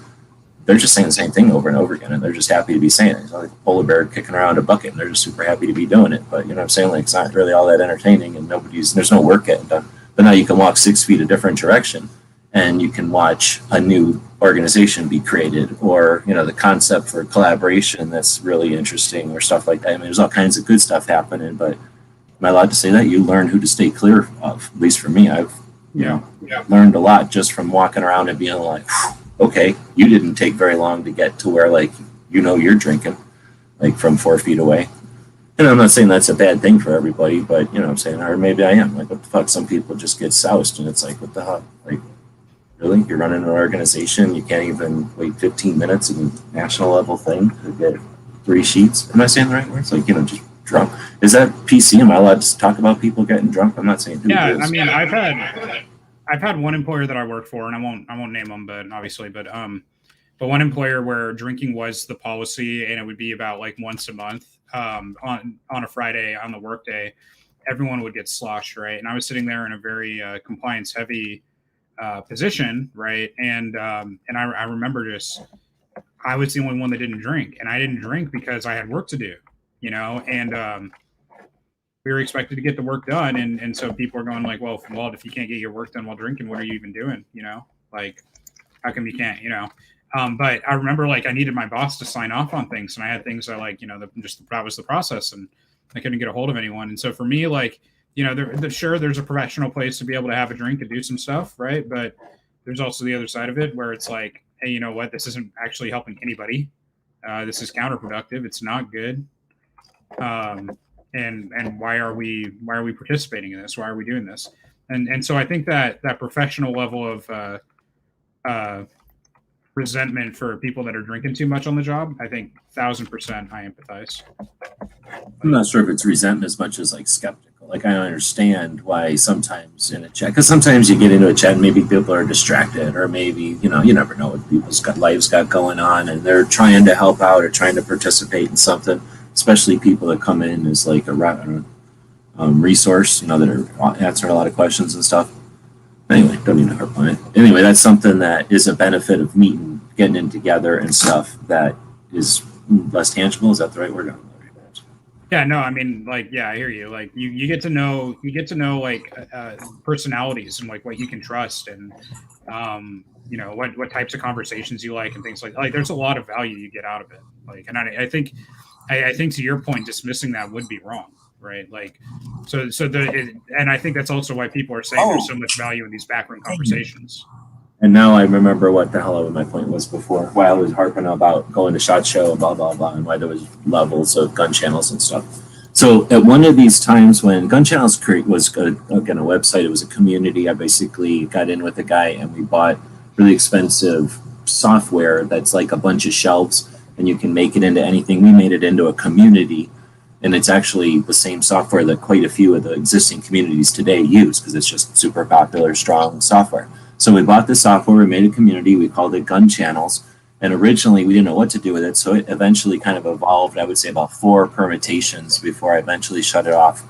They're just saying the same thing over and over again, and they're just happy to be saying it. It's like a polar bear kicking around a bucket, and they're just super happy to be doing it. But you know what I'm saying? Like, it's not really all that entertaining, and there's no work getting done. But now you can walk 6 feet a different direction, and you can watch a new organization be created, or you know, the concept for collaboration that's really interesting, or stuff like that. I mean, there's all kinds of good stuff happening. But am I allowed to say that? You learn who to stay clear of. At least for me, I've learned a lot just from walking around and being like, okay, you didn't take very long to get to where, like, you know, you're drinking, like, from 4 feet away. And I'm not saying that's a bad thing for everybody, but, you know what I'm saying? Or maybe I am. Like, what the fuck? Some people just get soused, and it's like, what the hell? Like, really? You're running an organization, you can't even wait 15 minutes in a national level thing to get 3 sheets? Am I saying the right words? Like, you know, just drunk. Is that PC? Am I allowed to talk about people getting drunk? I'm not saying who it is. I mean, I've had one employer that I worked for, and I won't name them, but one employer where drinking was the policy, and it would be about like once a month on a Friday on the workday, everyone would get sloshed, right? And I was sitting there in a very compliance heavy position, right? And I remember just, I was the only one that didn't drink, and I didn't drink because I had work to do, you know, and we were expected to get the work done, and so people are going like, well, if you can't get your work done while drinking, what are you even doing? You know, like, how come you can't? You know, but I remember, like, I needed my boss to sign off on things, and I had things that, like, you know, that was the process, and I couldn't get a hold of anyone. And so for me, like, you know, there's a professional place to be able to have a drink and do some stuff, right? But there's also the other side of it where it's like, hey, you know what? This isn't actually helping anybody. This is counterproductive. It's not good. And why are we participating in this? Why are we doing this? And so I think that professional level of resentment for people that are drinking too much on the job, I think 1,000% I empathize. I'm not sure if it's resentment as much as like skeptical. Like, I understand why sometimes in a chat, because sometimes you get into a chat and maybe people are distracted, or maybe, you know, you never know what people's lives got going on, and they're trying to help out or trying to participate in something. Especially people that come in as like a resource, you know, that are answering a lot of questions and stuff. Anyway, don't even harp on it. Anyway, that's something that is a benefit of meeting, getting in together and stuff that is less tangible. Is that the right word? Yeah, no, I mean, like, yeah, I hear you. Like, you get to know like personalities and like what you can trust, and you know, what types of conversations you like and things like there's a lot of value you get out of it. Like, and I think to your point, dismissing that would be wrong, right? Like, and I think that's also why people are saying there's so much value in these backroom conversations. And now I remember what the hell my point was before, why I was harping about going to SHOT Show and blah, blah, blah, and why there was levels of gun channels and stuff. So at one of these times when Gun Channels was, again, a website, it was a community. I basically got in with a guy and we bought really expensive software that's like a bunch of shelves, and you can make it into anything. We made it into a community, and it's actually the same software that quite a few of the existing communities today use, because it's just super popular, strong software. So we bought the software, we made a community, we called it Gun Channels, and originally we didn't know what to do with it, so it eventually kind of evolved, I would say about 4 permutations before I eventually shut it off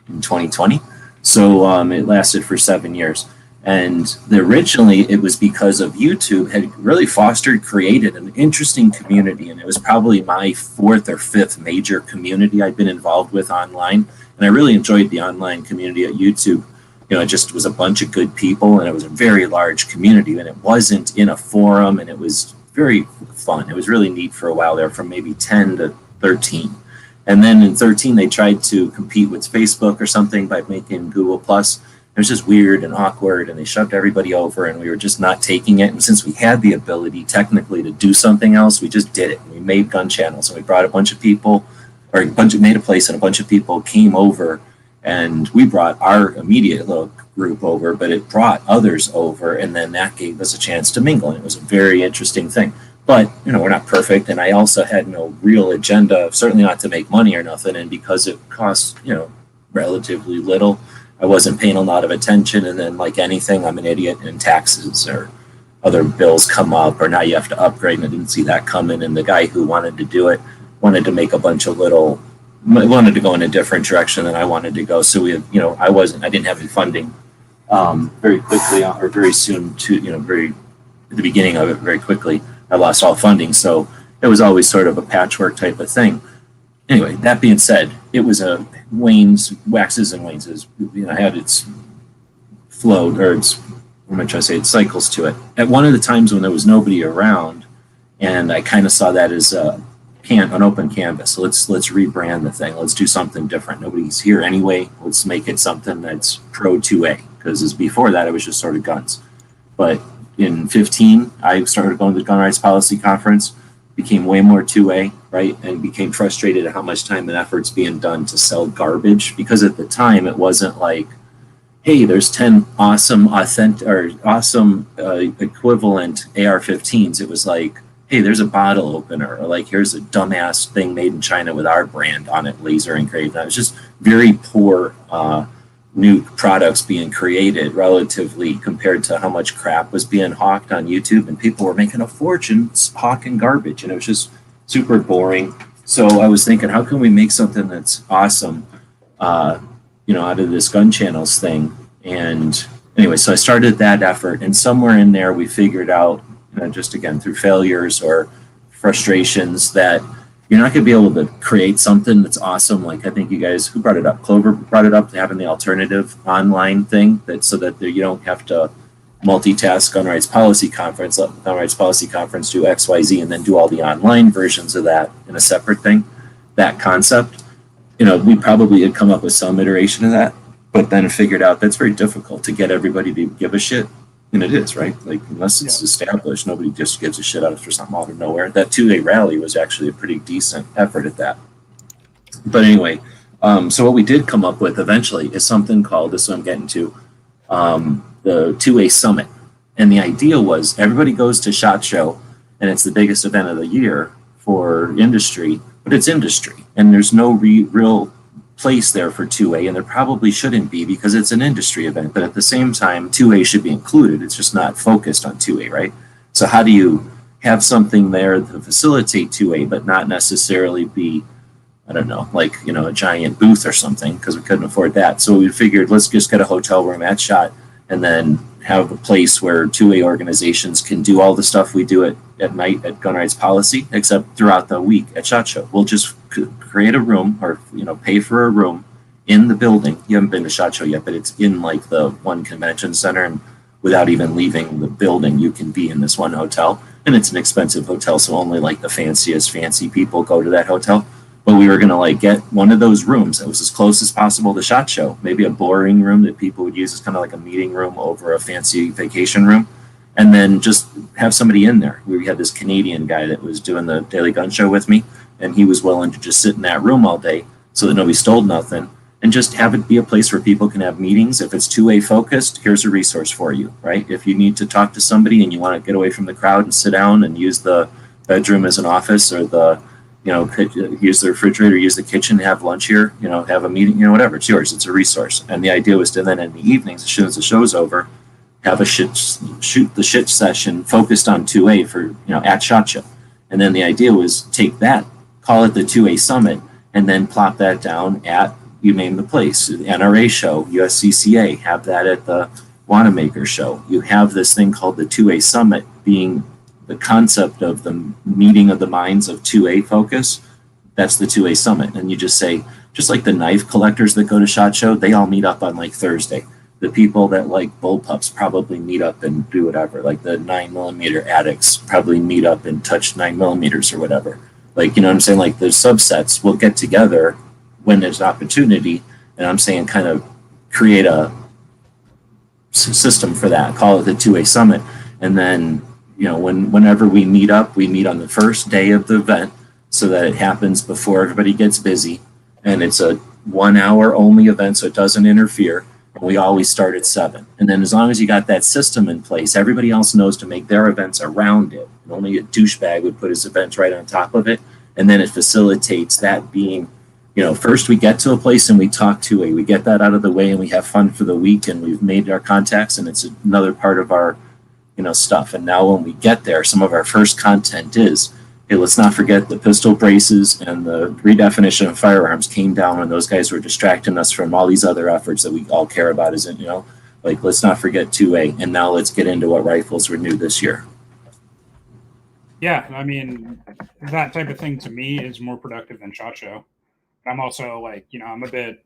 in 2020. So it lasted for 7 years. And originally it was because of YouTube had really created an interesting community, and it was probably my 4th or 5th major community I'd been involved with online. And I really enjoyed the online community at YouTube. You know, it just was a bunch of good people, and it was a very large community, and it wasn't in a forum, and it was very fun. It was really neat for a while there, from maybe 10 to 13. And then in 13, they tried to compete with Facebook or something by making Google Plus. It was just weird and awkward, and they shoved everybody over, and we were just not taking it. And since we had the ability technically to do something else, we just did it. We made Gun Channels, and we brought a bunch of people, or made a place, and a bunch of people came over And we brought our immediate little group over, but it brought others over, and then that gave us a chance to mingle. And it was a very interesting thing. But, we're not perfect, and I also had no real agenda, certainly not to make money or nothing, and because it costs, relatively little, I wasn't paying a lot of attention, and then like anything, I'm an idiot, and taxes or other bills come up, or now you have to upgrade, and I didn't see that coming, and the guy who wanted to do it wanted to make a bunch of wanted to go in a different direction than I wanted to go, so we had, I didn't have any funding very quickly, or very soon to, very at the beginning of it, very quickly. I lost all funding, so it was always sort of a patchwork type of thing. Anyway, that being said, it was a waxes and wanes. Had its flow, or its, what am I trying to say, its cycles to it. At one of the times when there was nobody around, and I kind of saw that as an open canvas. So let's rebrand the thing. Let's do something different. Nobody's here anyway. Let's make it something that's pro 2A, because before that it was just sort of guns. But in 15, I started going to the Gun Rights Policy Conference, became way more 2A, right? And became frustrated at how much time and effort's being done to sell garbage, because at the time it wasn't like, hey, there's 10 awesome equivalent AR-15s. It was like, hey, there's a bottle opener, or like, here's a dumbass thing made in China with our brand on it, laser engraved. It was just very poor new products being created relatively compared to how much crap was being hawked on YouTube, and people were making a fortune hawking garbage, and it was just super boring. So I was thinking, how can we make something that's awesome, out of this gun channels thing? And anyway, so I started that effort, and somewhere in there we figured out, just again through failures or frustrations, that you're not going to be able to create something that's awesome. Like, I think you guys, who brought it up? Clover brought it up, to having the alternative online thing, so that you don't have to multitask Gun Rights Policy Conference, let Gun Rights Policy Conference do XYZ, and then do all the online versions of that in a separate thing. That concept, we probably had come up with some iteration of that, but then figured out that's very difficult to get everybody to give a shit. And it is, right? Like, unless it's established, nobody just gives a shit out of for something out of nowhere. That 2A rally was actually a pretty decent effort at that. But anyway, so what we did come up with eventually is something called, this is what I'm getting to, the 2A Summit. And the idea was, everybody goes to SHOT Show, and it's the biggest event of the year for industry, but it's industry, and there's no real place there for 2A, and there probably shouldn't be, because it's an industry event. But at the same time, 2A should be included. It's just not focused on 2A, right? So how do you have something there to facilitate 2A, but not necessarily be, I don't know, like, a giant booth or something, because we couldn't afford that. So we figured, let's just get a hotel room at SHOT, and then have a place where 2A organizations can do all the stuff we do at night at Gun Rights Policy, except throughout the week at SHOT Show. We'll just create a room, or pay for a room in the building. You haven't been to SHOT Show yet, but it's in like the one convention center, and without even leaving the building, you can be in this one hotel. And it's an expensive hotel, so only like the fanciest fancy people go to that hotel. But we were gonna get one of those rooms that was as close as possible to SHOT Show, maybe a boring room that people would use as kind of like a meeting room over a fancy vacation room, and then just have somebody in there. We had this Canadian guy that was doing the Daily Gun Show with me, and he was willing to just sit in that room all day so that nobody stole nothing, and just have it be a place where people can have meetings. If it's 2A focused, here's a resource for you, right? If you need to talk to somebody and you want to get away from the crowd and sit down and use the bedroom as an office, or the use the refrigerator, use the kitchen, have lunch here, have a meeting, whatever, it's yours. It's a resource. And the idea was to then in the evenings, as soon as the show's over, have a shoot the shit session focused on 2A for, at SHOT Show. And then the idea was take that, call it the 2A Summit, and then plop that down at, you name the place, the NRA show, USCCA, have that at the Wanamaker show. You have this thing called the 2A Summit, being the concept of the meeting of the minds of 2A focus. That's the 2A Summit. And you just say, just like the knife collectors that go to SHOT Show, they all meet up on like Thursday. The people that like bullpups probably meet up and do whatever. Like the 9mm addicts probably meet up and touch 9mm or whatever. Like, what I'm saying? Like the subsets will get together when there's opportunity. And I'm saying kind of create a system for that, call it the 2A Summit. And then, whenever we meet up, we meet on the first day of the event so that it happens before everybody gets busy. And it's a 1 hour only event so it doesn't interfere. And we always start at 7. And then as long as you got that system in place, everybody else knows to make their events around it. And only a douchebag would put his events right on top of it. And then it facilitates that being, first we get to a place and we talk to we get that out of the way and we have fun for the week and we've made our contacts and it's another part of our, stuff. And now when we get there, some of our first content is, hey, let's not forget the pistol braces and the redefinition of firearms came down when those guys were distracting us from all these other efforts that we all care about, isn't, let's not forget 2A. And now let's get into what rifles were new this year. Yeah, I mean, that type of thing to me is more productive than SHOT Show. I'm also like, I'm a bit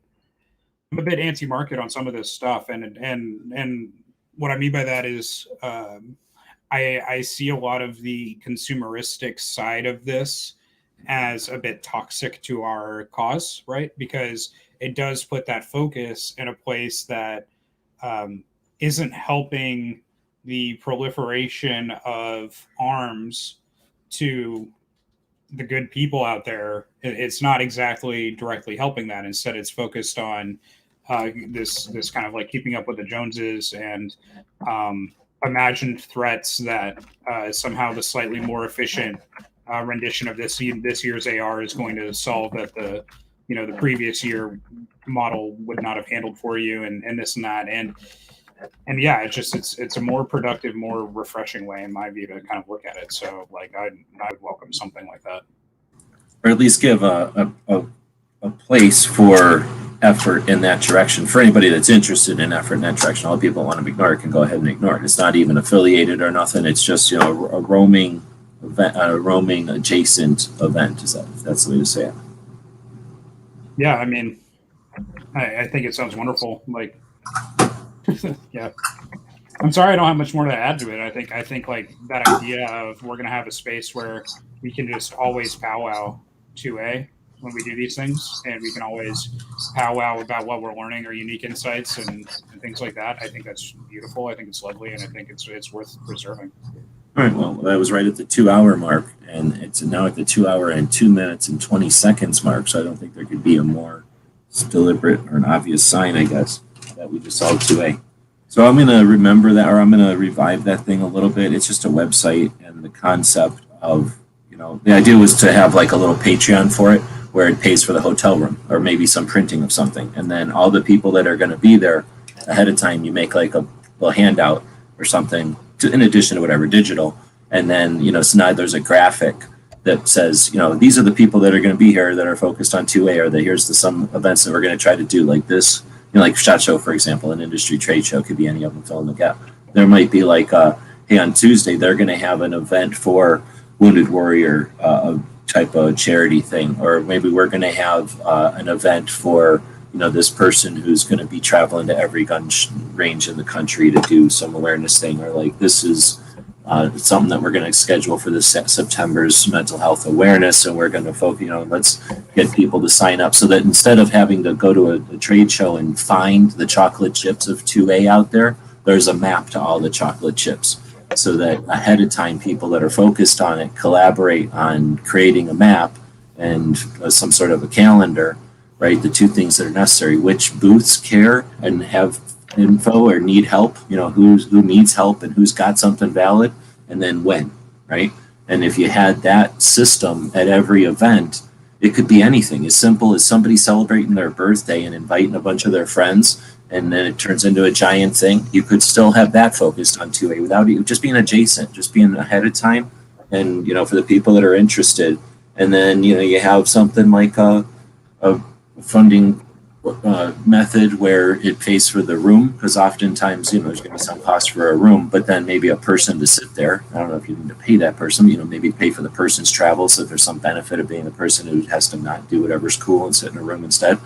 anti-market on some of this stuff, and what I mean by that is, I see a lot of the consumeristic side of this as a bit toxic to our cause, right? Because it does put that focus in a place that isn't helping the proliferation of arms to the good people out there. It's not exactly directly helping that. Instead, it's focused on this kind of like keeping up with the Joneses and imagined threats that somehow the slightly more efficient rendition of this year's AR is going to solve that the previous year model would not have handled for you, and this and that, and yeah, it's a more productive, more refreshing way in my view to kind of look at it. So like I would welcome something like that, or at least give a place for effort in that direction for anybody that's interested in effort in that direction. All the people that want to ignore it can go ahead and ignore it. It's not even affiliated or nothing. It's just a roaming event, a roaming adjacent event. If that's the way to say it? Yeah, I mean, I think it sounds wonderful. Like, yeah. I'm sorry I don't have much more to add to it. I think like that idea of we're gonna have a space where we can just always powwow 2A when we do these things, and we can always powwow about what we're learning or unique insights and things like that. I think that's beautiful. I think it's lovely, and I think it's worth preserving. All right. Well, that was right at the 2 hour mark, and it's now at the 2 hour and 2 minutes and 20 seconds mark. So I don't think there could be a more deliberate or an obvious sign, I guess, that we just saw 2A. So I'm going to remember that, or I'm going to revive that thing a little bit. It's just a website, and the concept of, the idea was to have like a little Patreon for it where it pays for the hotel room or maybe some printing of something. And then all the people that are going to be there ahead of time, you make like a little handout or something in addition to whatever digital. And then, so now there's a graphic that says, these are the people that are going to be here that are focused on 2A, or that here's some events that we're going to try to do like this. Like SHOT Show, for example, an industry trade show, could be any of them, fill in the gap. There might be like, hey, on Tuesday, they're going to have an event for Wounded Warrior type of charity thing, or maybe we're going to have an event for, this person who's going to be traveling to every gun range in the country to do some awareness thing, or like this is something that we're going to schedule for this September's mental health awareness, and we're going to focus, let's get people to sign up so that instead of having to go to a trade show and find the chocolate chips of 2A out there, there's a map to all the chocolate chips, so that ahead of time people that are focused on it collaborate on creating a map and some sort of a calendar, right? The two things that are necessary: which booths care and have info or need help, who needs help and who's got something valid, and then when, right? And if you had that system at every event, it could be anything as simple as somebody celebrating their birthday and inviting a bunch of their friends, and then it turns into a giant thing. You could still have that focused on 2A without you just being adjacent, just being ahead of time, and for the people that are interested. And then you have something like a funding method where it pays for the room, because oftentimes there's going to be some cost for a room, but then maybe a person to sit there. I don't know if you need to pay that person, maybe pay for the person's travel, so there's some benefit of being the person who has to not do whatever's cool and sit in a room instead.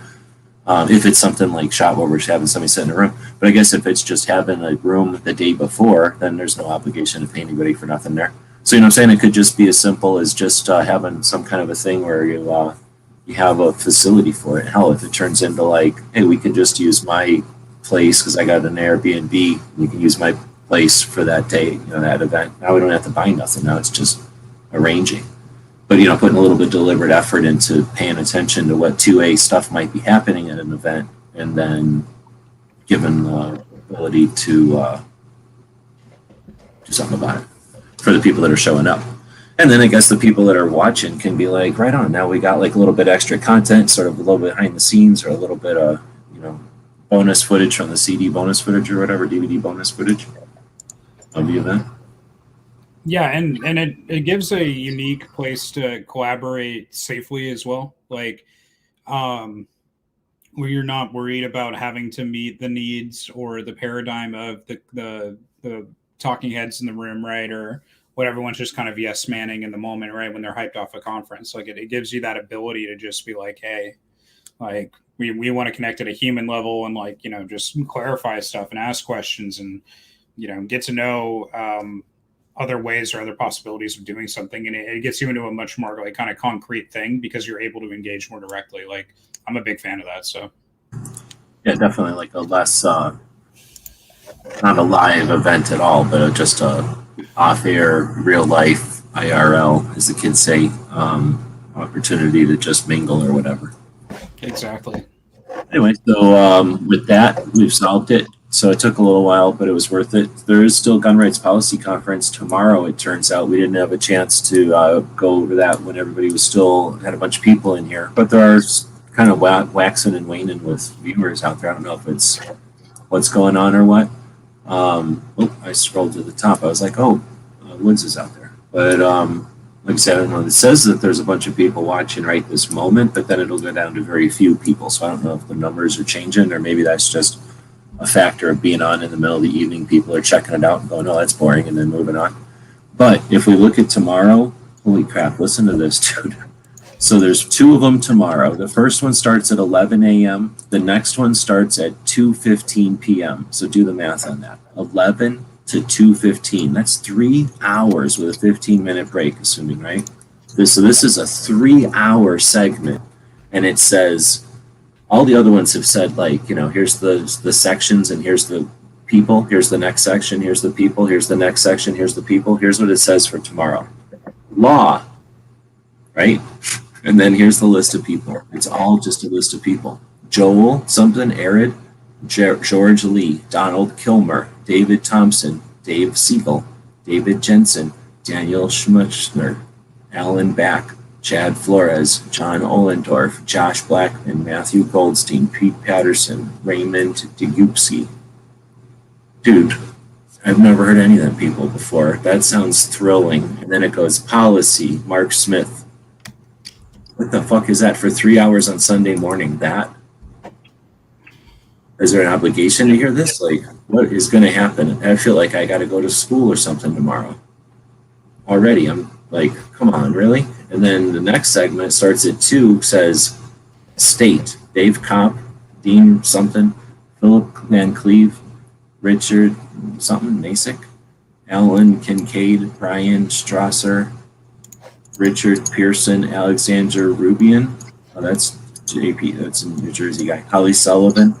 If it's something like SHOT where we're just having somebody sit in a room. But I guess if it's just having a room the day before, then there's no obligation to pay anybody for nothing there. So I'm saying it could just be as simple as just having some kind of a thing where you have a facility for it. Hell, if it turns into like, hey, we can just use my place because I got an Airbnb, you can use my place for that day, that event. Now we don't have to buy nothing. Now it's just arranging. but putting a little bit of deliberate effort into paying attention to what 2A stuff might be happening at an event, and then given the ability to do something about it for the people that are showing up. And then I guess the people that are watching can be like, right on, now we got like a little bit extra content, sort of a little bit behind the scenes, or a little bit of, bonus footage from the CD bonus footage or whatever, DVD bonus footage of the event. Yeah, and it gives a unique place to collaborate safely as well. Like, where you're not worried about having to meet the needs or the paradigm of the talking heads in the room, right? Or what everyone's just kind of yes manning in the moment, right? When they're hyped off a conference. Like it gives you that ability to just be like, hey, like we want to connect at a human level and like, just clarify stuff and ask questions and, get to know other ways or other possibilities of doing something. And it gets you into a much more like kind of concrete thing because you're able to engage more directly. Like I'm a big fan of that. So yeah, definitely like a less, not a live event at all, but just a off-air, real life IRL, as the kids say, opportunity to just mingle or whatever. Exactly. Anyway, so with that, we've solved it. So it took a little while, but it was worth it. There is still Gun Rights Policy Conference tomorrow, it turns out. We didn't have a chance to go over that when everybody was still, had a bunch of people in here. But there are kind of waxing and waning with viewers out there. I don't know if it's what's going on or what. I scrolled to the top. I was like, Woods is out there. But like I said, I don't know. It says that there's a bunch of people watching right this moment, but then it'll go down to very few people. So I don't know if the numbers are changing, or maybe that's just a factor of being on in the middle of the evening. People are checking it out and going, oh, that's boring, and then moving on. But if we look at tomorrow, holy crap, listen to this, dude. So there's 2 of them tomorrow. The first one starts at 11 a.m. The next one starts at 2:15 p.m. So do the math on that. 11 to 2:15. That's 3 hours with a 15-minute break, assuming, right? So this is a 3-hour segment, and it says, all the other ones have said, like, here's the sections, and here's the people, here's the next section, here's the people, here's the next section, here's the people. Here's what it says for tomorrow. Law, right? And then here's the list of people. It's all just a list of people. Joel something, Arid, George Lee, Donald Kilmer, David Thompson, Dave Siegel, David Jensen, Daniel Schmuchner, Alan Back, Chad Flores, John Ollendorf, Josh Blackman, Matthew Goldstein, Pete Patterson, Raymond DeGupsey. Dude, I've never heard any of them people before. That sounds thrilling. And then it goes policy, Mark Smith. What the fuck is that for 3 hours on Sunday morning? That? Is there an obligation to hear this? Like, what is going to happen? I feel like I got to go to school or something tomorrow. Already, I'm like, come on, really? And then the next segment starts at 2, says state, Dave Kopp, Dean something, Philip Van Cleve, Richard something, Nasick, Alan Kincaid, Brian Strasser, Richard Pearson, Alexander Rubian. Oh, that's JP, that's a New Jersey guy. Holly Sullivan.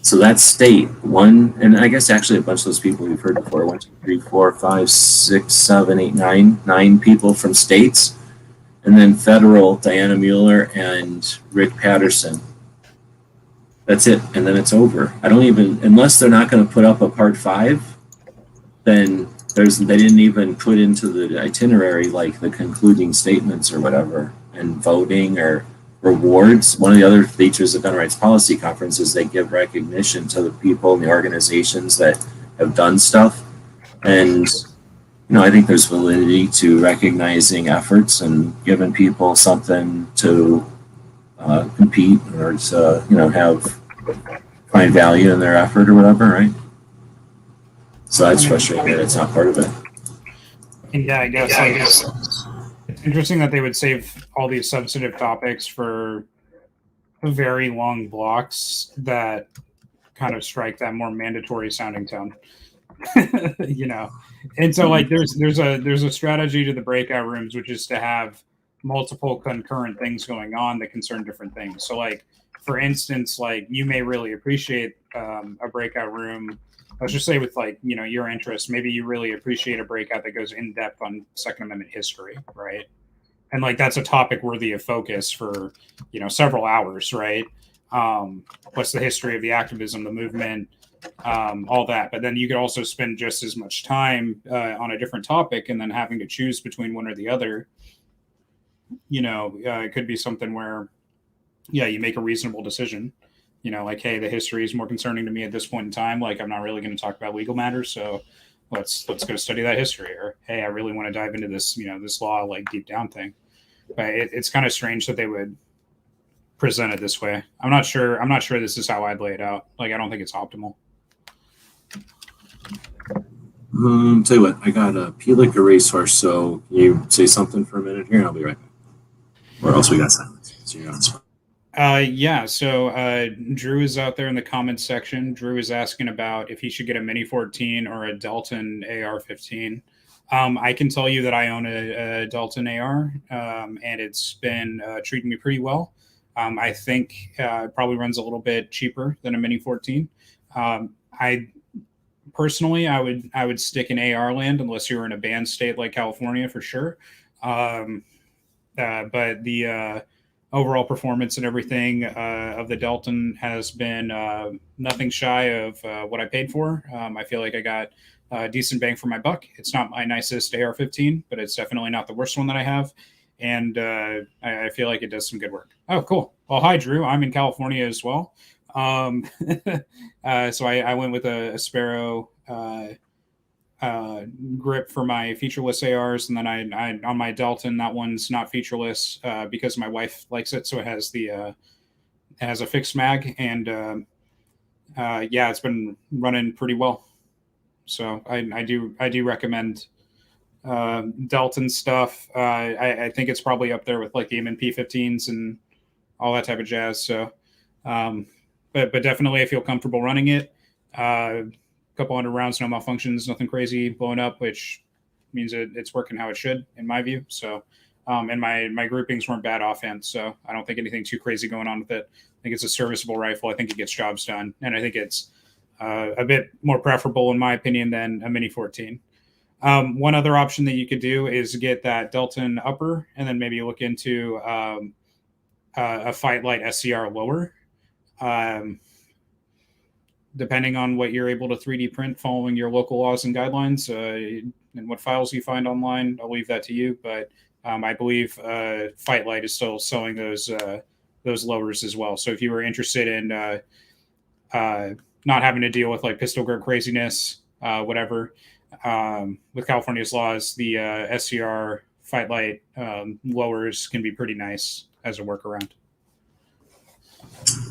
So that's state. One, and I guess actually a bunch of those people we've heard before. 1, 2, 3, 4, 5, 6, 7, 8, 9. 9 people from states. And then federal, Diana Mueller and Rick Patterson. That's it. And then it's over. I don't even, unless they're not going to put up a part 5, then they didn't even put into the itinerary like the concluding statements or whatever, and voting or rewards. One of the other features of Gun Rights Policy Conference is they give recognition to the people and the organizations that have done stuff. And I think there's validity to recognizing efforts and giving people something to compete or to find value in their effort or whatever, right? So that's frustrating that it's not part of it. And yeah, I guess it's interesting that they would save all these substantive topics for very long blocks that kind of strike that more mandatory sounding tone. And so like there's a strategy to the breakout rooms, which is to have multiple concurrent things going on that concern different things. So like, for instance, like you may really appreciate a breakout room. Let's just say with like, your interest, maybe you really appreciate a breakout that goes in depth on Second Amendment history, right? and like that's a topic worthy of focus for several hours, right? What's the history of the activism, the movement, all that. But then you could also spend just as much time on a different topic, and then having to choose between one or the other. It could be something where, yeah, you make a reasonable decision. Like, hey, the history is more concerning to me at this point in time. Like, I'm not really going to talk about legal matters, so let's go study that history. Or, hey, I really want to dive into this, this law, like, deep down thing. But it's kind of strange that they would present it this way. I'm not sure this is how I'd lay it out. Like, I don't think it's optimal. Tell you what, I got a pee like a racehorse, so can you say something for a minute here and I'll be right back. Or else we got silence. So you're on the spot. Yeah, so Drew is out there in the comments section. Drew is asking about if he should get a Mini 14 or a Delton AR-15. I can tell you that I own a Delton AR, and it's been treating me pretty well. I think it probably runs a little bit cheaper than a Mini 14. I personally, I would stick in AR land unless you're in a banned state like California for sure. But the overall performance and everything of the Delton has been nothing shy of what I paid for. I feel like I got a decent bang for my buck. It's not my nicest AR-15, but it's definitely not the worst one that I have. And I feel like it does some good work. Oh, cool. Well, hi, Drew. I'm in California as well. So I went with a Sparrow grip for my featureless ARs, and then I on my Delton, that one's not featureless because my wife likes it, so it has it has a fixed mag, and yeah, it's been running pretty well. So I do recommend Delton stuff. I think it's probably up there with like the M&P 15s and all that type of jazz. So, but definitely I feel comfortable running it. Couple hundred rounds, no malfunctions, nothing crazy blowing up, which means it's working how it should, in my view. So, and my groupings weren't bad offhand, so I don't think anything too crazy going on with it. I think it's a serviceable rifle. I think it gets jobs done, and I think it's a bit more preferable, in my opinion, than a Mini 14. One other option that you could do is get that Delton upper, and then maybe look into a Fight Light SCR lower. Depending on what you're able to 3D print following your local laws and guidelines and what files you find online, I'll leave that to you. But I believe Fight Light is still selling those lowers as well. So if you were interested in not having to deal with like pistol grip craziness, whatever, with California's laws, the SCR Fight Light lowers can be pretty nice as a workaround.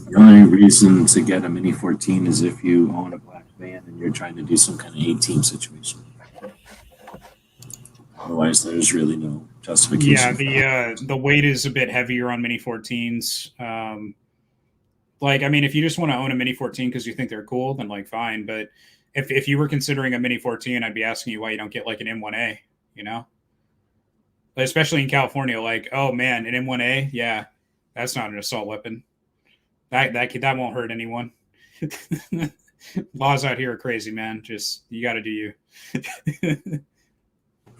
The only reason to get a Mini 14 is if you own a black van and you're trying to do some kind of A-team situation. Otherwise, there's really no justification. Yeah, the weight is a bit heavier on Mini 14s. Like, I mean, if you just want to own a Mini 14 because you think they're cool, then like fine. But if you were considering a Mini 14, I'd be asking you why you don't get like an M1A, you know? But especially in California, like, oh man, an M1A, yeah, that's not an assault weapon. That won't hurt anyone. Laws out here are crazy, man. Just you got to do you.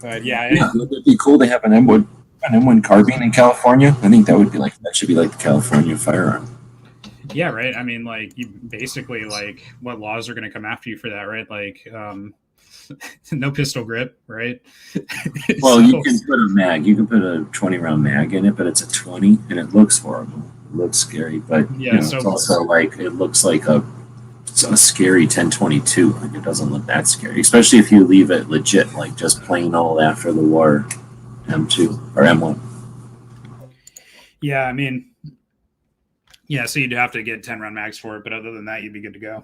But yeah, would it be cool to have an M1 carbine in California? I think that should be like the California firearm. Yeah, right. I mean, like you basically like what laws are going to come after you for that, right? Like no pistol grip, right? Well, so, you can put a mag. You can put a 20-round mag in it, but it's a 20, and it looks horrible. It looks scary, but yeah, it's also like it looks like a scary 1022. Like it doesn't look that scary, especially if you leave it legit, like just plain old after the war M2 or M1. Yeah, I mean, yeah. So you'd have to get 10-round mags for it, but other than that, you'd be good to go.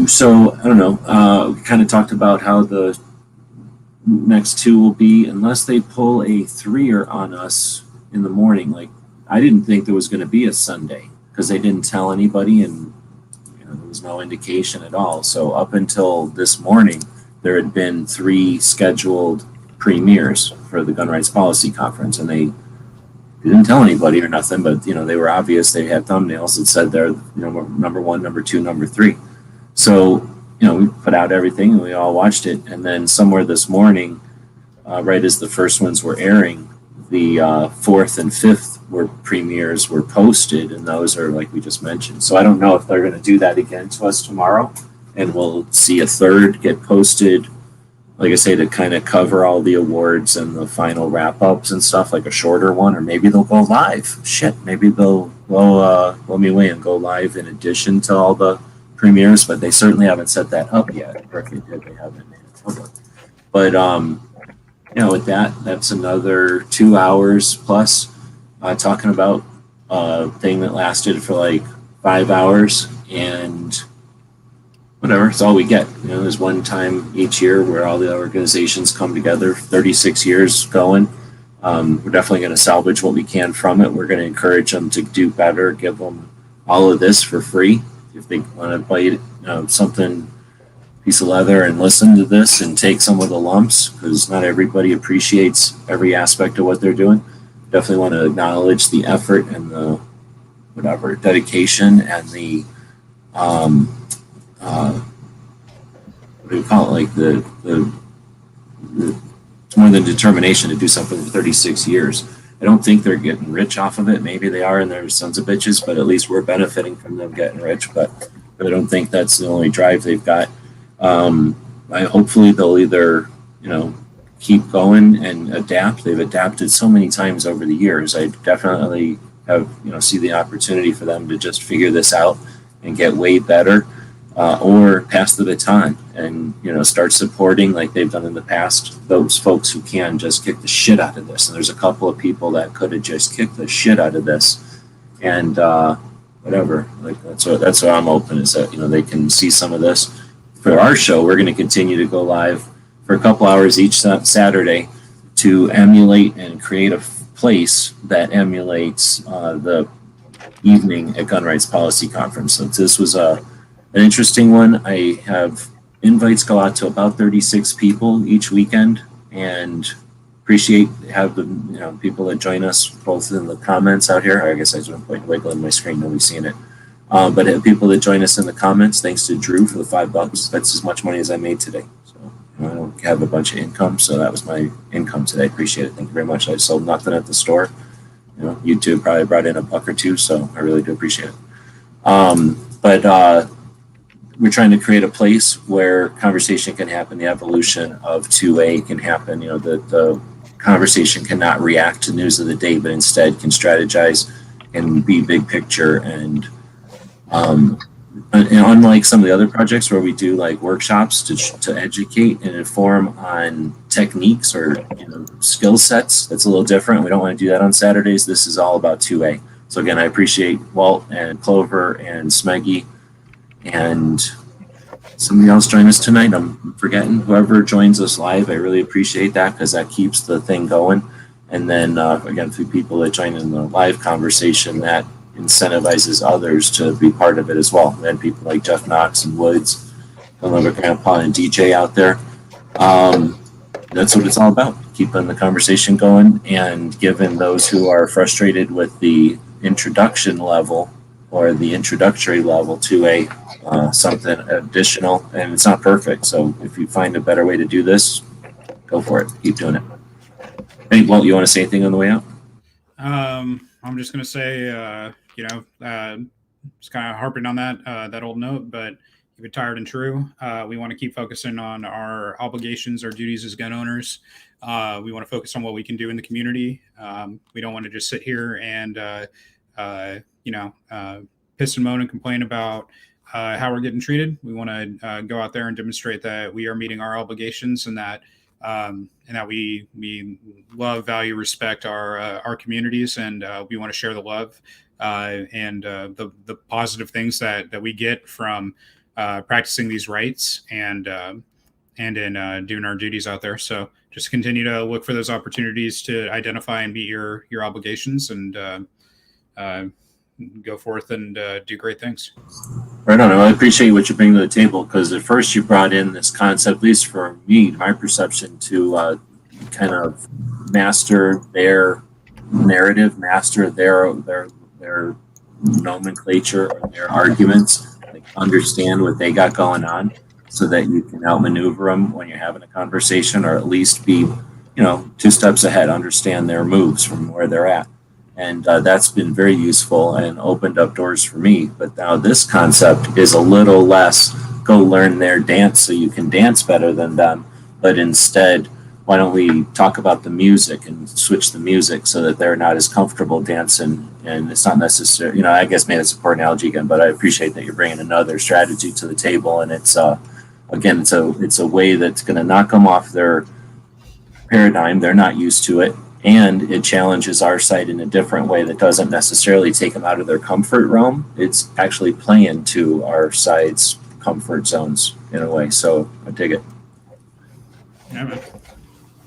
So I don't know. We kind of talked about how the next two will be, unless they pull a 3er on us in the morning. Like I didn't think there was going to be a Sunday because they didn't tell anybody, and there was no indication at all. So up until this morning, there had been 3 scheduled premieres for the Gun Rights Policy Conference, and they didn't tell anybody or nothing. But they were obvious. They had thumbnails that said they're number 1, number 2, number 3. So we put out everything and we all watched it. And then somewhere this morning, right as the first ones were airing, the fourth and fifth premieres were posted, and those are like we just mentioned. So I don't know if they're going to do that again to us tomorrow, and we'll see a third get posted, like I say, to kind of cover all the awards and the final wrap ups and stuff, like a shorter one, or maybe they'll go live. Shit, maybe they'll blow me away and go live in addition to all the premieres, but they certainly haven't set that up yet. Or if they did, they haven't made it public. But with that, that's another 2 hours plus talking about a thing that lasted for like 5 hours, and whatever, it's all we get. There's one time each year where all the organizations come together, 36 years going. We're definitely going to salvage what we can from it. We're going to encourage them to do better, give them all of this for free. If they want to buy something, piece of leather, and listen to this and take some of the lumps, because not everybody appreciates every aspect of what they're doing. Definitely want to acknowledge the effort and the dedication and the what do you call it? Like the it's more than determination to do something for 36 years. I don't think they're getting rich off of it. Maybe they are, and they're sons of bitches, but at least we're benefiting from them getting rich. But I don't think that's the only drive they've got. Hopefully they'll either, keep going and adapt. They've adapted so many times over the years. I definitely have, see the opportunity for them to just figure this out and get way better, or pass the baton and, start supporting like they've done in the past, those folks who can just kick the shit out of this. And there's a couple of people that could have just kicked the shit out of this, and whatever. Like that's what I'm hoping is that, they can see some of this. For our show, we're going to continue to go live for a couple hours each Saturday to emulate and create a place that emulates the evening at Gun Rights Policy Conference. So this was an interesting one. I have invites go out to about 36 people each weekend, and appreciate have the people that join us both in the comments out here. I guess I just went wiggling my screen, nobody's seeing it. But have people that join us in the comments. Thanks to Drew for the $5. That's as much money as I made today. So I don't have a bunch of income, so that was my income today. Appreciate it. Thank you very much. I sold nothing at the store. YouTube probably brought in $1 or $2, so I really do appreciate it. But we're trying to create a place where conversation can happen, the evolution of 2A can happen. The conversation cannot react to news of the day, but instead can strategize and be big picture. And unlike some of the other projects where we do like workshops to educate and inform on techniques or skill sets, that's a little different. We don't want to do that on Saturdays. This is all about 2A. So again, I appreciate Walt and Clover and Smeggy and somebody else join us tonight. I'm forgetting whoever joins us live. I really appreciate that because that keeps the thing going. And then again, for people that join in the live conversation, that incentivizes others to be part of it as well. And then people like Jeff Knox and Woods, another Grandpa and DJ out there. That's what it's all about, keeping the conversation going and giving those who are frustrated with the introduction level or the introductory level to a something additional. And it's not perfect, so if you find a better way to do this, go for it. Keep doing it. Hey, Walt, you want to say anything on the way out? I'm just going to say, just kind of harping on that old note, but keep it tired and true. We want to keep focusing on our obligations, our duties as gun owners. We want to focus on what we can do in the community. We don't want to just sit here and, piss and moan and complain about how we're getting treated. We want to go out there and demonstrate that we are meeting our obligations and that we love, value, respect our communities, and we want to share the love and the positive things that we get from practicing these rights and in doing our duties out there. So just continue to look for those opportunities to identify and meet your obligations, and go forth and do great things. Right on. I appreciate what you bring to the table, because at first you brought in this concept, at least for me, my perception, to kind of master their narrative, master their nomenclature or their arguments, like understand what they got going on so that you can outmaneuver them when you're having a conversation, or at least be 2 steps ahead, understand their moves from where they're at. And that's been very useful and opened up doors for me. But now this concept is a little less go learn their dance so you can dance better than them, but instead, why don't we talk about the music and switch the music so that they're not as comfortable dancing, and it's not necessary, I guess maybe it's a poor analogy again, but I appreciate that you're bringing another strategy to the table, and it's again, it's a way that's going to knock them off their paradigm. They're not used to it, and it challenges our site in a different way that doesn't necessarily take them out of their comfort realm. It's actually playing to our side's comfort zones in a way. So I dig it. Yeah, man.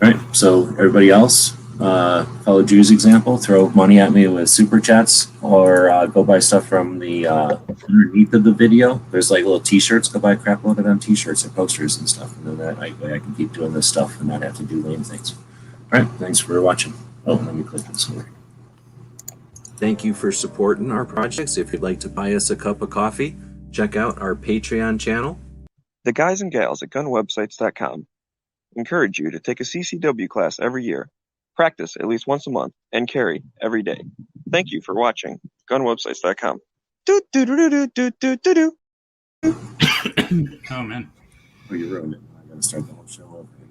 All right. So everybody else, follow Drew's example. Throw money at me with super chats, or go buy stuff from the underneath of the video. There's like little T-shirts. Go buy a crap load of them T-shirts and posters and stuff, and then that way I can keep doing this stuff and not have to do lame things. All right. Thanks for watching. Oh, let me click this over. Thank you for supporting our projects. If you'd like to buy us a cup of coffee, check out our Patreon channel. The guys and gals at gunwebsites.com encourage you to take a CCW class every year, practice at least once a month, and carry every day. Thank you for watching gunwebsites.com. Oh man. Oh, you ruined it. I gotta start the whole show over.